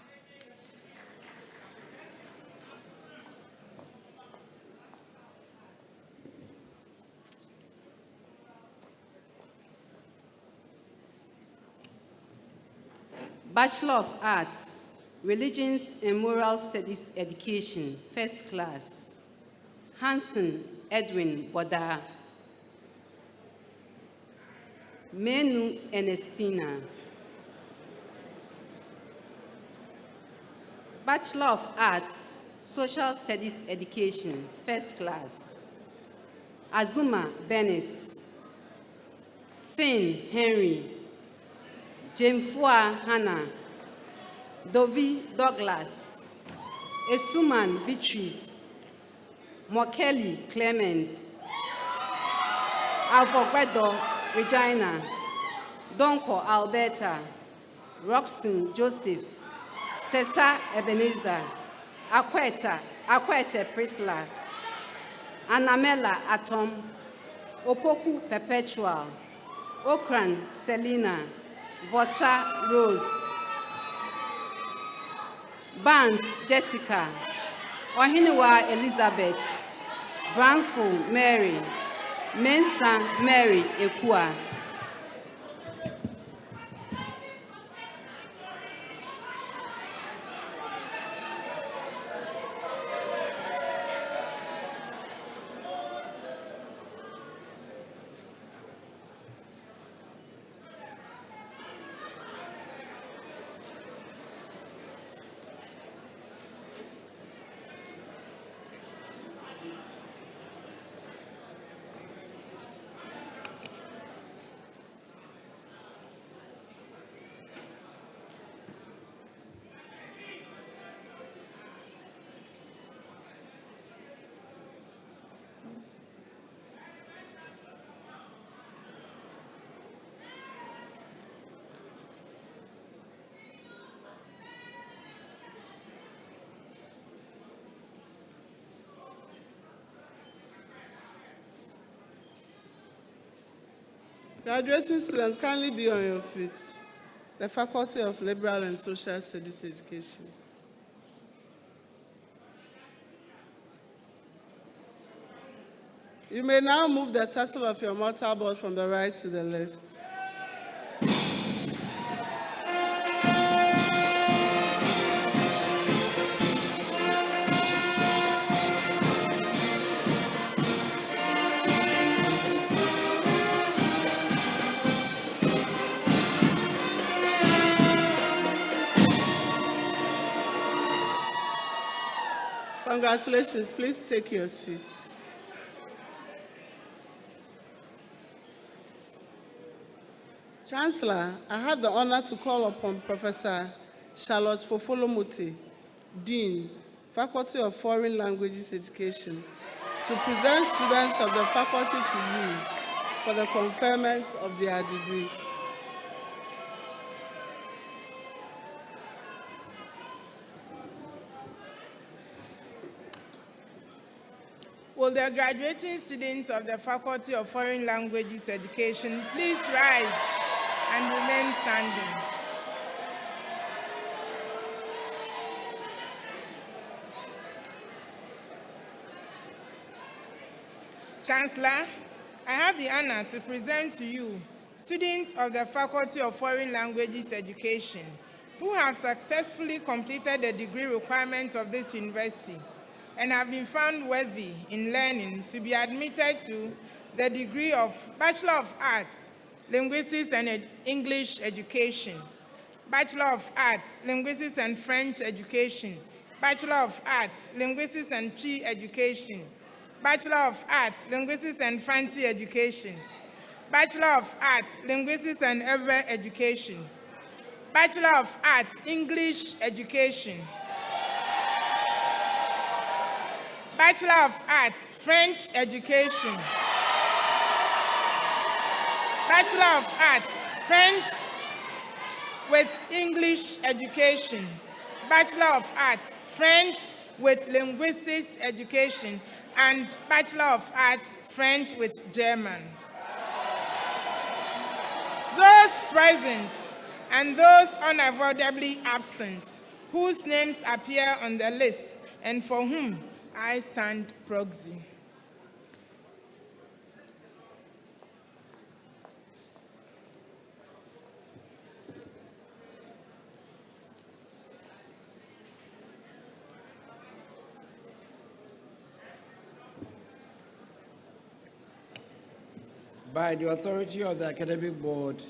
Speaker 13: Bachelor of Arts, Religions and Moral Studies Education, First Class. Hansen Edwin Boda. Menu Ernestina. Bachelor of Arts, Social Studies Education, First Class. Azuma Benes. Finn Henry. Jemfua Hannah. Dovi Douglas. Esuman Beatrice. Mokeli Clement. Avogredo Regina. Donko Alberta. Roxton Joseph. Cesar Ebenezer. Akwete Priscilla. Anamela Atom. Opoku Perpetual. Okran Stelina. Vosa Rose. Barnes Jessica. Ohiniwa Elizabeth. Branful Mary. Mensa Mary Ekua.
Speaker 6: Graduating students, kindly be on your feet. The Faculty of Liberal and Social Studies Education. You may now move the tassel of your mortar board from the right to the left. Congratulations. Please take your seats. Chancellor, I have the honor to call upon Professor Charlotte Fofolomuti, Dean, Faculty of Foreign Languages Education, to present students of the faculty to you for the conferment of their degrees.
Speaker 14: Will the graduating students of the Faculty of Foreign Languages Education please rise and remain standing? Chancellor, I have the honor to present to you students of the Faculty of Foreign Languages Education who have successfully completed the degree requirements of this university and have been found worthy in learning to be admitted to the degree of Bachelor of Arts, Linguistics and English Education, Bachelor of Arts, Linguistics and French Education, Bachelor of Arts, Linguistics and Tree Education, Bachelor of Arts, Linguistics and Fancy Education, Bachelor of Arts, Linguistics and Urban Education, Bachelor of Arts, English Education, Bachelor of Arts, French Education, Bachelor of Arts, French with English Education, Bachelor of Arts, French with Linguistics Education, and Bachelor of Arts, French with German. Those present and those unavoidably absent, whose names appear on the list and for whom I stand proxy.
Speaker 7: By the authority of the Academic Board,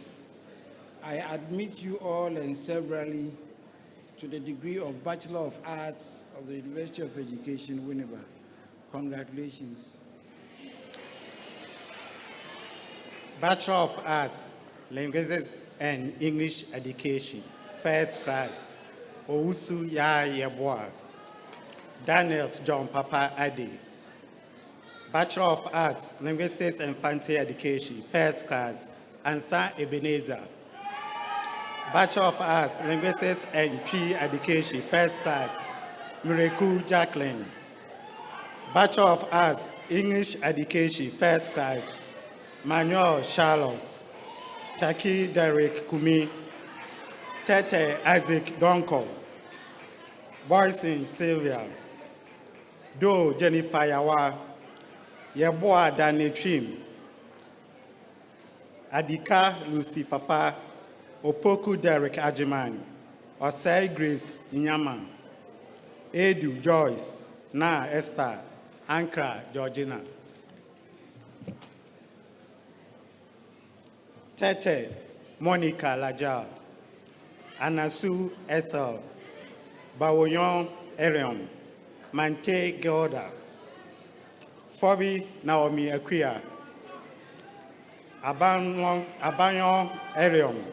Speaker 7: I admit you all and severally to the degree of Bachelor of Arts of the University of Education, Winneba. Congratulations.
Speaker 15: Bachelor of Arts, Linguistics and English Education, first class, Owusu Ya Yeboah, Daniels John Papa Ade. Bachelor of Arts, Linguistics and Fancy Education, first class, Ansa Ebenezer. Bachelor of Arts, Linguistics and Tree Education, first class, Miracle Jacqueline. Bachelor of Arts, English Education, first class, Manuel Charlotte. Taki Derek Kumi. Tete Isaac Donko. Boyson Sylvia. Do Jennifer Yawa. Yeboah Danetrim. Adika Lucy Fafa. Opoku Derek Ajiman. Osei Grace Inyama. Edu Joyce. Na Esther. Ankara Georgina. Tete Monica Lajal. Anasu Ethel. Bawoyon Erion. Mante Gilda. Fobi Naomi Akuya. Abanyon Erion.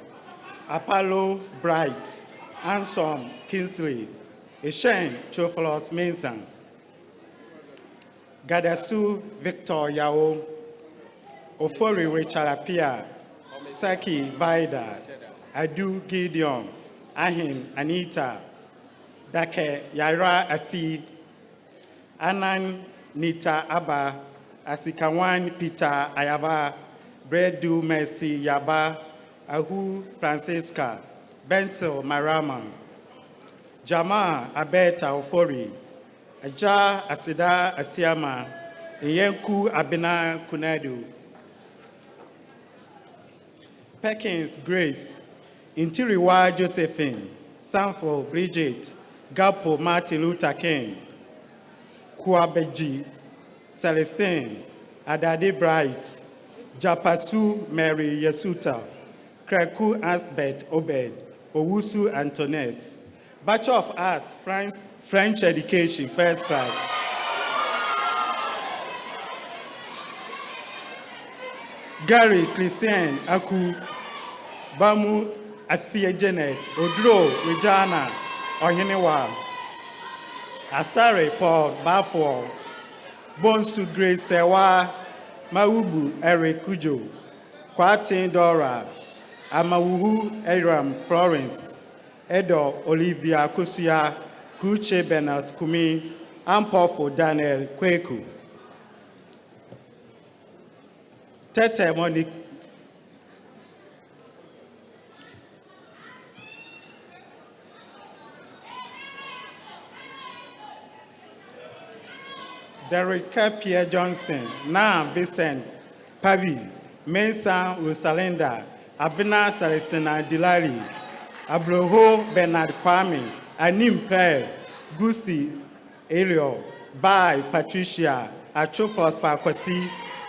Speaker 15: Apollo Bright. Ansom Kingsley. Eshen Chofolos Mason. Gadasu Victor Yao. Ofori Richarapia. Saki Vida. Adu Gideon. Ahin Anita. Dake Yaira Afi. Anan Nita Abba. Asikawan Peter Ayaba. Bredu Mercy Yaba. Ahu Francisca. Bentil Marama. Jama Abeta Ofori. Aja Asida Asiama. Yenku Abina Kunadu. Perkins Grace. Intiriwa Josephine. Sanford Bridget. Gapo Martin Luther King. Kuabeji. Celestine. Adade Bright. Japasu Mary Yesuta. Kreku Asbeth Obed. Owusu Antoinette. Bachelor of Arts, French Education, first class. Gary Christian Aku. Bamu Afia Janet. Odro Regina Ohinewa. Asare Paul Bafor, Bonsu Grace Sewa, Maubu Eric Kujo, Kwatin Dora, Amawuhu Aram Florence, Edo Olivia Kusia, Kruche Bernard Kumi, Ampofo Daniel Kweku. Tete Monique. Derek Pierre Johnson, Nam Vincent, Pabi, Mensa Rosalinda, Abena Celestina Dilali, Abroho Bernard Kwame, Anim Per, Gusi Elio, Bai Patricia, Achopos Pakwasi,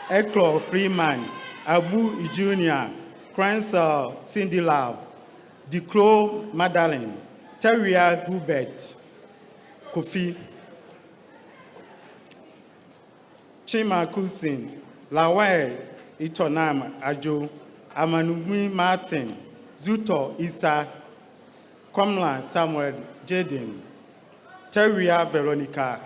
Speaker 15: Eklo Freeman, Abu Junior, Cransel Cindy Love, Diclo Madeleine, Teria Hubert, Kofi, Chima Kusin, Lawai Itonam Ajo, Amanumi Martin, Zuto Isa, Komlan Samuel Jaden, Teria Veronica.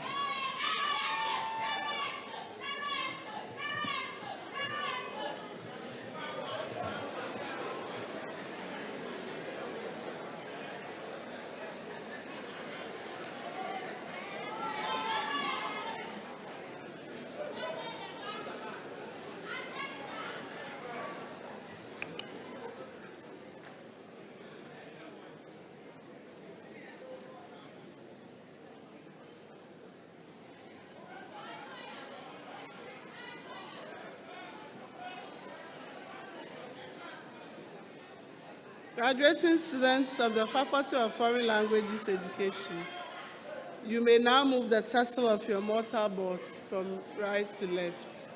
Speaker 6: Graduating students of the Faculty of Foreign Languages Education, you may now move the tassel of your mortar board from right to left.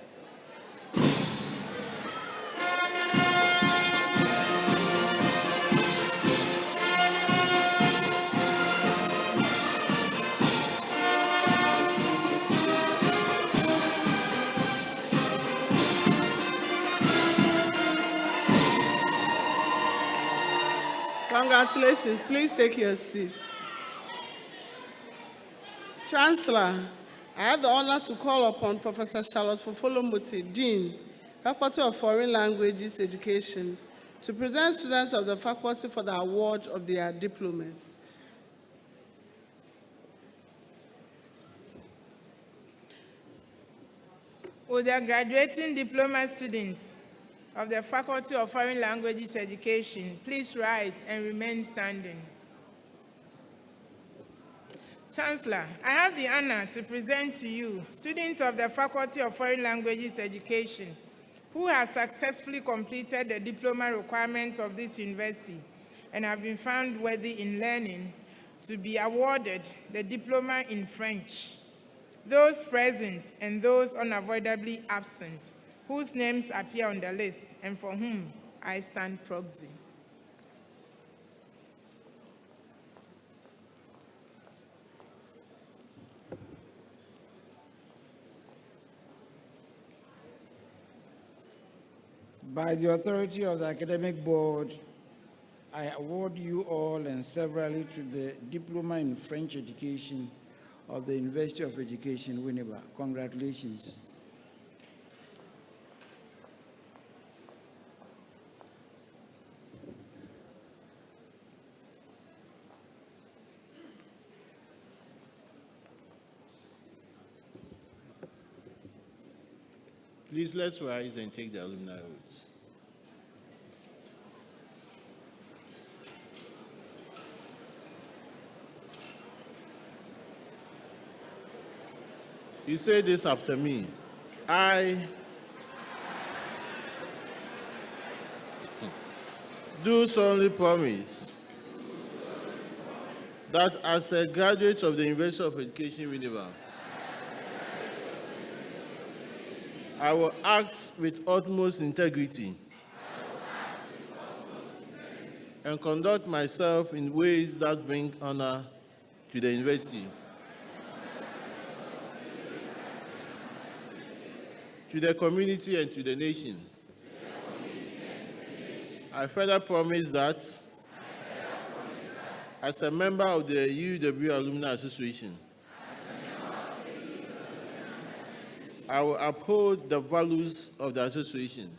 Speaker 6: Congratulations. Please take your seats. Chancellor, I have the honor to call upon Professor Charlotte Fofolo-Muti, Dean, Faculty of Foreign Languages Education, to present students of the faculty for the award of their diplomas.
Speaker 14: Will the graduating diploma students of the Faculty of Foreign Languages Education please rise and remain standing? Chancellor, I have the honor to present to you students of the Faculty of Foreign Languages Education who have successfully completed the diploma requirements of this university and have been found worthy in learning to be awarded the diploma in French. Those present and those unavoidably absent, whose names appear on the list and for whom I stand proxy.
Speaker 7: By the authority of the Academic Board, I award you all and severally to the Diploma in French Education of the University of Education, Winneba. Congratulations.
Speaker 1: Please let's rise and take the alumni oaths. You say this after me. I do solemnly promise that as a graduate of the University of Education, Winneba, I will act with utmost integrity and conduct myself in ways that bring honor to the university, to the community, and to the nation. I further promise that as a member of the UW Alumni Association,
Speaker 8: I will uphold the values of the association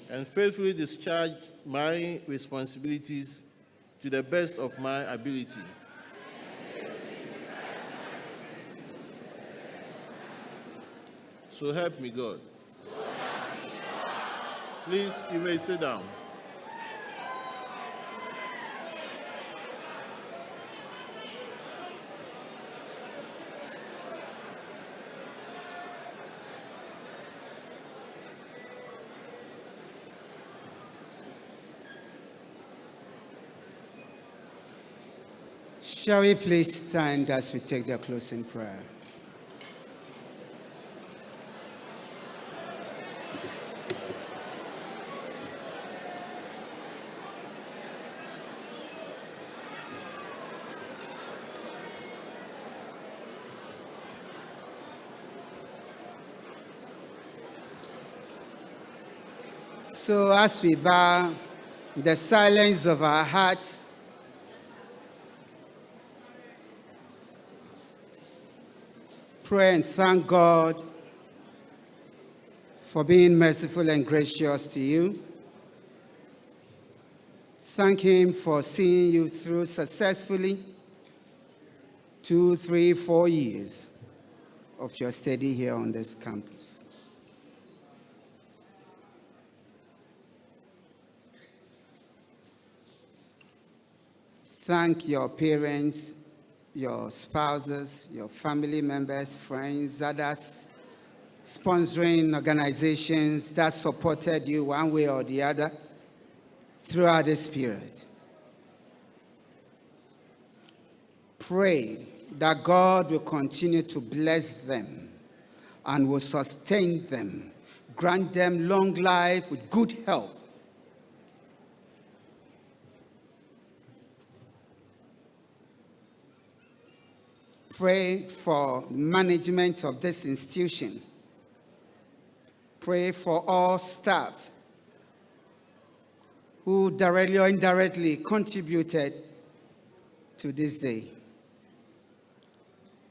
Speaker 8: and faithfully discharge my responsibilities to the best of my ability. So help me God. Please, you may sit down.
Speaker 5: Shall we please stand as we take the closing prayer? So as we bow, the silence of our hearts, pray and thank God for being merciful and gracious to you. Thank Him for seeing you through successfully 2, 3, 4 years of your study here on this campus. Thank your parents, your spouses, your family members, friends, others, sponsoring organizations that supported you one way or the other throughout this period. Pray that God will continue to bless them and will sustain them, grant them long life with good health. Pray for management of this institution. Pray for all staff who directly or indirectly contributed to this day.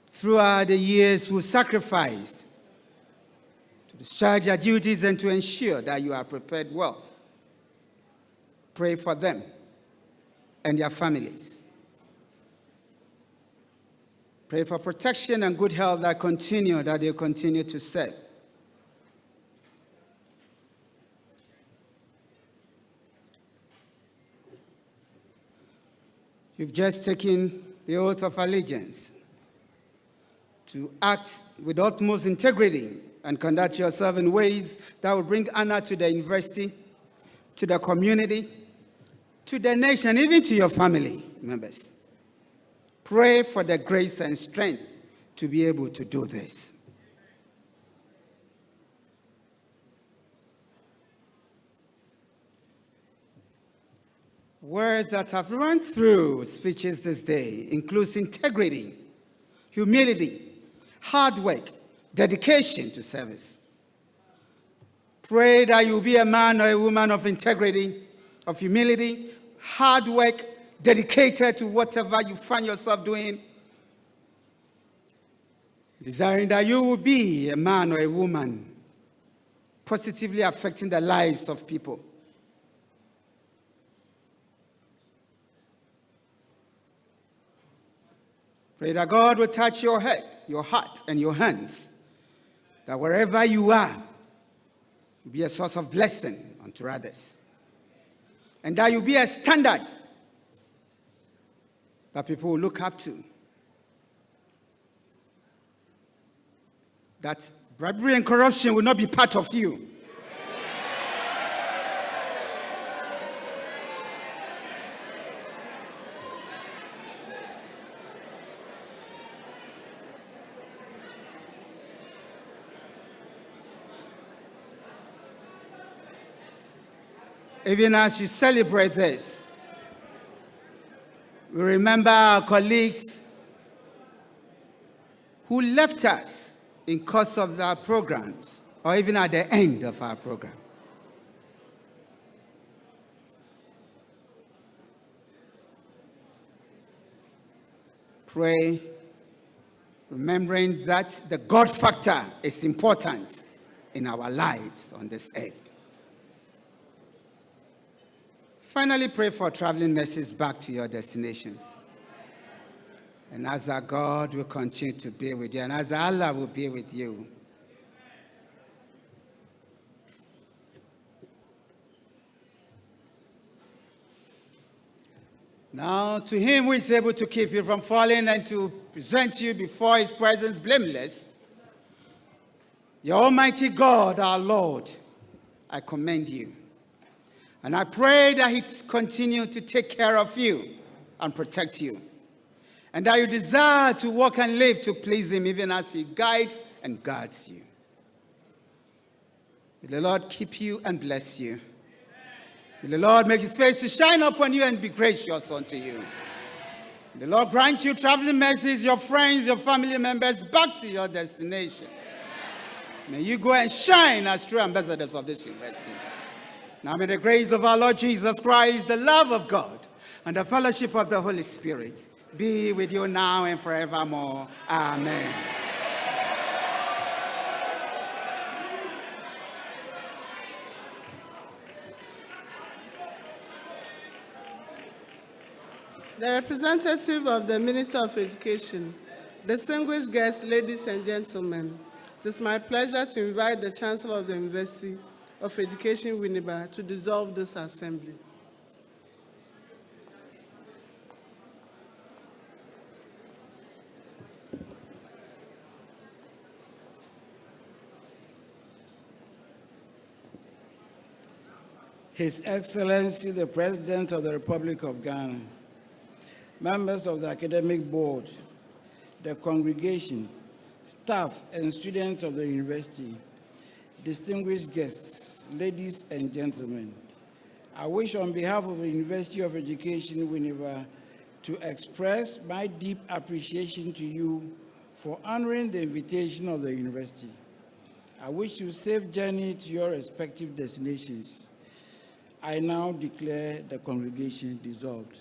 Speaker 5: Throughout the years, who sacrificed to discharge their duties and to ensure that you are prepared well. Pray for them and their families. Pray for protection and good health that they continue to serve. You've just taken the oath of allegiance to act with utmost integrity and conduct yourself in ways that will bring honor to the university, to the community, to the nation, even to your family members. Pray for the grace and strength to be able to do this. Words that have run through speeches this day includes integrity, humility, hard work, dedication to service. Pray that you be a man or a woman of integrity, of humility, hard work, dedicated to whatever you find yourself doing, desiring that you will be a man or a woman positively affecting the lives of people. Pray that God will touch your head, your heart, and your hands, that wherever you are, you'll be a source of blessing unto others, and that you'll be a standard that people will look up to. That bribery and corruption will not be part of you. Even as you celebrate this, we remember our colleagues who left us in course of our programs, or even at the end of our program. Pray remembering that the God factor is important in our lives on this earth. Finally, pray for traveling mercies back to your destinations. And as our God will continue to be with you, and as Allah will be with you. Now, to him who is able to keep you from falling and to present you before his presence blameless, your Almighty God, our Lord, I commend you. And I pray that he continue to take care of you and protect you. And that you desire to walk and live to please him even as he guides and guards you. May the Lord keep you and bless you. May the Lord make his face to shine upon you and be gracious unto you. May the Lord grant you traveling mercies, your friends, your family members, back to your destinations. May you go and shine as true ambassadors of this university. Now may the grace of our Lord Jesus Christ, the love of God, and the fellowship of the Holy Spirit be with you now and forevermore. Amen.
Speaker 6: The representative of the Minister of Education, distinguished guests, ladies and gentlemen, it is my pleasure to invite the Chancellor of the University of Education, Winneba, to dissolve this assembly.
Speaker 7: His Excellency, the President of the Republic of Ghana, members of the Academic Board, the congregation, staff, and students of the university, distinguished guests, ladies and gentlemen, I wish on behalf of the University of Education, Winneba, to express my deep appreciation to you for honoring the invitation of the university. I wish you a safe journey to your respective destinations. I now declare the congregation dissolved.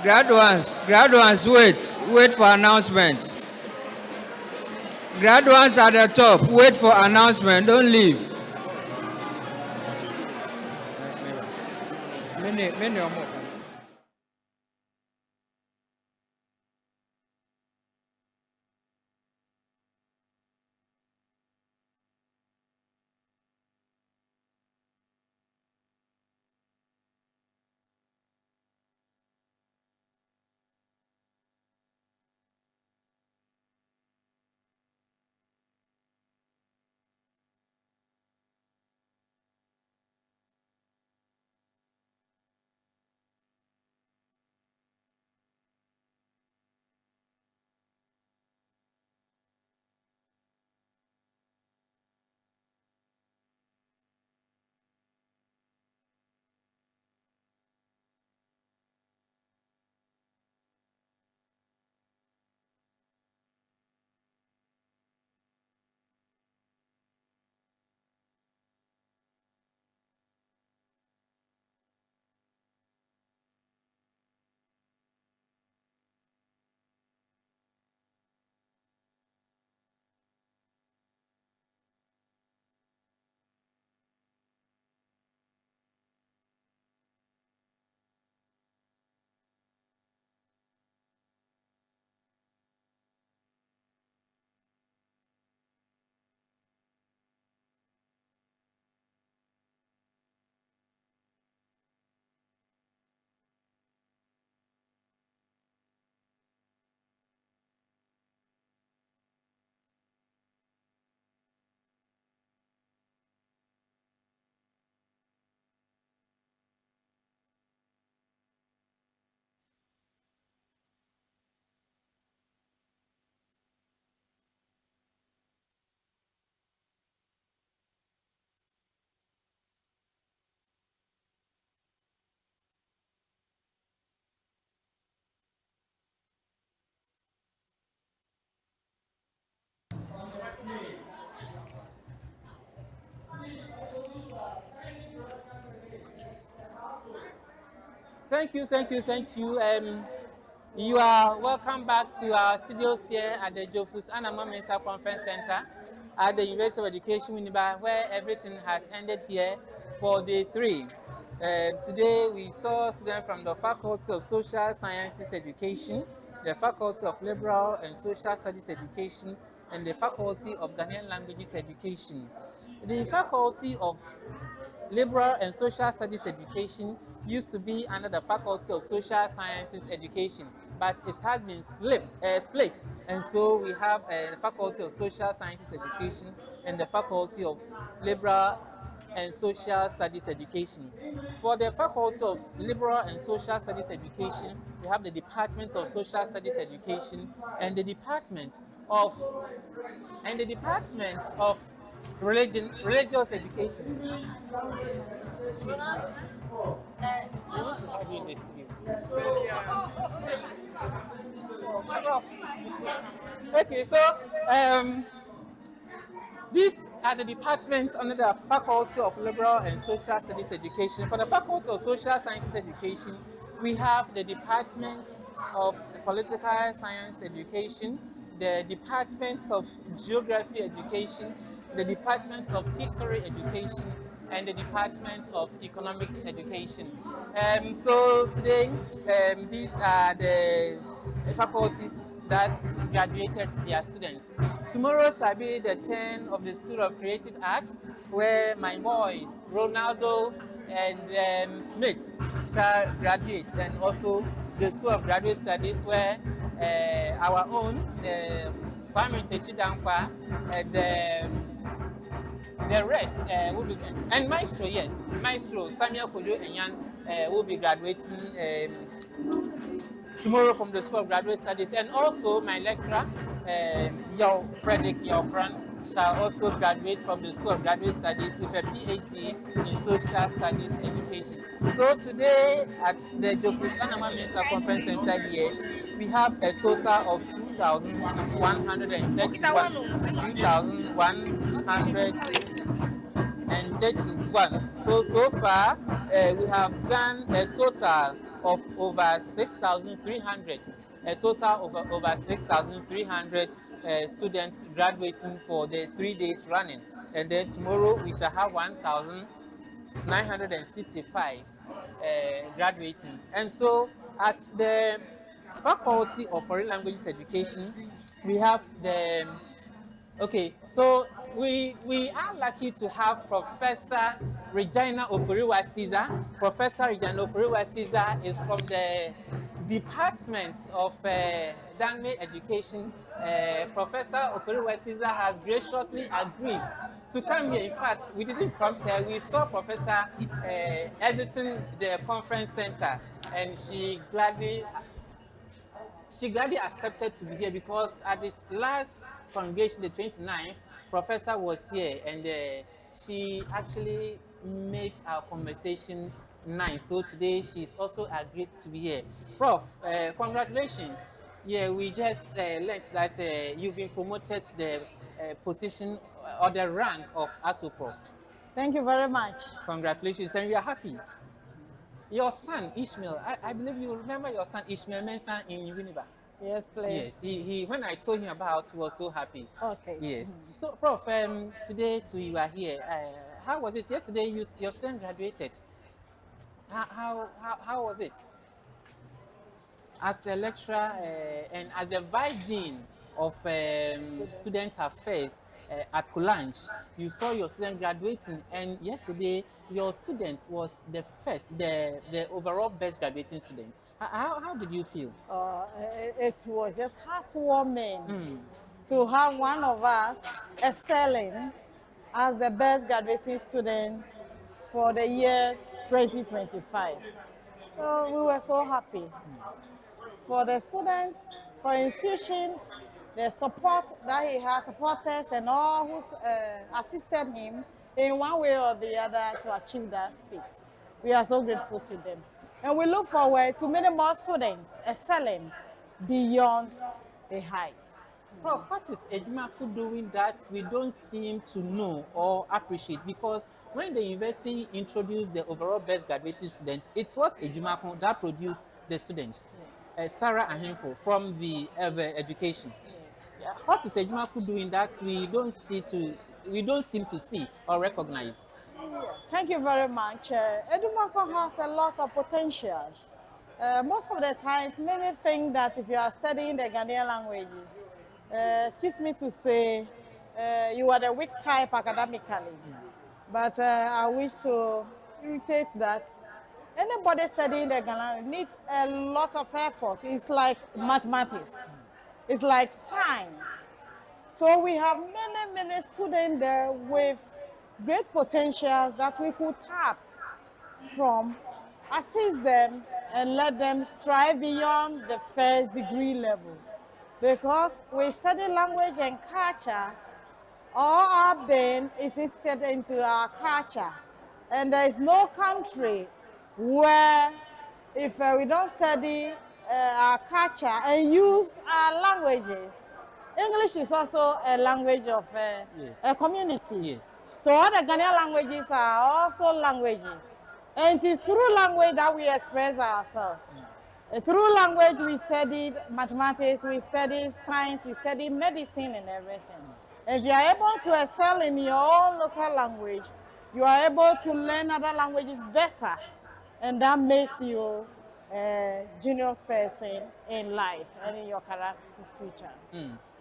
Speaker 9: Graduates, wait for announcements. Graduates at the top, wait for announcement, don't leave. Many or more. Thank you. You are welcome back to our studios here at the Jofus Anama Mensa Conference Center at the University of Education, Winneba, where everything has ended here for day 3. Today we saw students from the Faculty of Social Sciences Education, the Faculty of Liberal and Social Studies Education, and the Faculty of Ghanaian Languages Education. The Faculty of Liberal and Social Studies Education used to be under the Faculty of Social Sciences Education, but it has been split, and so we have the Faculty of Social Sciences Education and the Faculty of Liberal and Social Studies Education. For the Faculty of Liberal and Social Studies Education, we have the Department of Social Studies Education and the Department of Religious Education. Okay, so these are the departments under the Faculty of Liberal and Social Studies Education. For the Faculty of Social Sciences Education, we have the Department of Political Science Education, the Department of Geography Education, the Department of History Education, and the Department of Economics Education. So today, these are the faculties that graduated their students. Tomorrow shall be the turn of the School of Creative Arts, where my boys, Ronaldo and Smith, shall graduate, and also the School of Graduate Studies, where our own, Kwame Techidankwa, the rest will be, and Maestro, yes, Maestro Samuel Kojo Enyan will be graduating tomorrow from the School of Graduate Studies, and also my lecturer, Frederick Yobran, shall also graduate from the School of Graduate Studies with a PhD in Social Studies Education. So today at the Jofus Anama Mensa Conference Center here, we have a total of 2,131. So far, we have done a total of over 6,300, a total of over 6,300 students graduating for the 3 days running. And then tomorrow we shall have 1,965 graduating. And so at the Faculty of Foreign Languages Education, we have the okay, so we are lucky to have Professor Regina Oforiwa Caesar. Professor Regina Oforiwa Caesar is from the Department of Dangme Education. Professor Oforiwa Caesar has graciously agreed to come here. In fact, we didn't prompt her. We saw Professor exiting the conference center, and she gladly accepted to be here because at the last congregation, the 29th, Professor was here, and she actually made our conversation nice. So today she's also agreed to be here. Prof, congratulations. Yeah, we just learned that you've been promoted to the position or the rank of ASO Prof.
Speaker 16: Thank you very much.
Speaker 9: Congratulations, and we are happy. Your son, Ishmael, I believe you remember your son, Ishmael Mensah in Winneba.
Speaker 16: Yes, please.
Speaker 9: Yes, he when I told him about, he was so happy.
Speaker 16: Okay.
Speaker 9: Yes. So, Prof, today too you are here. How was it? Yesterday your student graduated. How was it? As a lecturer and as the vice dean of student affairs at Kulanj, you saw your student graduating, and yesterday your student was the first, the overall best graduating student. How did you feel?
Speaker 16: It was just heartwarming to have one of us excelling as the best graduating student for the year 2025. So we were so happy. For the student, for the institution, the support that he has, supporters and all who assisted him in one way or the other to achieve that feat. We are so grateful to them. And we look forward to many more students excelling beyond the height.
Speaker 9: Prof, what is Ejimaku doing that we don't seem to know or appreciate? Because when the university introduced the overall best graduating student, it was Ejimaku that produced the students. Sarah Ahemfo from the education. Yes. What is Ejimaku doing that we don't seem to see or recognize?
Speaker 16: Thank you very much. Edumako has a lot of potentials. Most of the times, many think that if you are studying the Ghanaian language, excuse me to say, you are the weak type academically. But I wish to irritate that anybody studying the Ghanaian needs a lot of effort. It's like mathematics. It's like science. So we have many students there with great potentials that we could tap from, assist them, and let them strive beyond the first degree level. Because we study language and culture, all our being is instilled into our culture. And there is no country where if we don't study our culture and use our languages, English is also a language of a community.
Speaker 9: Yes.
Speaker 16: So all the Ghanaian languages are also languages. And it is through language that we express ourselves. Through language we studied mathematics, we studied science, we studied medicine and everything. If you are able to excel in your own local language, you are able to learn other languages better. And that makes you a genius person in life and in your future.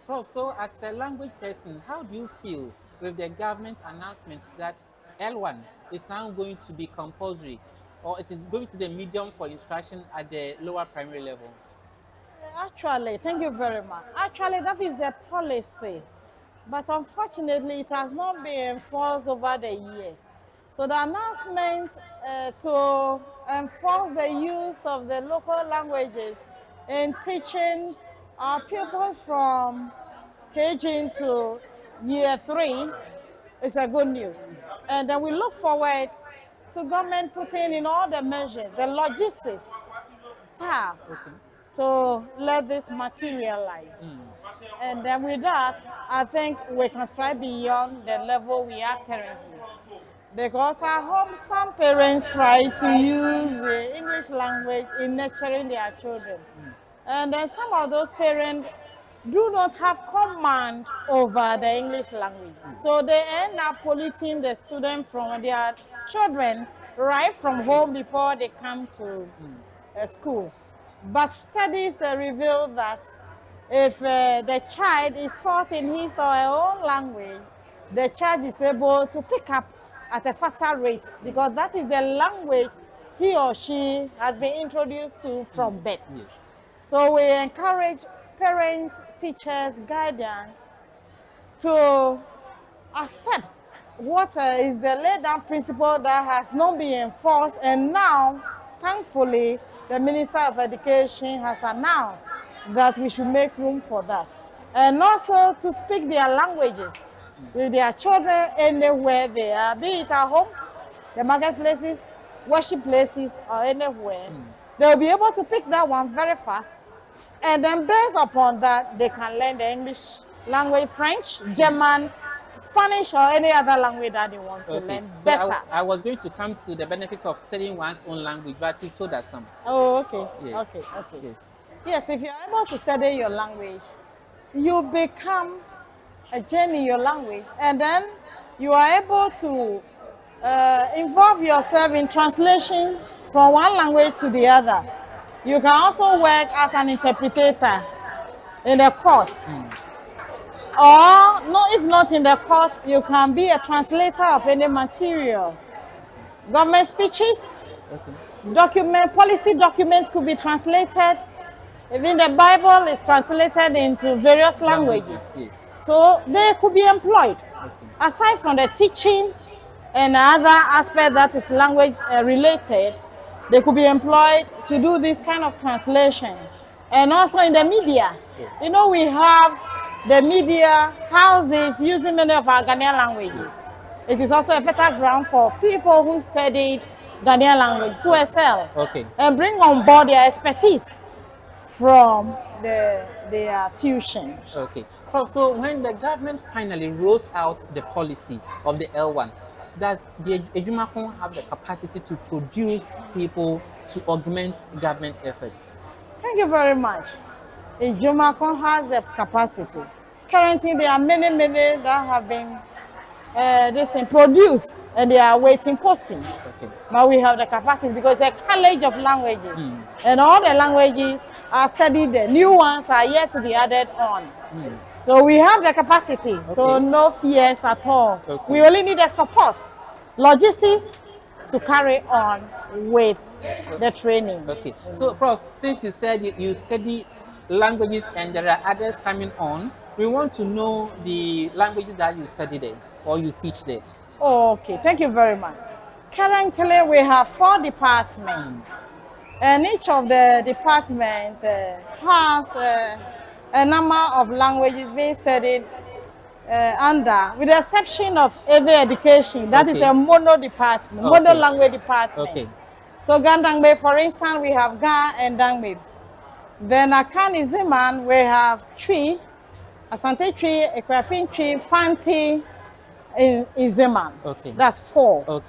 Speaker 9: Prof, so as a language person, how do you feel with the government announcement that L1 is now going to be compulsory, or it is going to be the medium for instruction at the lower primary level?
Speaker 16: Actually, thank you very much. Actually, that is the policy. But unfortunately, it has not been enforced over the years. So the announcement to enforce the use of the local languages in teaching our pupils from KG to year 3 is a good news. And then we look forward to government putting in all the measures, the logistics, staff, to let this materialize. And then with that, I think we can strive beyond the level we are currently. Because at home, some parents try to use the English language in nurturing their children. And then some of those parents do not have command over the English language. So they end up polluting the student from their children right from home before they come to school. But studies reveal that if the child is taught in his or her own language, the child is able to pick up at a faster rate because that is the language he or she has been introduced to from birth.
Speaker 3: Yes.
Speaker 16: So we encourage parents, teachers, guardians to accept what is the laid down principle that has not been enforced, and now, thankfully, the Minister of Education has announced that we should make room for that. And also to speak their languages with their children anywhere they are, be it at home, the marketplaces, worship places, or anywhere. They'll be able to pick that one very fast. And then based upon that, they can learn the English language, French, German, Spanish, or any other language that they want to learn better.
Speaker 3: So I was going to come to the benefits of studying one's own language, but you told us some.
Speaker 16: Oh, okay.
Speaker 3: Yes.
Speaker 16: Okay.
Speaker 3: Yes.
Speaker 16: Yes, if you're able to study your language, you become a genie in your language, and then you are able to involve yourself in translation from one language to the other. You can also work as an interpreter in the court. Or, no, if not in the court, you can be a translator of any material. Government speeches, policy documents could be translated. Even the Bible is translated into various languages.
Speaker 3: Yes.
Speaker 16: So they could be employed. Aside from the teaching and other aspect that is language related, they could be employed to do this kind of translations. And also in the media.
Speaker 3: Yes.
Speaker 16: You know, we have the media houses using many of our Ghanaian languages. It is also a fertile ground for people who studied Ghanaian language to excel and bring on board their expertise from their tuition.
Speaker 3: Okay. So when the government finally rolls out the policy of the L1, does the Ejumakon have the capacity to produce people to augment government efforts?
Speaker 16: Thank you very much. Ejumakon has the capacity. Currently, there are many that have been produced, and they are waiting postings. But we have the capacity because it's a college of languages, and all the languages are studied. The new ones are yet to be added on. So we have the capacity, so no fears at all. We only need the support, logistics to carry on with the training.
Speaker 3: Okay. So, Prof, since you said you study languages and there are others coming on, we want to know the languages that you study there or you teach there.
Speaker 16: Okay, thank you very much. Currently, we have 4 departments, and each of the departments has a number of languages being studied under, with the exception of AV education. That is a mono department, mono language department. So Gandangbe, for instance, we have Ga and Dangbe. Then Akani Ziman, we have Tree, Asante Tree, Ekwapin Tree, Fanti in Ziman. That's 4.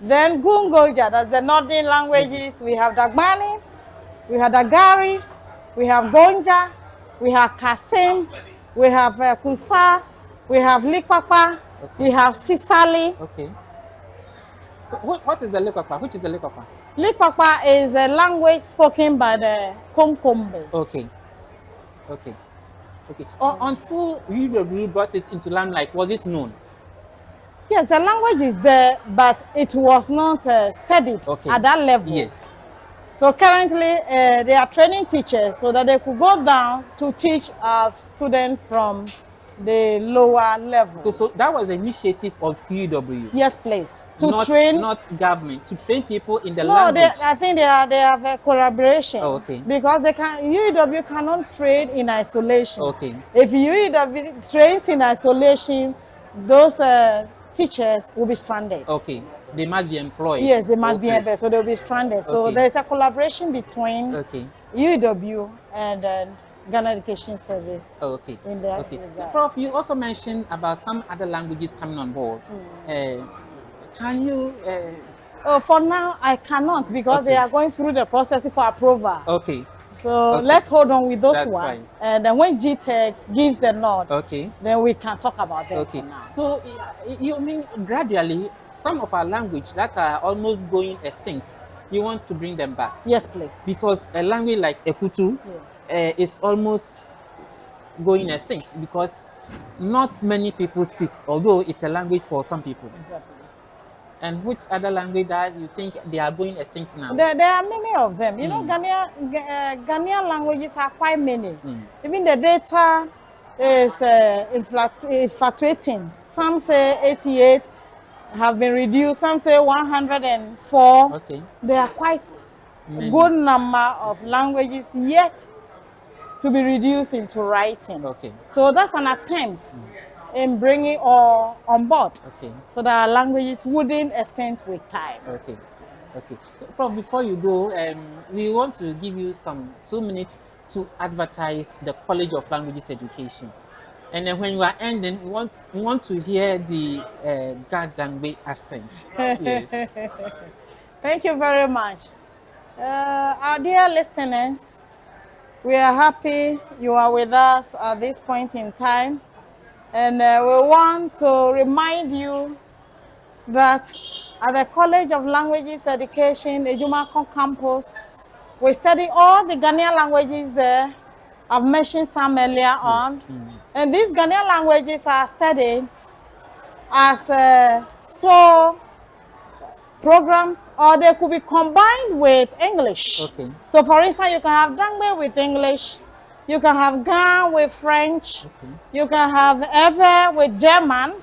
Speaker 16: Then Gungoja, that's the northern languages. We have Dagbani, we have Dagari, we have Gonja, we have Kasim, we have Kusa, we have Likwapa, we have Sisali.
Speaker 3: So what is the Likwapa? Which is the Likwapa?
Speaker 16: Likwapa is a language spoken by the Konkombes.
Speaker 3: Okay. Until UW brought it into limelight, was it known?
Speaker 16: Yes, the language is there, but it was not studied at that level.
Speaker 3: Yes.
Speaker 16: So currently, they are training teachers so that they could go down to teach students from the lower level.
Speaker 3: So that was the initiative of UW.
Speaker 16: Yes, please.
Speaker 3: Not government, to train people in the language.
Speaker 16: I think they have a collaboration. Because UW cannot train in isolation. If UW trains in isolation, those teachers will be stranded.
Speaker 3: They must be employed.
Speaker 16: Yes, they must be employed, so they'll be stranded. So there's a collaboration between UW and Ghana Education Service. In that
Speaker 3: So, Prof, you also mentioned about some other languages coming on board.
Speaker 9: Can you?
Speaker 16: Oh, for now, I cannot because they are going through the process for approval.
Speaker 9: Okay.
Speaker 16: So let's hold on with those
Speaker 9: That's
Speaker 16: ones.
Speaker 9: fine.
Speaker 16: And then when GTEC gives the nod,
Speaker 9: Okay.
Speaker 16: then we can talk about them
Speaker 9: Okay.
Speaker 16: for now.
Speaker 9: So you mean gradually some of our language that are almost going extinct, you want to bring them back?
Speaker 16: Yes, please.
Speaker 9: Because a language like Efutu is almost going extinct because not many people speak, although it's a language for some people.
Speaker 16: Exactly.
Speaker 9: And which other language that you think they are going extinct now?
Speaker 16: There are many of them. You know, Ghanaian languages are quite many. Even the data is fluctuating. Some say 88 have been reduced. Some say 104.
Speaker 9: Okay.
Speaker 16: There are quite a good number of languages yet to be reduced into writing.
Speaker 9: Okay.
Speaker 16: So that's an attempt in bringing all on board.
Speaker 9: Okay.
Speaker 16: So that our languages wouldn't extend with time.
Speaker 9: Okay. Okay. So, Prof, before you go, we want to give you 2 minutes to advertise the College of Languages Education. And then when you are ending, we want to hear the Gardangbe accents. Yes.
Speaker 16: Thank you very much. Our dear listeners, we are happy you are with us at this point in time. And we want to remind you that at the College of Languages Education, Ejumako campus, we study all the Ghanaian languages there. I've mentioned some earlier on. And these Ghanaian languages are studied as so programs, or they could be combined with English.
Speaker 9: Okay.
Speaker 16: So for instance, you can have Dangme with English, you can have Ga with French, you can have Ebe with German,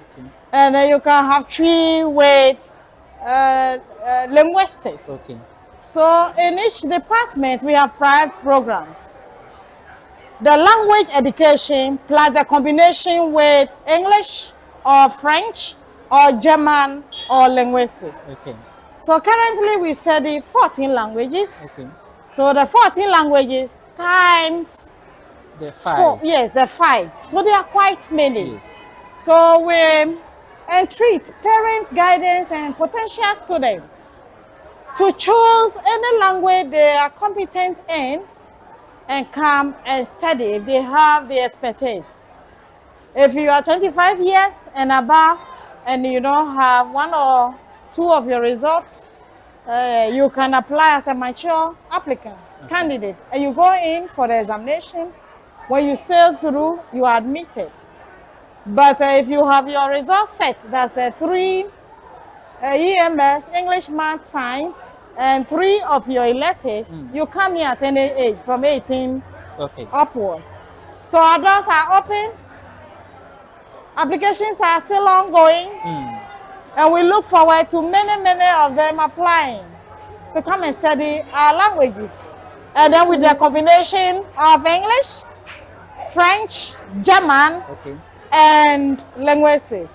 Speaker 16: and then you can have Tri with linguistics.
Speaker 9: Okay.
Speaker 16: So in each department, we have private programs. The language education plus the combination with English or French or German or linguistics.
Speaker 9: Okay.
Speaker 16: So currently we study 14 languages.
Speaker 9: Okay.
Speaker 16: So the 14 languages times
Speaker 9: the 5.
Speaker 16: 4, yes, the 5. So they are quite many.
Speaker 9: Yes.
Speaker 16: So we entreat parents, guidance, and potential students to choose any language they are competent in and come and study if they have the expertise. If you are 25 years and above and you don't have 1 or 2 of your results, you can apply as a mature applicant, candidate, and you go in for the examination. When you sail through, you are admitted. But if you have your results set, that's 3 EMS, English, Math, Science, and 3 of your electives, you come here at any age, from 18 upward. So our doors are open. Applications are still ongoing. And we look forward to many of them applying to come and study our languages. And then with the combination of English, French, German, and linguistics.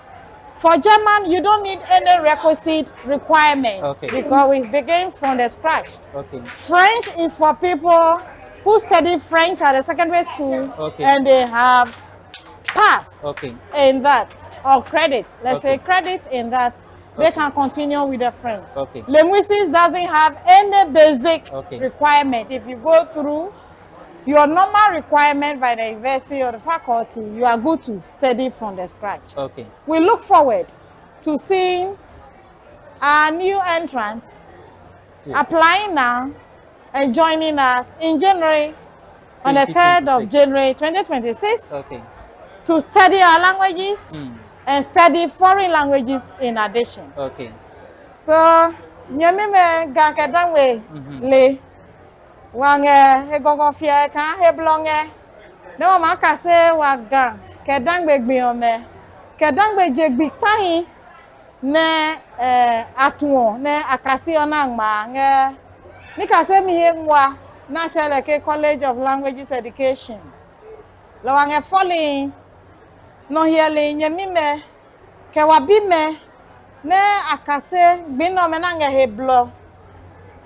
Speaker 16: For German, you don't need any requisite requirements because we begin from the scratch. French is for people who study French at the secondary school and they have passed in that, or credit, let's say credit in that, they can continue with the French. Linguistics doesn't have any basic requirement. If you go through your normal requirement by the university or the faculty, you are good to study from the scratch. We look forward to seeing our new entrant applying now and joining us in January, on the 3rd of January 2026, to study our languages and study foreign languages in addition. So, nyame ga kedangwe le wange egogo fie kan heblonge ne o ma ka se wa ga kedangbe gbiome kedangbe jegbi pahin ne atuo ne akasi ona ngma nge ni ka se mi he nwa na chele ke College of Languages Education lo wange falling no hiele nyami me ke wa bi me ne akase gbino me na nge heblo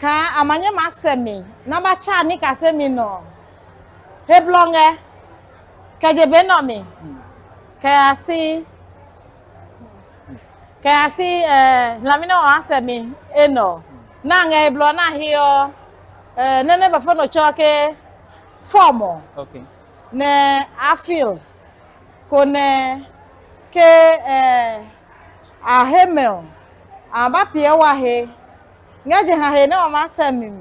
Speaker 16: ka amanye masemi na ba cha ni ka se mi no heblonge ke je be no mi ke asi Kasi lamino asemi eno. Na nga eblo na hiyo nene bafono choke formo.
Speaker 3: Okay.
Speaker 16: Ne afil kone ke ahemel abapie wa he ngaje ha he na ma asemi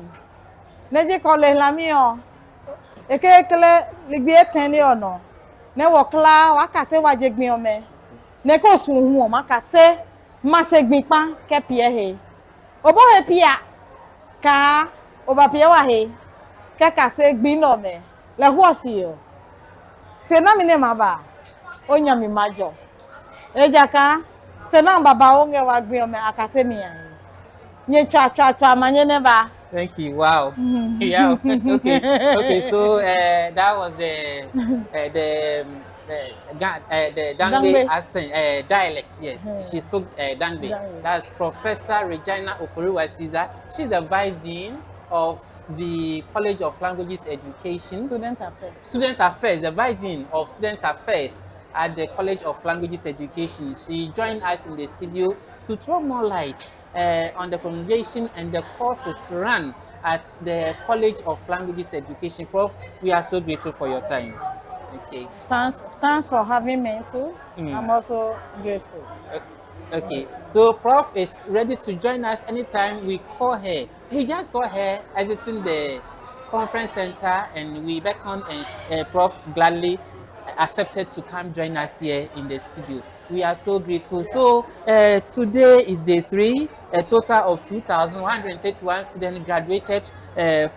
Speaker 16: neje kole lamio ekekele ligbi eteni ono ne wokla wakase wajegbin ome ne ko sun hu o makase masegbin pa ke pie he obo he pia ka oba pie wa he ke kase gbin no me le huosi o se na mi ne maba onya mi majo ejaka se na baba onge wa gbin ome akase mi yan nye twa manye ne ba.
Speaker 3: Thank you. Wow. Yeah. Okay. Okay. So that was the Dangbe accent, dialect. Yes, she spoke Dangbe. That's Professor Regina Oforiwa Caesar. She's the vice dean of the College of Languages Education.
Speaker 16: Student Affairs.
Speaker 3: Student Affairs. The vice dean of Student Affairs at the College of Languages Education. She joined us in the studio to throw more light on the congregation and the courses run at the College of Languages Education. Prof, we are so grateful for your time. Okay.
Speaker 16: Thanks for having me too. I'm also grateful.
Speaker 3: Okay, so Prof is ready to join us anytime we call her. We just saw her exiting the conference center and we beckoned and Prof gladly accepted to come join us here in the studio. We are so grateful. So today is day 3. A total of 2,131 students graduated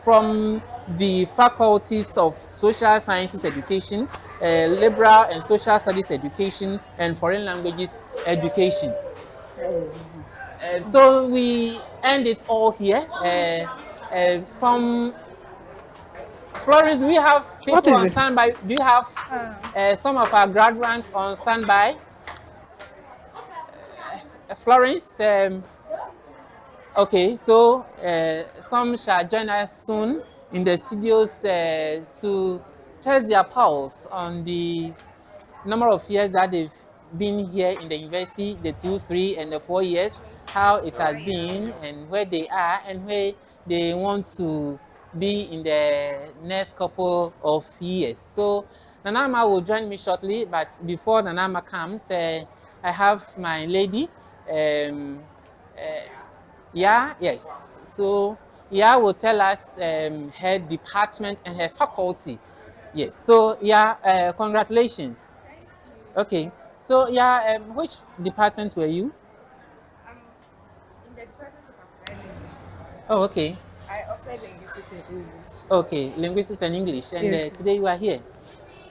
Speaker 3: from the faculties of Social Sciences Education, Liberal and Social Studies Education, and Foreign Languages Education. So we end it all here. Florence, we have people on standby. Do you have some of our graduates on standby? Florence, okay, so some shall join us soon in the studios to test their pulse on the number of years that they've been here in the university, the 2, 3, and the 4 years, how it has been and where they are and where they want to be in the next couple of years. So Nanama will join me shortly, but before Nanama comes, I have my lady, yes. So will tell us her department and her faculty. Yes. So congratulations. Okay. So which department were you?
Speaker 4: In the Department of Applied Linguistics.
Speaker 3: Oh, okay.
Speaker 4: I offered linguistics and English.
Speaker 3: Okay, linguistics and English. And
Speaker 4: yes,
Speaker 3: today you are here.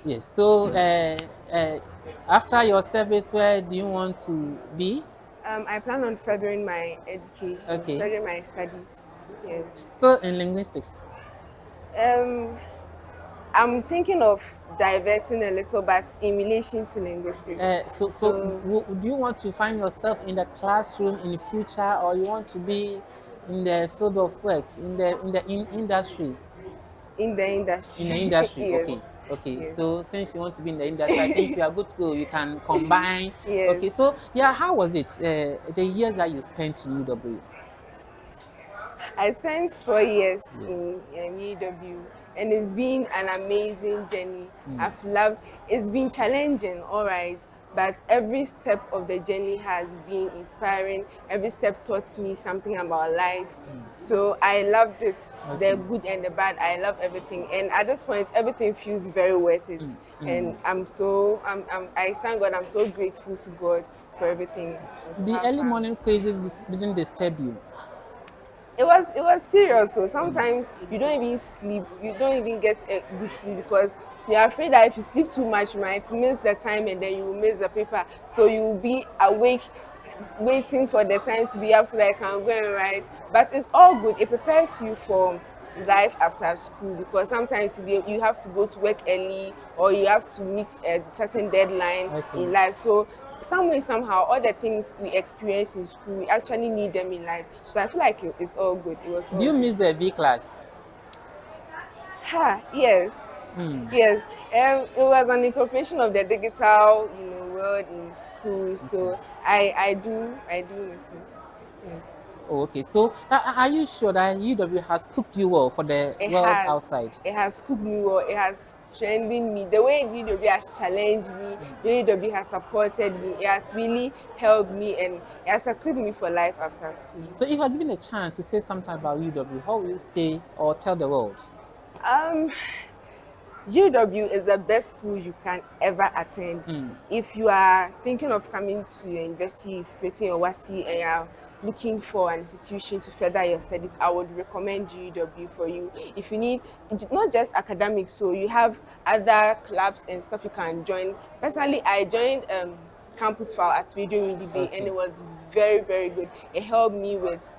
Speaker 3: Yes. So after your service, where do you want to be?
Speaker 4: I plan on furthering my education, furthering my studies. Yes.
Speaker 3: So in linguistics?
Speaker 4: I'm thinking of diverting a little, but in relation to linguistics.
Speaker 3: So do you want to find yourself in the classroom in the future, or you want to be in the field of work, in the industry?
Speaker 4: In the industry.
Speaker 3: In the industry,
Speaker 4: yes.
Speaker 3: Okay. Okay,
Speaker 4: yes.
Speaker 3: So since you want to be in the industry, I think you are good to go. You can combine.
Speaker 4: Yes.
Speaker 3: Okay, so how was it, the years that you spent in UW?
Speaker 4: I spent 4 years in UW, and it's been an amazing journey. I've loved, it's been challenging, all right, but every step of the journey has been inspiring. Every step taught me something about life. So I loved it, the good and the bad. I love everything, and at this point, everything feels very worth it. And I thank God. I'm so grateful to God for everything.
Speaker 3: The early morning quizzes didn't disturb you?
Speaker 4: It was serious. So sometimes you don't even sleep. You don't even get a good sleep because you're afraid that if you sleep too much, you might miss the time and then you will miss the paper. So you'll be awake, waiting for the time to be up so that I can go and write. But it's all good. It prepares you for life after school, because sometimes you have to go to work early, or you have to meet a certain deadline in life. So some way, somehow, all the things we experience in school, we actually need them in life. So I feel like it's all good. It was all
Speaker 3: Do you miss the V class?
Speaker 4: Yes. Yes. It was an incorporation of the digital, enrolled in school, so I do miss it. Yes.
Speaker 9: Oh, okay. So, are you sure that UW has cooked you well for the
Speaker 4: It
Speaker 9: world
Speaker 4: has.
Speaker 9: outside?
Speaker 4: It has cooked me well. It has strengthened me. The way UW has challenged me, the way UW has supported me, it has really helped me and it has equipped me for life after school.
Speaker 9: So, if you are given a chance to say something about UW, how will you say or tell the world?
Speaker 4: UW is the best school you can ever attend. If you are thinking of coming to a university, creating your WASI, and you are looking for an institution to further your studies, I would recommend UW for you. If you need not just academics, so you have other clubs and stuff you can join. Personally, I joined Campus Foul at Radio Winneba, and it was very, very good. It helped me with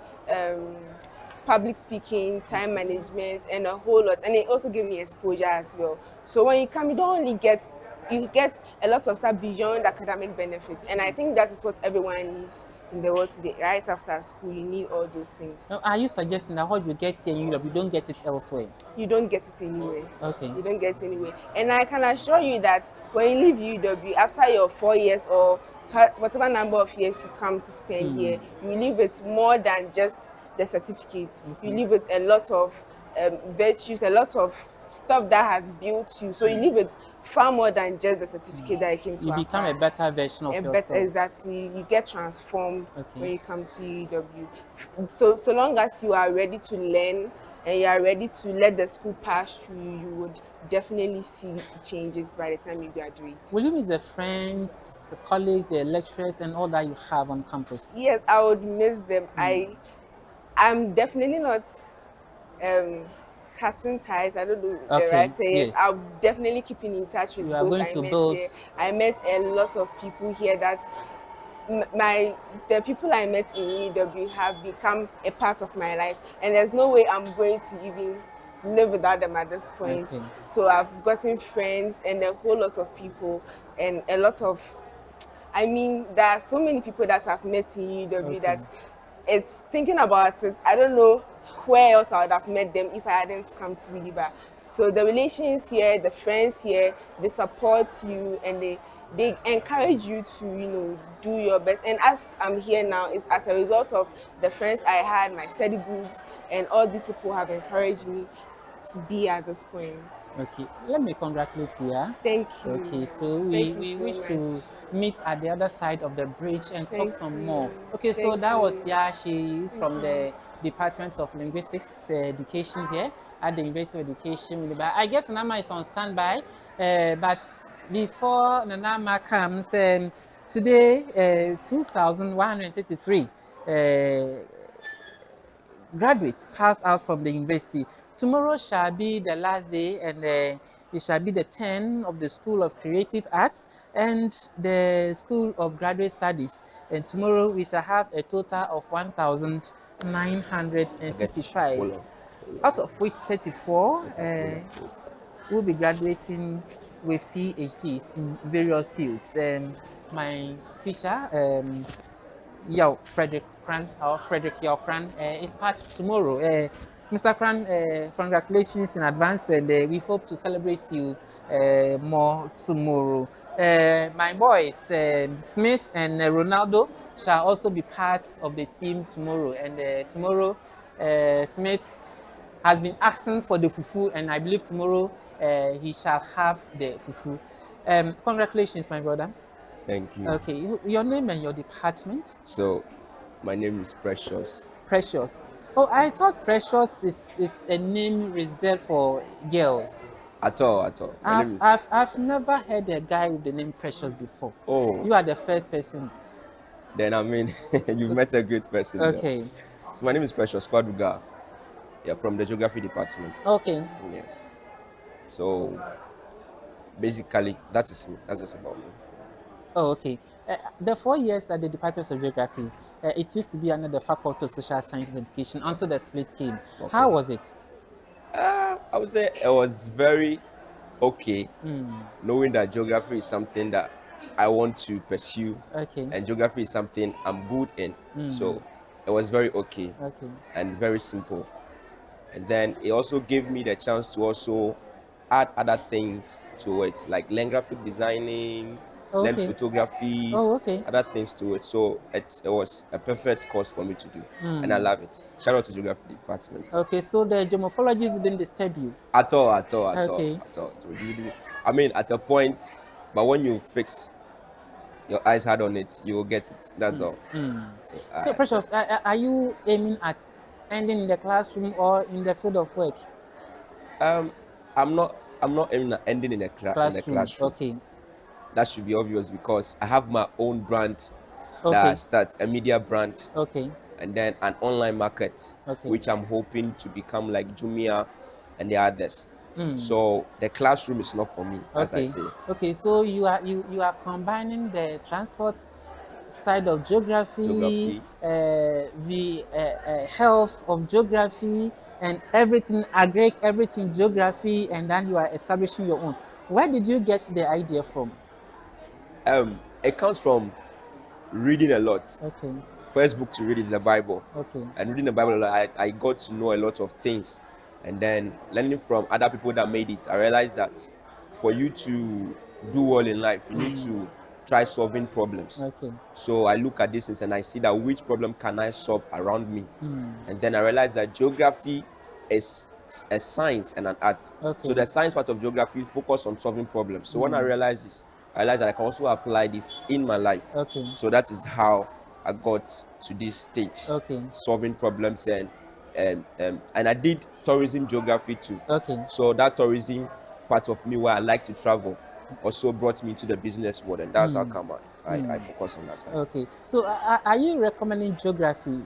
Speaker 4: public speaking, time management, and a whole lot. And it also gave me exposure as well. So when you come, you don't only get, you get a lot of stuff beyond academic benefits. And I think that is what everyone needs in the world today. Right after school, you need all those things.
Speaker 9: Now, are you suggesting that what you get here in UW, you don't get it elsewhere?
Speaker 4: You don't get it anywhere.
Speaker 9: Okay.
Speaker 4: You don't get it anywhere. And I can assure you that when you leave UW, after your 4 years or whatever number of years you come to spend here, you leave it more than just the certificate. You leave with a lot of virtues, a lot of stuff that has built you. So you leave it far more than just the certificate that you came to.
Speaker 9: You become a better version of yourself.
Speaker 4: Exactly. You get transformed when you come to UW. So long as you are ready to learn and you are ready to let the school pass through you, you would definitely see changes by the time you graduate.
Speaker 9: Will you miss the friends, the colleagues, the lecturers, and all that you have on campus?
Speaker 4: Yes, I would miss them. I'm definitely not cutting ties. I don't know the right term.
Speaker 9: Yes.
Speaker 4: I'm definitely keeping in touch with those I met here. I met a lot of people here that the people I met in UW have become a part of my life, and there's no way I'm going to even live without them at this point. So I've gotten friends and a whole lot of people and a lot of, I mean, there are so many people that I've met in UW that it's thinking about it, I don't know where else I would have met them if I hadn't come to Winneba. So the relations here, the friends here, they support you and they encourage you to, you know, do your best. And as I'm here now, it's as a result of the friends I had, my study groups, and all these people have encouraged me to be at this point.
Speaker 9: Okay, let me congratulate you. Yeah?
Speaker 4: Thank you.
Speaker 9: Okay, so we wish to meet at the other side of the bridge and talk some more. Okay, so that was she is from the Department of Linguistics Education here at the University of Education. I guess Nanama is on standby, but before Nanama comes, today 2,133 graduates passed out from the university. Tomorrow shall be the last day, and it shall be the turn of the School of Creative Arts and the School of Graduate Studies. And tomorrow we shall have a total of 1,965, out of which 34 will be graduating with PhDs in various fields. My teacher, Frederick Yao Kran, is part tomorrow. Mr. Kran, congratulations in advance, and we hope to celebrate you more tomorrow. My boys, Smith and Ronaldo, shall also be part of the team tomorrow. And tomorrow, Smith has been asking for the fufu, and I believe tomorrow he shall have the fufu. Congratulations, my brother.
Speaker 17: Thank you.
Speaker 9: Okay, your name and your department?
Speaker 17: So, my name is Precious.
Speaker 9: Precious. Oh, I thought Precious is a name reserved for girls.
Speaker 17: At all.
Speaker 9: I've never heard a guy with the name Precious before.
Speaker 17: Oh.
Speaker 9: You are the first person.
Speaker 17: Then, I mean, you've met a great person.
Speaker 9: Okay.
Speaker 17: There. So, my name is Precious Kwaduga. Yeah, from the Geography Department.
Speaker 9: Okay.
Speaker 17: Yes. So, basically, that is me. That's just about me.
Speaker 9: Oh, okay. The 4 years at the Department of Geography, it used to be under the Faculty of Social Sciences Education until the split came. Okay. How was it?
Speaker 17: I would say it was very okay, knowing that geography is something that I want to pursue, and geography is something I'm good in. So it was very okay, and very simple. And then it also gave me the chance to also add other things to it, like land graphic designing, learn
Speaker 3: Okay.
Speaker 17: photography,
Speaker 3: Oh, okay.
Speaker 17: other things to it. So it was a perfect course for me to do, and I
Speaker 3: Mm.
Speaker 17: love it. Shout out to geography department.
Speaker 3: Okay, so the geomorphologist didn't disturb you?
Speaker 17: At all, at all, at all,
Speaker 3: Okay.
Speaker 17: at all. I mean, at a point, but when you fix your eyes hard on it, you will get it. That's all.
Speaker 3: So, Precious, are you aiming at ending in the classroom or in the field of work?
Speaker 17: I'm not aiming at ending in a classroom.
Speaker 3: Okay.
Speaker 17: That should be obvious because I have my own brand that I
Speaker 3: Okay.
Speaker 17: start, a media brand.
Speaker 3: Okay.
Speaker 17: And then an online market,
Speaker 3: Okay.
Speaker 17: which I'm hoping to become like Jumia and the others.
Speaker 3: Mm.
Speaker 17: So the classroom is not for me, as I say.
Speaker 3: Okay, so you are combining the transport side of geography. The health of geography, and everything agric, everything geography, and then you are establishing your own. Where did you get the idea from?
Speaker 17: It comes from reading a lot.
Speaker 3: Okay.
Speaker 17: First book to read is the Bible.
Speaker 3: Okay.
Speaker 17: And reading the Bible, I got to know a lot of things. And then learning from other people that made it, I realized that for you to do well in life, you need to try solving problems.
Speaker 3: Okay.
Speaker 17: So I look at this and I see that which problem can I solve around me.
Speaker 3: Mm.
Speaker 17: And then I realized that geography is a science and an art.
Speaker 3: Okay.
Speaker 17: So the science part of geography focus on solving problems. So when I realized this, I realized that I can also apply this in my life.
Speaker 3: Okay.
Speaker 17: So that is how I got to this stage.
Speaker 3: Okay.
Speaker 17: Solving problems and I did tourism geography too.
Speaker 3: Okay.
Speaker 17: So that tourism part of me where I like to travel also brought me into the business world, and that's how come I focus on that side.
Speaker 3: Okay. So are you recommending geography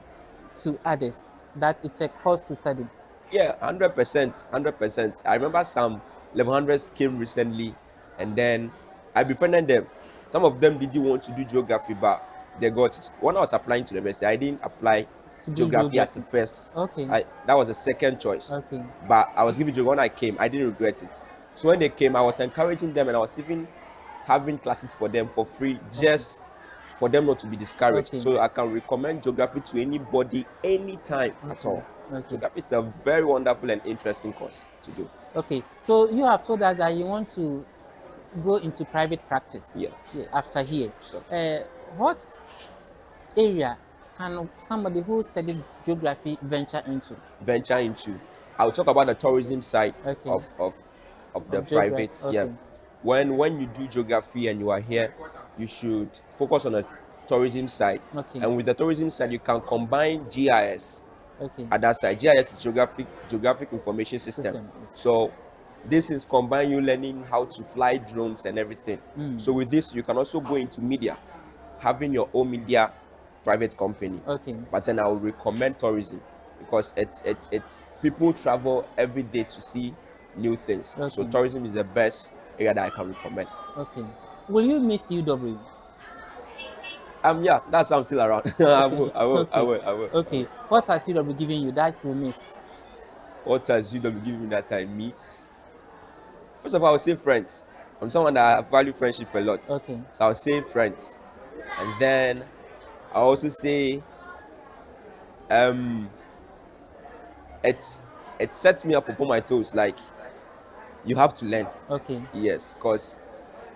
Speaker 3: to others, that it's a course to study?
Speaker 17: Yeah, 100%, 100%. I remember some 1100s came recently, and then I befriended them. Some of them didn't want to do geography, but they got it. When I was applying to the university, I didn't apply geography as a first.
Speaker 3: Okay.
Speaker 17: That was a second choice.
Speaker 3: Okay.
Speaker 17: But I was given geography when I came. I didn't regret it. So when they came, I was encouraging them, and I was even having classes for them for free, just for them not to be discouraged.
Speaker 3: Okay.
Speaker 17: So I can recommend geography to anybody, anytime at all.
Speaker 3: Okay.
Speaker 17: Geography is a very wonderful and interesting course to do.
Speaker 3: Okay. So you have told us that you want to go into private practice.
Speaker 17: Yeah.
Speaker 3: After here.
Speaker 17: Sure.
Speaker 3: What area can somebody who studied geography venture into?
Speaker 17: I will talk about the tourism side of the private.
Speaker 3: Okay.
Speaker 17: Yeah. When you do geography and you are here, you should focus on the tourism side.
Speaker 3: Okay.
Speaker 17: And with the tourism side, you can combine GIS.
Speaker 3: Okay.
Speaker 17: At that side, GIS is geographic information system. So this is combine you learning how to fly drones and everything. So with this, you can also go into media, having your own media private company.
Speaker 3: Okay.
Speaker 17: But then I would recommend tourism because it's people travel every day to see new things.
Speaker 3: Okay.
Speaker 17: So tourism is the best area that I can recommend.
Speaker 3: Okay. Will you miss UW?
Speaker 17: Yeah, that's why I'm still around.
Speaker 3: Okay.
Speaker 17: I will.
Speaker 3: Okay. What has UW given you that you miss?
Speaker 17: What has UW given me that I miss? First of all, I would say friends. I'm someone that value friendship a lot.
Speaker 3: Okay.
Speaker 17: So I would say friends. And then I also say it sets me up upon my toes. Like you have to learn.
Speaker 3: Okay.
Speaker 17: Yes, because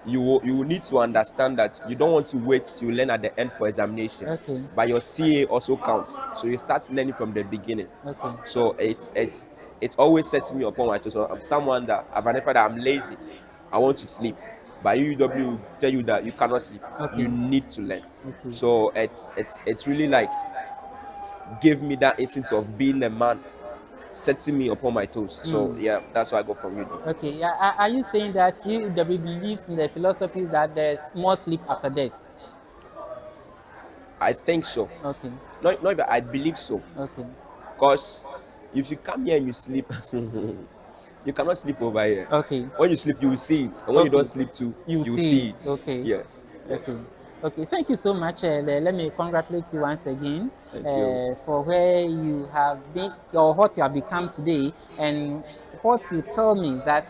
Speaker 17: you will need to understand that you don't want to wait till you learn at the end for examination.
Speaker 3: Okay.
Speaker 17: But your CA also counts. So you start learning from the beginning.
Speaker 3: Okay.
Speaker 17: So it always sets me upon my toes. So I'm someone that I've identified that I'm lazy. I want to sleep. But UW will tell you that you cannot sleep.
Speaker 3: Okay.
Speaker 17: You need to learn.
Speaker 3: Okay.
Speaker 17: So it's really like give me that instinct of being a man, setting me upon my toes. So yeah, that's why I go from UW.
Speaker 3: Okay. Are you saying that UW believes in the philosophy that there's more sleep after death?
Speaker 17: I think so.
Speaker 3: Okay.
Speaker 17: Not even I believe so.
Speaker 3: Okay.
Speaker 17: Because if you come here and you sleep, you cannot sleep over here.
Speaker 3: Okay.
Speaker 17: When you sleep, you will see it. And when you don't sleep too, you will see it.
Speaker 3: Okay.
Speaker 17: Yes.
Speaker 3: Okay. Okay. Thank you so much. Let me congratulate you once again
Speaker 17: Thank you.
Speaker 3: for where you have been or what you have become today, and what you tell me that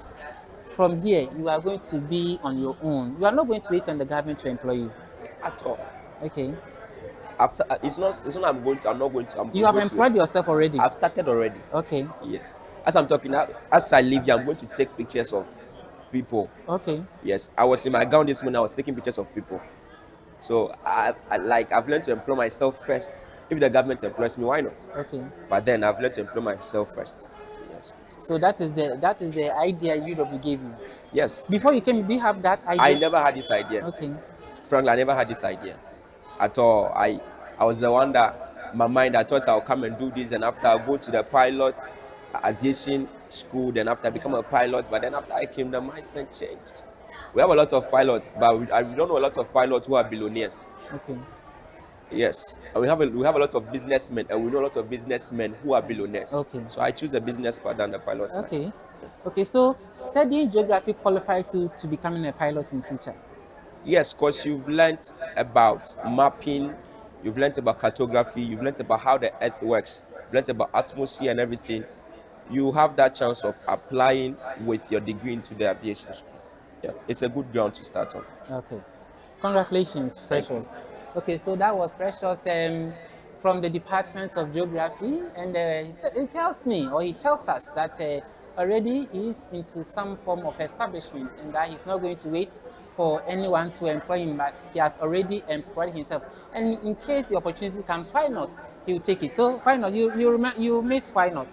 Speaker 3: from here you are going to be on your own. You are not going to wait on the government to employ you
Speaker 17: At all.
Speaker 3: Okay.
Speaker 17: It's not I'm not going to.
Speaker 3: You have employed yourself already.
Speaker 17: I've started already.
Speaker 3: Okay.
Speaker 17: Yes. As I'm talking, as I leave here, I'm going to take pictures of people.
Speaker 9: Okay.
Speaker 17: Yes, I was in my gown this morning. I was taking pictures of people. So I've learned to employ myself first. If the government employs me, why not?
Speaker 9: Okay.
Speaker 17: But then I've learned to employ myself first. Yes.
Speaker 9: So that is the idea UW gave you.
Speaker 17: Yes.
Speaker 9: Before you came, do you have that idea?
Speaker 17: I never had this idea.
Speaker 9: Okay.
Speaker 17: Frankly, I never had this idea at all. I was the one that my mind, I thought I'll come and do this, and after I'll go to the pilot aviation school, then after I become a pilot, but then after I came, the mindset changed. We have a lot of pilots, but we don't know a lot of pilots who are billionaires.
Speaker 9: Okay.
Speaker 17: Yes, and we have a lot of businessmen, and we know a lot of businessmen who are billionaires.
Speaker 9: Okay.
Speaker 17: So I choose the business part than the pilot side.
Speaker 9: Okay. Okay, so studying geography qualifies you to becoming a pilot in future?
Speaker 17: Yes, because you've learned about mapping, you've learned about cartography, you've learned about how the earth works, you've learned about atmosphere and everything. You have that chance of applying with your degree into the aviation school. Yeah, it's a good ground to start on.
Speaker 9: Okay. Congratulations, Precious. Okay, so that was Precious from the Department of Geography, and he tells me, or he tells us that already he's into some form of establishment and that he's not going to wait for anyone to employ him, but he has already employed himself. And in case the opportunity comes, why not? He will take it. So why not? You miss why not?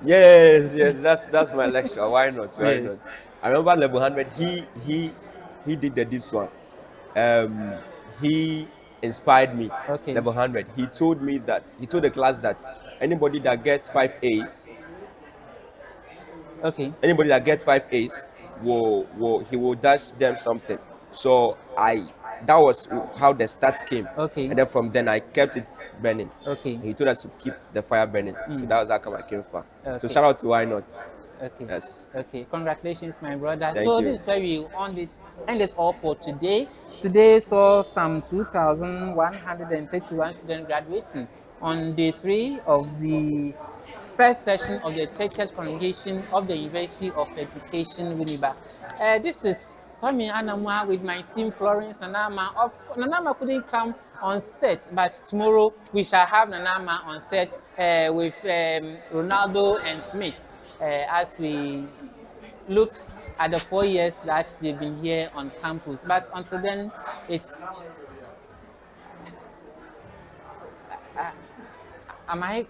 Speaker 17: Yes, that's my lecture. Why not? Why
Speaker 9: Yes.
Speaker 17: not? I remember level 100. He did this one. He inspired me.
Speaker 9: Okay.
Speaker 17: Level 100. He told the class that anybody that gets 5 A's.
Speaker 9: Okay.
Speaker 17: Anybody that gets 5 A's he will dash them something. So that was how the start came.
Speaker 9: Okay.
Speaker 17: And then from then I kept it burning.
Speaker 9: Okay.
Speaker 17: He told us to keep the fire burning. So that was how come I came far. So
Speaker 9: Okay.
Speaker 17: shout out to Why Not.
Speaker 9: Okay.
Speaker 17: Yes.
Speaker 9: Okay. Congratulations, my brother.
Speaker 17: Thank
Speaker 9: so
Speaker 17: you.
Speaker 9: this is where we end it all for today. Today saw some 2,131 students graduating on day 3 of the first session of the 30th congregation of the University of Education, Winneba. This is Kwame Anamwa with my team, Florence Nanama. Nanama couldn't come on set, but tomorrow we shall have Nanama on set with Ronaldo and Smith as we look at the 4 years that they've been here on campus. But until then, it's... am I...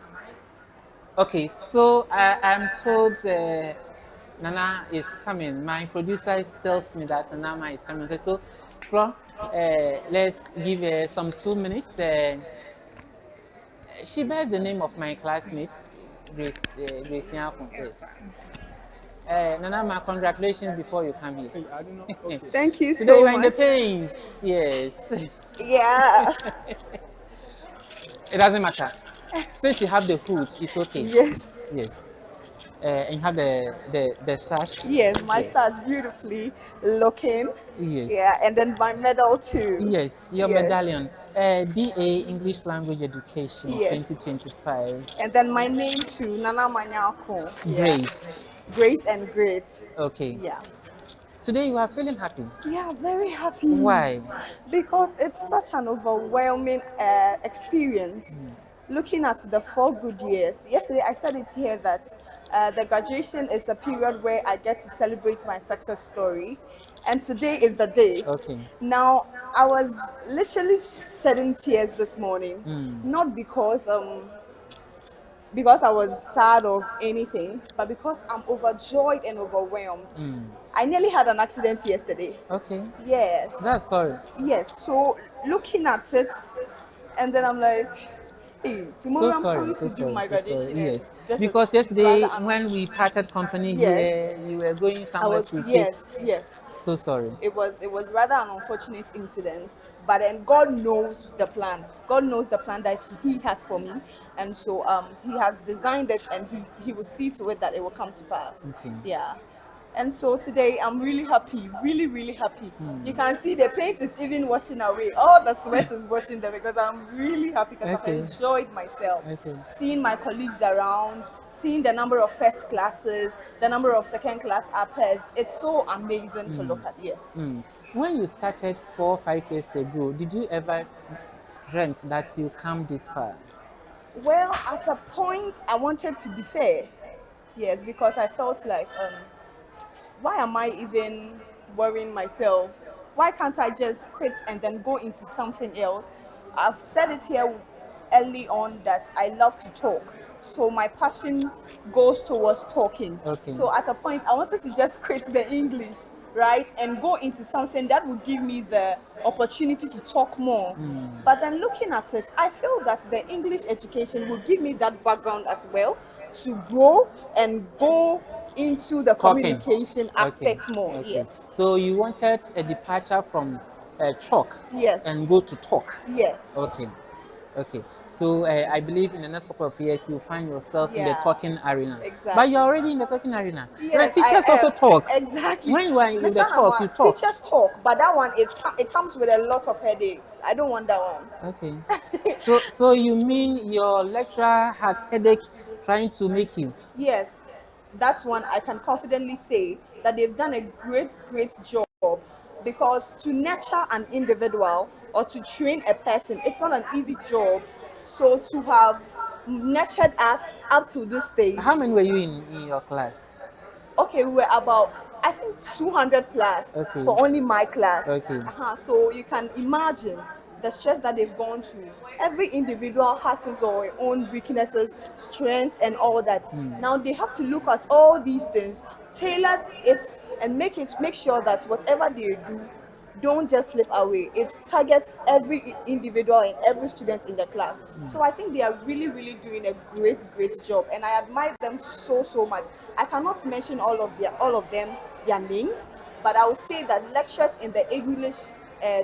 Speaker 9: Okay, so I'm told Nana is coming. My producer tells me that Nana is coming. So, Flo, let's give her some 2 minutes. She bears the name of my classmate, Grace Nyakun. Yes. Nana, congratulations before you come here.
Speaker 12: I don't know. Okay. Thank you
Speaker 9: Today
Speaker 12: so
Speaker 9: you
Speaker 12: much.
Speaker 9: are in the pains. Yes.
Speaker 12: Yeah.
Speaker 9: It doesn't matter. Since you have the hood, it's okay.
Speaker 12: Yes.
Speaker 9: Yes. And you have the sash.
Speaker 12: Yes, my
Speaker 9: yes.
Speaker 12: sash beautifully looking.
Speaker 9: Yes.
Speaker 12: Yeah, and then my medal too.
Speaker 9: Yes, your medallion. BA English Language Education,
Speaker 12: yes.
Speaker 9: 2025.
Speaker 12: And then my name too, Nana Manyako.
Speaker 9: Grace.
Speaker 12: Grace and Great.
Speaker 9: Okay.
Speaker 12: Yeah.
Speaker 9: Today you are feeling happy?
Speaker 12: Yeah, very happy.
Speaker 9: Why?
Speaker 12: Because it's such an overwhelming experience. Looking at the 4 good years. Yesterday I said it here that the graduation is a period where I get to celebrate my success story, and today is the day.
Speaker 9: Okay.
Speaker 12: Now, I was literally shedding tears this morning, not because I was sad or anything, but because I'm overjoyed and overwhelmed. I nearly had an accident yesterday.
Speaker 9: Okay.
Speaker 12: Yes.
Speaker 9: That's sorry.
Speaker 12: Yes. So looking at it, and then I'm like, hey, tomorrow I'm going to do my graduation.
Speaker 9: Yes. Because yesterday when we parted company here, you were going somewhere to
Speaker 12: Yes.
Speaker 9: So sorry.
Speaker 12: It was rather an unfortunate incident, but then God knows the plan. God knows the plan that He has for me, and so He has designed it, and He will see to it that it will come to pass.
Speaker 9: Okay.
Speaker 12: Yeah. And so today I'm really happy, really happy. You can see the paint is even washing away. All the sweat is washing there because I'm really happy because I've enjoyed myself. Seeing my colleagues around, seeing the number of first classes, the number of second class uppers. It's so amazing to look at, yes.
Speaker 9: When you started 4 or 5 years ago, did you ever dream that you come this far?
Speaker 12: Well, at a point I wanted to defer. Yes, because I felt like
Speaker 4: why am I even worrying myself? Why can't I just quit and then go into something else? I've said it here early on that I love to talk. So my passion goes towards talking.
Speaker 3: Okay.
Speaker 4: So at a point, I wanted to just quit the English, right, and go into something that would give me the opportunity to talk more. But then looking at it, I feel that the English education will give me that background as well to grow and go into the
Speaker 3: Talking.
Speaker 4: communication aspect more.
Speaker 3: Okay.
Speaker 4: Yes.
Speaker 3: So you wanted a departure from talk
Speaker 4: Yes.
Speaker 3: and go to talk.
Speaker 4: Yes.
Speaker 3: Okay. Okay. So I believe in the next couple of years you'll find yourself in the talking arena.
Speaker 4: Exactly.
Speaker 3: But you're already in the talking arena.
Speaker 4: Yes,
Speaker 3: the teachers
Speaker 4: I
Speaker 3: also
Speaker 4: am.
Speaker 3: talk.
Speaker 4: Exactly.
Speaker 3: When you are in the
Speaker 4: Mr.
Speaker 3: talk,
Speaker 4: Nama,
Speaker 3: you talk.
Speaker 4: teachers talk, but that one is it comes with a lot of headaches. I don't want that one.
Speaker 3: Okay. so you mean your lecturer had headache trying to make you?
Speaker 4: Yes, that's one I can confidently say that they've done a great job, because to nurture an individual or to train a person, it's not an easy job. So to have nurtured us up to this stage.
Speaker 3: How many were you in your class?
Speaker 4: Okay, we were about, I think, 200 plus for only my class.
Speaker 3: Okay.
Speaker 4: So you can imagine the stress that they've gone through. Every individual has his or her own weaknesses, strength, and all that. Now they have to look at all these things, tailor it, and make sure that whatever they do don't just slip away. It targets every individual and every student in the class. So I think they are really doing a great job, and I admire them so much. I cannot mention all of them, their names, but I would say that lecturers in the English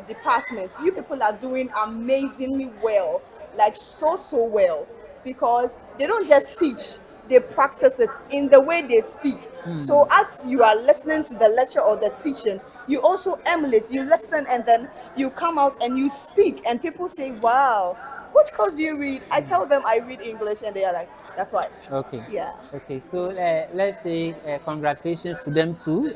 Speaker 4: department, you people are doing amazingly well, like so well, because they don't just teach, they practice it in the way they speak. So as you are listening to the lecture or the teaching, you also emulate, you listen, and then you come out and you speak, and people say, wow, which course do you read? I tell them I read English, and they are like, that's why.
Speaker 3: Okay.
Speaker 4: Yeah.
Speaker 3: Okay, so let's say congratulations to them too.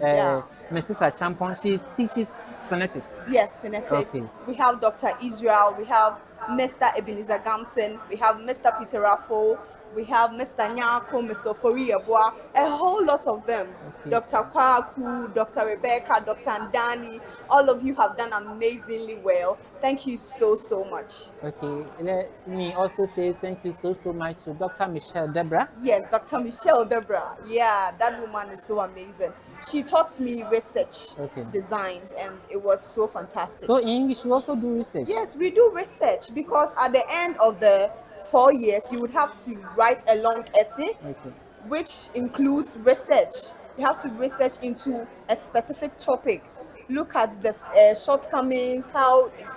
Speaker 3: Mrs. Achampon, she teaches phonetics.
Speaker 4: Yes, phonetics.
Speaker 3: Okay.
Speaker 4: We have Dr. Israel, we have Mr. Ebenezer Gamson, we have Mr. Peter Raffo, we have Mr. Nyako, Mr. Forieboa, a whole lot of them.
Speaker 3: Okay.
Speaker 4: Dr. Kwaku, Dr. Rebecca, Dr. Andani, all of you have done amazingly well. Thank you so much.
Speaker 3: Okay, let me also say thank you so much to Dr. Michelle Debra.
Speaker 4: Yes, Dr. Michelle Debra. Yeah, that woman is so amazing. She taught me research designs, and it was so fantastic.
Speaker 3: So in English, you also do research?
Speaker 4: Yes, we do research, because at the end of the 4 years, you would have to write a long essay, which includes research. You have to research into a specific topic, look at the shortcomings,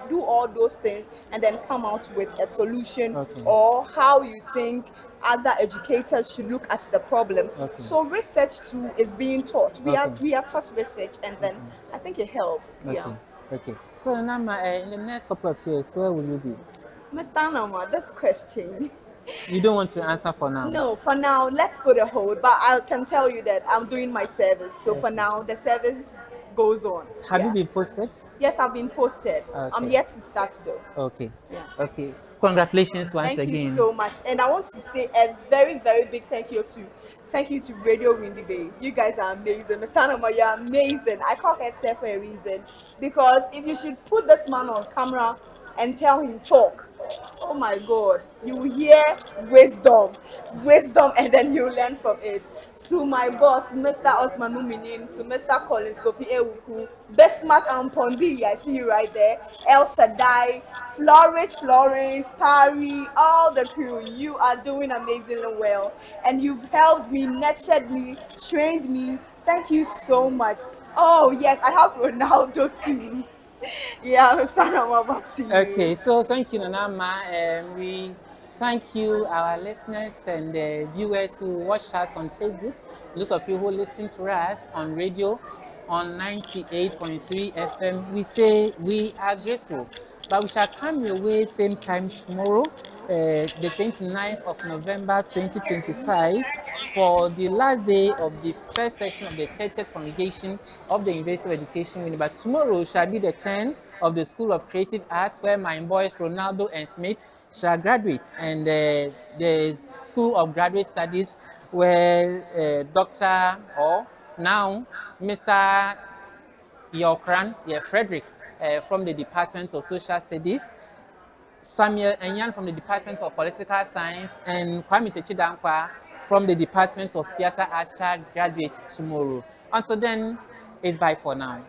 Speaker 4: do all those things, and then come out with a solution or how you think other educators should look at the problem. So research too is being taught. We are taught research, and then I think it helps. Yeah.
Speaker 3: Okay. So Nama, in the next couple of years, where will you be?
Speaker 4: Mr. Nama, this question.
Speaker 3: You don't want to answer for now?
Speaker 4: No, for now, let's put a hold. But I can tell you that I'm doing my service. So for now, the service goes on.
Speaker 3: Have you been posted?
Speaker 4: Yes, I've been posted. I'm yet to start though.
Speaker 3: Okay.
Speaker 4: Yeah.
Speaker 3: Okay. Congratulations once again.
Speaker 4: Thank you so much. And I want to say a very big thank you to Radio Winneba. You guys are amazing. Mr. Nama, you're amazing. I call her Sir for a reason. Because if you should put this man on camera and tell him talk, oh my God, you will hear wisdom, and then you learn from it. To my boss, Mr. Osman Muminin, to Mr. Collins Kofi Ewuku, Besmat Ampondi, I see you right there, El Shaddai, Florence, Pari, all the crew, you are doing amazingly well, and you've helped me, nurtured me, trained me. Thank you so much. Oh yes, I have Ronaldo too. Yeah, Mr. Nama, back to you.
Speaker 3: Okay, so thank you, Nanama. We thank you, our listeners and viewers who watch us on Facebook, those of you who listen to us on radio on 98.3 FM. We say we are grateful, but we shall come your way same time tomorrow, the 29th of November 2025, for the last day of the first session of the 30th congregation of the University of Education Winneba. Tomorrow shall be the turn of the School of Creative Arts, where my boys Ronaldo and Smith shall graduate, and the School of Graduate Studies, where Dr. or
Speaker 9: Now, Mr. Yokran, Frederick, from the Department of Social Studies, Samuel Enyan from the Department of Political Science, and Kwame Techidankwa from the Department of Theatre Arts graduate tomorrow. Until then, it's bye for now.